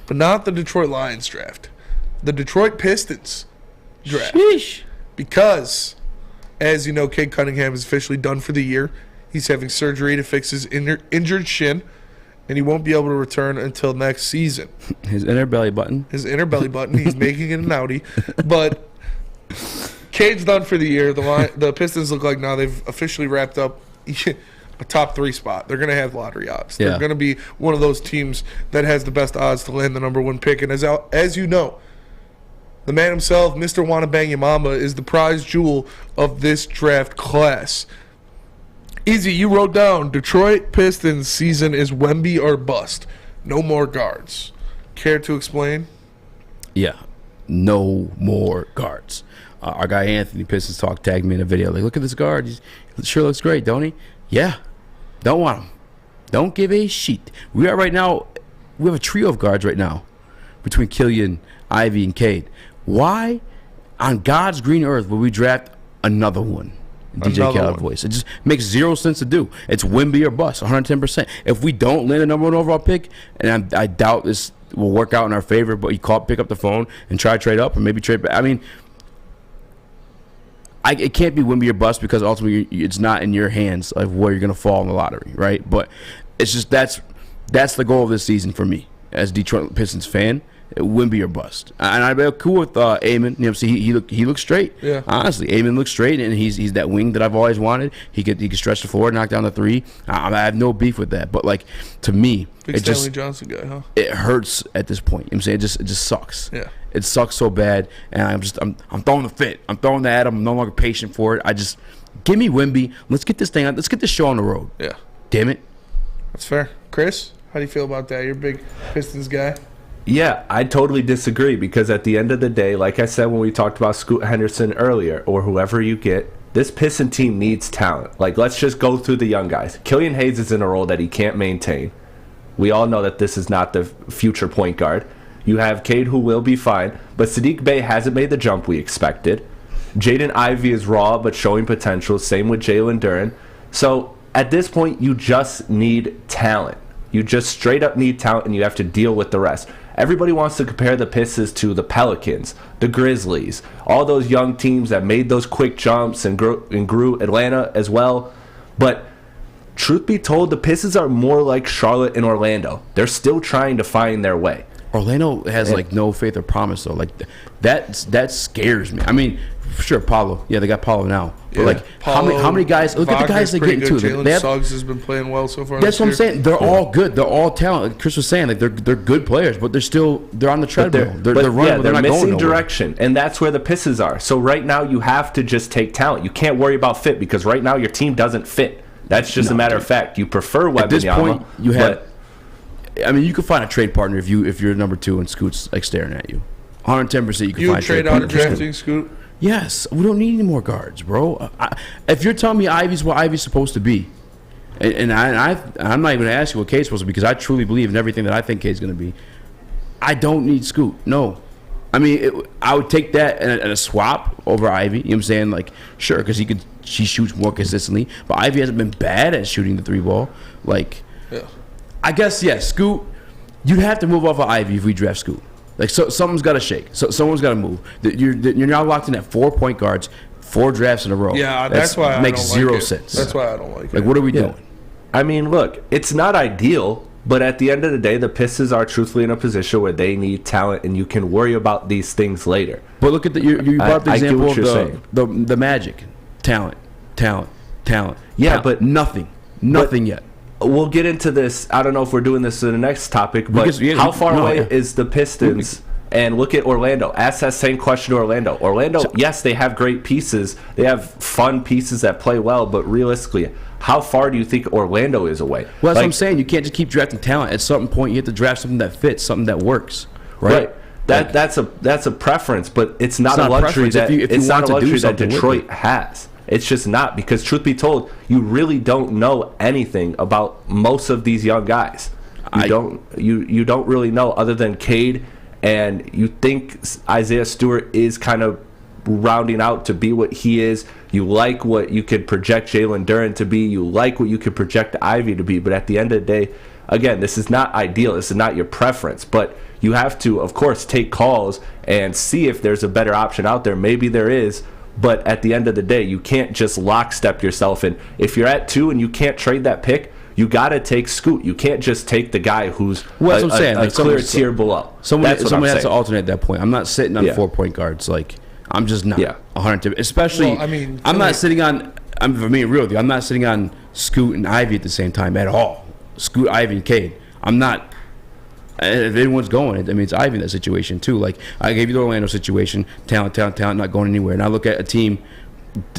but not the Detroit Lions draft, the Detroit Pistons draft. Sheesh. Because, as you know, Cade Cunningham is officially done for the year. He's having surgery to fix his injured shin, and he won't be able to return until next season.
His inner belly button.
He's making it an outie. But Cade's done for the year. The Pistons look like now they've officially wrapped up a top 3 spot. They're going to have lottery odds. They're going to be one of those teams that has the best odds to land the number 1 pick. And as you know, the man himself, Mr. Wanabang is the prize jewel of this draft class. Easy, you wrote down, Detroit Pistons season is Wemby or bust. No more guards. Care to explain?
Yeah, no more guards. Our guy Anthony Pistons Talk tagged me in a video. Like, look at this guard. He sure looks great, don't he? Yeah. Don't want him. Don't give a shit. We have a trio of guards right now between Killian, Ivy, and Cade. Why on God's green earth would we draft another one? DJ Khaled voice. It just makes zero sense to do. It's Wemby or bust, 110%. If we don't land a number 1 overall pick, and I doubt this will work out in our favor, but you pick up the phone and try to trade up or maybe trade back. I mean, it can't be Wemby or bust because ultimately it's not in your hands of where you're going to fall in the lottery, right? But it's just that's the goal of this season for me as a Detroit Pistons fan. Wemby or bust, and I'd be cool with Amon. You know, he looks straight. Yeah, honestly, Amon looks straight, and he's that wing that I've always wanted. He could stretch the floor, knock down the 3. I have no beef with that. But like to me,
big Stanley Johnson guy, huh?
It hurts at this point. You know what I'm saying it just sucks. Yeah, it sucks so bad, and I'm throwing the fit. I'm throwing the at him. I'm no longer patient for it. Give me Wemby. Let's get this thing on. Let's get this show on the road.
Yeah,
damn it.
That's fair. Chris, how do you feel about that? You're a big Pistons guy.
Yeah, I totally disagree because at the end of the day, like I said when we talked about Scoot Henderson earlier, or whoever you get, this Piston team needs talent. Like, let's just go through the young guys. Killian Hayes is in a role that he can't maintain. We all know that this is not the future point guard. You have Cade, who will be fine, but Sadiq Bey hasn't made the jump we expected. Jaden Ivey is raw but showing potential. Same with Jalen Duren. So at this point, you just need talent. You just straight up need talent, and you have to deal with the rest. Everybody wants to compare the Pistons to the Pelicans, the Grizzlies, all those young teams that made those quick jumps and grew Atlanta as well. But truth be told, the Pistons are more like Charlotte and Orlando. They're still trying to find their way.
Orlando has no faith or promise though. Like that scares me. I mean, sure, Paulo. Yeah, they got Paulo now. But like Paulo, how many guys? Look at the guys they get into.
Jalen Suggs has been playing well so far.
That's what I'm saying. They're all good. They're all talented. Like Chris was saying, like they're good players, but they're on the treadmill. They're running. Yeah, they're not
missing
going
direction, and that's where the Pistons are. So right now, you have to just take talent. You can't worry about fit because right now your team doesn't fit. That's just a matter of fact. You prefer Wembanyama.
At this point, you have. I mean, you can find a trade partner if you're number 2 and Scoot's like staring at you. 110%. You can find a trade
out of drafting Scoot.
Yes, we don't need any more guards, bro. If you're telling me Ivy's what Ivy's supposed to be, and I'm not even going to ask you what Cade's supposed to be because I truly believe in everything that I think Cade's going to be. I don't need Scoot. No. I mean, I would take that and a swap over Ivy. You know what I'm saying? Like, sure, because she shoots more consistently. But Ivy hasn't been bad at shooting the 3 ball. Like, yeah. I guess, yeah, Scoot, you'd have to move off of Ivy if we draft Scoot. Like, so something's got to shake. So someone's got to move. You're now locked in at 4 point guards, 4 drafts in a row.
Yeah, that's why
makes
I don't
zero
like
sense.
That's why I don't like it.
Like, what are we doing?
I mean, look, it's not ideal, but at the end of the day, the Pistons are truthfully in a position where they need talent, and you can worry about these things later.
But look at you brought up the example of the Magic. Talent. Yeah,
but
nothing yet.
We'll get into this. I don't know if we're doing this in the next topic, but how far away is the Pistons And look at Orlando. Ask that same question to Orlando. Yes, they have great pieces. They have fun pieces that play well, but realistically, how far do you think Orlando is away?
Well, that's what I'm saying. You can't just keep drafting talent. At some point, you have to draft something that fits, something that works, right?
That's a preference, but it's not a luxury that Detroit has. It's just not, because truth be told, you really don't know anything about most of these young guys. You don't really know, other than Cade, and you think Isaiah Stewart is kind of rounding out to be what he is. You like what you could project Jalen Duren to be. You like what you could project Ivy to be. But at the end of the day, again, this is not ideal. This is not your preference. But you have to, of course, take calls and see if there's a better option out there. Maybe there is. But at the end of the day, you can't just lockstep yourself in. If you're at 2 and you can't trade that pick, you got to take Scoot. You can't just take the guy who's a clear tier below.
Someone has to alternate at that point. I'm not sitting on 4 point guards. Like, I'm just not 100. Especially, I'm not sitting on. I'm for me real with you. I'm not sitting on Scoot and Ivy at the same time at all. Scoot, Ivy, and Cade. I'm not. If anyone's going, I mean, it's Ivy in that situation too. Like, I gave you the Orlando situation, talent, not going anywhere. And I look at a team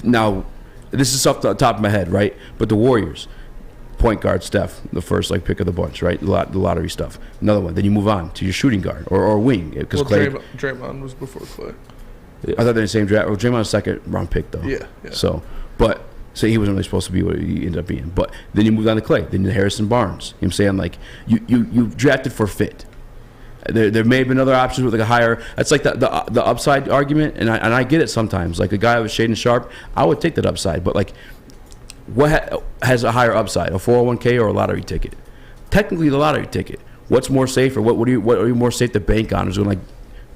now. This is off the top of my head, right? But the Warriors, point guard Steph, the first pick of the bunch, right? The lottery stuff. Another one. Then you move on to your shooting guard or wing, because
Draymond was before Clay.
I thought they're in the same draft. Well, Draymond's second round pick though.
Yeah.
So he wasn't really supposed to be what he ended up being. But then you moved on to Clay. Then Harrison Barnes. You know what I'm saying? Like, you drafted for fit. There may have been other options with a higher. That's like the upside argument, and I get it sometimes. Like a guy with Shaden Sharp, I would take that upside. But like, what has a higher upside? A 401k or a lottery ticket? Technically, the lottery ticket. What's more safe, or what are you more safe to bank on? Is going to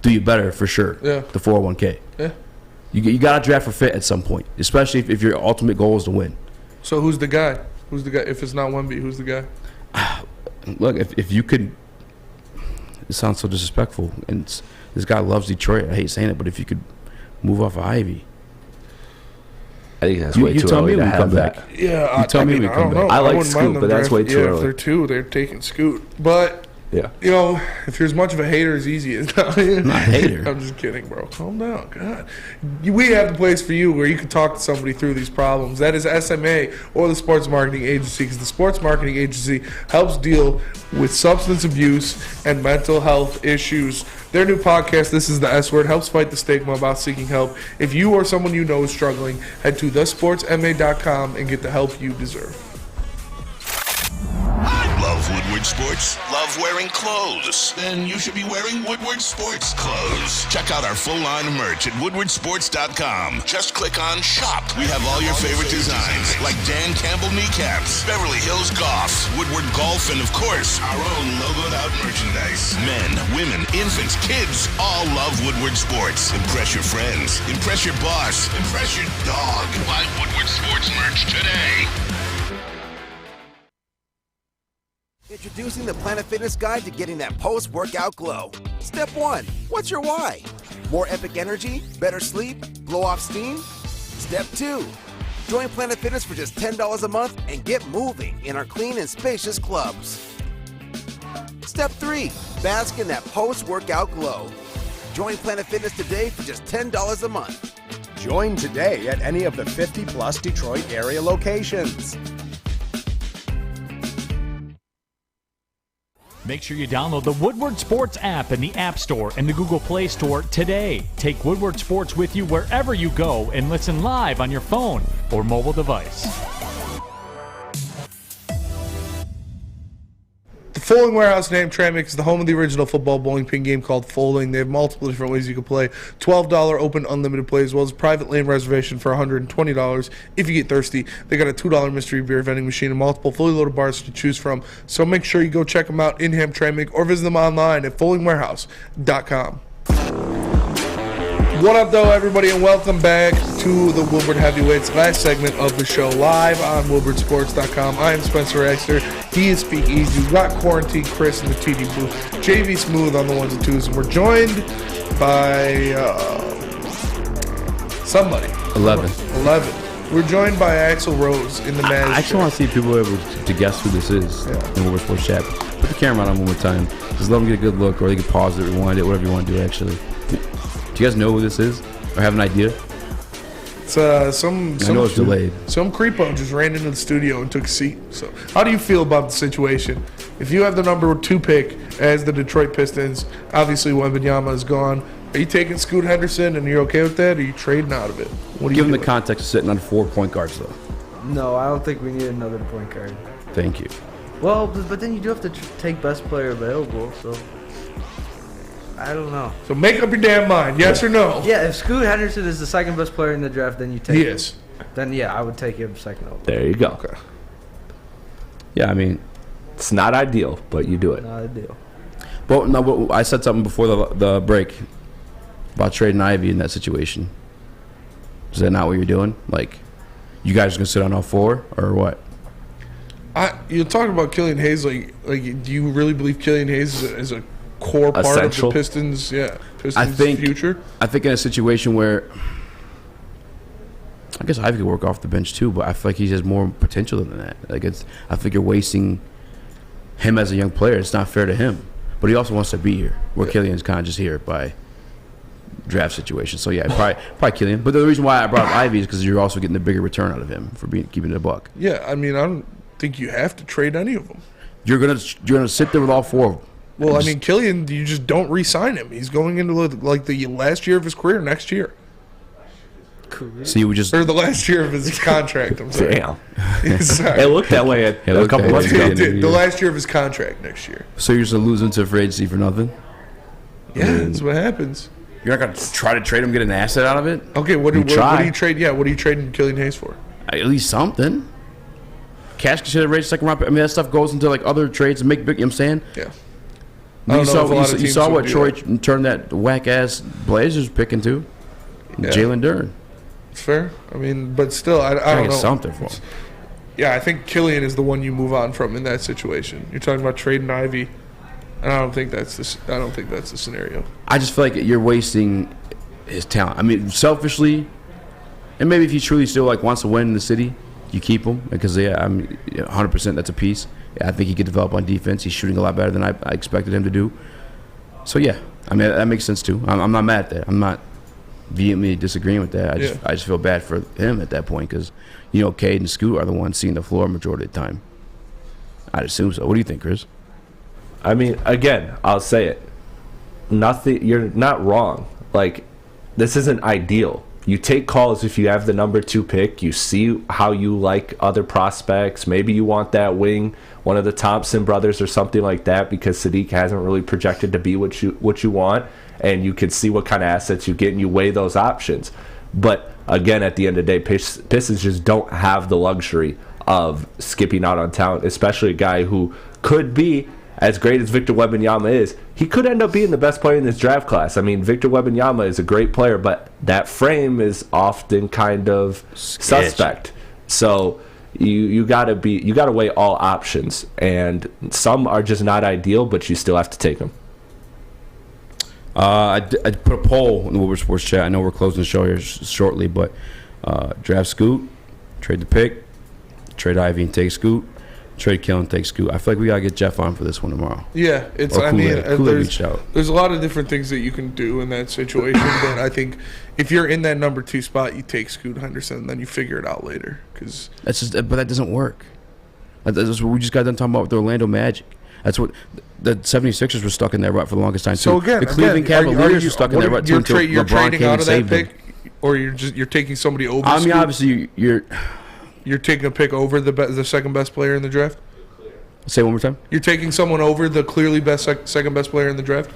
do you better for sure?
Yeah.
The 401k.
Yeah.
You got to draft for fit at some point, especially if your ultimate goal is to win.
So who's the guy? If it's not Wemby, who's the guy?
Look, if you could, it sounds so disrespectful, and this guy loves Detroit. I hate saying it, but if you could move off of Ivy,
I think that's way too early to have that.
Yeah,
you tell me when we come back.
I like Scoot, but that's way too early.
If they're 2, they're taking Scoot, but.
Yeah.
If you're as much of a hater as Eazy is,
I'm not a hater.
I'm just kidding, bro. Calm down. God. We have the place for you where you can talk to somebody through these problems. That is SMA, or the Sports Marketing Agency, because the Sports Marketing Agency helps deal with substance abuse and mental health issues. Their new podcast, This is the S Word, helps fight the stigma about seeking help. If you or someone you know is struggling, head to thesportsma.com and get the help you deserve.
Love Woodward Sports? Love wearing clothes? Then you should be wearing Woodward Sports clothes. Check out our full line of merch at woodwardsports.com. Just click on Shop. We have all your favorite designs, like Dan Campbell kneecaps, Beverly Hills Goff, Woodward Golf, and of course, our own logoed out merchandise. Men, women, infants, kids all love Woodward Sports. Impress your friends. Impress your boss. Impress your dog. Buy Woodward Sports merch today.
Introducing the Planet Fitness Guide to getting that post-workout glow. Step 1. What's your why? More epic energy? Better sleep? Blow off steam? Step 2. Join Planet Fitness for just $10 a month and get moving in our clean and spacious clubs. Step 3. Bask in that post-workout glow. Join Planet Fitness today for just $10 a month.
Join today at any of the 50-plus Detroit area locations.
Make sure you download the Woodward Sports app in the App Store and the Google Play Store today. Take Woodward Sports with you wherever you go and listen live on your phone or mobile device.
The Folding Warehouse named Tramix is the home of the original football bowling pin game called Folding. They have multiple different ways you can play. $12 open unlimited play, as well as private lane reservation for $120 if you get thirsty. They got a $2 mystery beer vending machine and multiple fully loaded bars to choose from. So make sure you go check them out in Hamtramck or visit them online at foldingwarehouse.com. What up, though, everybody, and welcome back to the Woodward Heavyweights, last segment of the show, live on woodwardsports.com. I am Spencer Raxter. He is Speak Easy. We got Quarantine Chris in the TD booth, JV Smooth on the ones and twos, and we're joined by somebody.
11.
We're joined by Axl Rose in the Maz.
I actually want to see if people are able to guess who this is in Woodward Sports Chat. Put the camera on one more time. Just let them get a good look, or they can pause it, rewind it, whatever you want to do, actually. Do you guys know who this is? Or have an idea?
It's some
I know it's delayed.
Some creepo just ran into the studio and took a seat. So, how do you feel about the situation? If you have the number 2 pick as the Detroit Pistons, obviously Wembanyama is gone. Are you taking Scoot Henderson and you're okay with that, or are you trading out of it? What do you
Given the context of sitting on 4 point guards, though.
No, I don't think we need another point guard.
Thank you.
Well, but then you do have to take best player available, so I don't know.
So make up your damn mind, yes or no?
Yeah, if Scoot Henderson is the second best player in the draft, then you take
He
him.
is.
Then, yeah, I would take him second over.
There you go.
Okay.
Yeah, I mean, it's not ideal, but you do it.
Not ideal.
Well, no, but I said something before the break about trading Ivy in that situation. Is that not what you're doing? Like, you guys are going to sit on all 4, or what?
You're talking about Killian Hayes. Like, do you really believe Killian Hayes is a core part
Essential.
of the Pistons? Yeah, Pistons
I think
future.
I think in a situation where I guess Ivy could work off the bench too, but I feel like he has more potential than that. Like I think you're wasting him as a young player. It's not fair to him, but he also wants to be here. Where Killian's kind of just here by draft situation. So yeah, probably Killian. But the reason why I brought up Ivy is because you're also getting a bigger return out of him for keeping it a buck.
Yeah, I mean, I don't think you have to trade any of them.
You're gonna sit there with all 4 of them.
Well, I mean, Killian, you just don't re-sign him. He's going into like the last year of his career next year.
So you would just
or the last year of his contract. I'm sorry.
Damn.
Sorry.
It looked that way a couple months ago.
It did. The last year of his contract next year.
So you're just losing to free agency for nothing?
Yeah, that's what happens.
You're not gonna try to trade him, get an asset out of it?
Okay, what do you trade? Yeah, what are you trading Killian Hayes for?
At least something. Cash consideration, second round. I mean, that stuff goes into like other trades and make big. You know what I'm saying?
Yeah.
You saw what Troy turned that whack ass Blazers pick into.
Yeah.
Jalen Duren.
It's fair. I mean, but still, I don't know.
Something for him.
Yeah, I think Killian is the one you move on from in that situation. You're talking about trading Ivy, and I don't think that's the scenario.
I just feel like you're wasting his talent. I mean, selfishly, and maybe if he truly still like wants to win in the city, you keep him because I'm 100%. That's a piece. Yeah, I think he could develop on defense. He's shooting a lot better than I expected him to do. So yeah, I mean that makes sense too. I'm not mad at that. I'm not vehemently disagreeing with that. I just feel bad for him at that point because Cade and Scoot are the ones seeing the floor majority of the time. I'd assume so. What do you think, Chris?
I mean, again, I'll say it. Nothing. You're not wrong. Like, this isn't ideal. You take calls if you have the number 2 pick. You see how you like other prospects. Maybe you want that wing, one of the Thompson brothers or something like that, because Sadiq hasn't really projected to be what you want, and you can see what kind of assets you get, and you weigh those options. But again, at the end of the day, Pistons just don't have the luxury of skipping out on talent, especially a guy who could be as great as Victor Wembanyama is. He could end up being the best player in this draft class. I mean, Victor Wembanyama is a great player, but that frame is often kind of suspect. So you gotta weigh all options, and some are just not ideal, but you still have to take them.
I put a poll in the Woodward Sports Chat. I know we're closing the show here shortly, but draft Scoot, trade the pick, trade Ivy and take Scoot, trade Killian, take Scoot. I feel like we gotta get Jeff on for this one tomorrow.
Yeah, it's.
Or
I mean,
Kool-Aid
there's a lot of different things that you can do in that situation, but I think if you're in that number 2 spot, you take Scoot Henderson, and then you figure it out later. Because
but that doesn't work. That's what we just got done talking about with the Orlando Magic. That's what the 76ers were stuck in that rut for the longest time.
So again,
the Cleveland Cavaliers were stuck in that rut too.
You're trading out of that pick, or you're taking somebody over.
I mean, obviously
you're taking a pick over the second best player in the draft.
Say one more time.
You're taking someone over the clearly best second best player in the draft.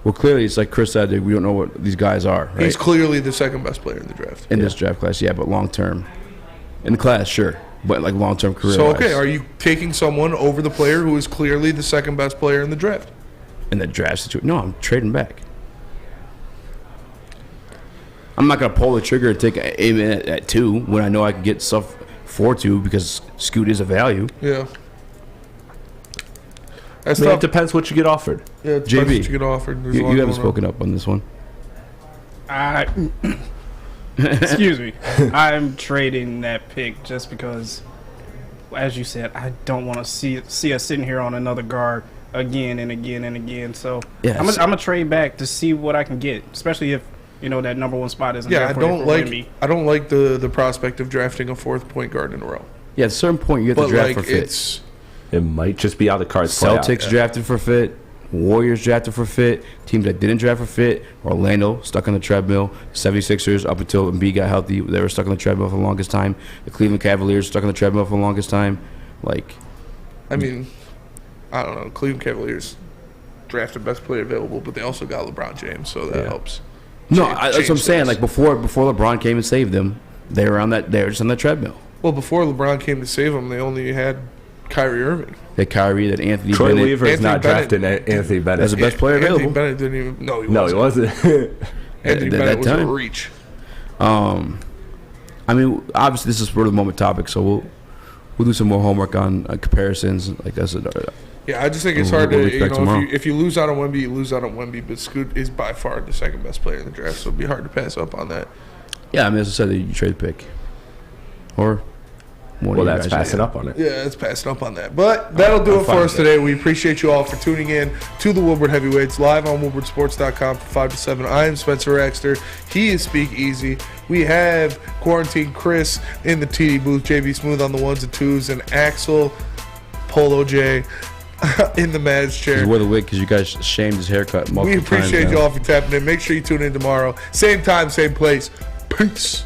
Well, clearly it's like Chris said. We don't know what these guys are. Right?
He's clearly the second best player in the draft
in this draft class. Yeah, but long term, in the class, sure. But like long-term career.
So okay, are you taking someone over the player who is clearly the second best player in the draft?
In the draft situation? No, I'm trading back. I'm not gonna pull the trigger and take aim at 2 when I know I can get stuff for 2 because Scoot is a value.
Yeah.
It depends what you get offered.
Yeah, it depends what you get offered.
You haven't spoken up on this one.
Excuse me. I'm trading that pick just because, as you said, I don't want to see us sitting here on another guard again and again and again. So
Yes.
I'm gonna trade back to see what I can get, especially if that number one spot isn't there
I
for
don't like the prospect of drafting a fourth point guard in a row.
Yeah, at a certain point you have to draft for fit.
It might just be how the cards play out.
Celtics drafted for fit. Warriors drafted for fit. Teams that didn't draft for fit. Orlando stuck on the treadmill. 76ers up until Embiid got healthy, they were stuck on the treadmill for the longest time. The Cleveland Cavaliers stuck on the treadmill for the longest time.
I mean, I don't know. Cleveland Cavaliers drafted best player available, but they also got LeBron James, so that helps.
No, that's what I'm saying. Like before LeBron came and saved them, they were just on the treadmill.
Well, before LeBron came to save them, they only had Kyrie Irving.
They had Kyrie, that Anthony
Troy
Bennett.
Weaver is not drafting Anthony Bennett
as the best player available.
Anthony Bennett didn't even. No,
he wasn't.
Anthony Bennett was a reach.
I mean, obviously this is for the moment topic, so we'll do some more homework on comparisons like that's.
Yeah, I just think it's hard to if you lose out on Wemby, you lose out on Wemby. But Scoot is by far the second best player in the draft, so it'd be hard to pass up on that.
Yeah, I mean, as I said, you trade the pick, or
that's passing up on it.
Yeah, that's passing up on that. But that'll do it for us today. We appreciate you all for tuning in to the Woodward Heavyweights live on WoodwardSports.com from 5 to 7. I am Spencer Raxter. He is Speak Easy. We have Quarantine Chris in the TD booth, JB Smooth on the ones and twos, and Axel Polo J in the Mavs chair.
He wore the wig because you guys shamed his haircut multiple times.
We appreciate you all for tapping in. Make sure you tune in tomorrow. Same time, same place. Peace.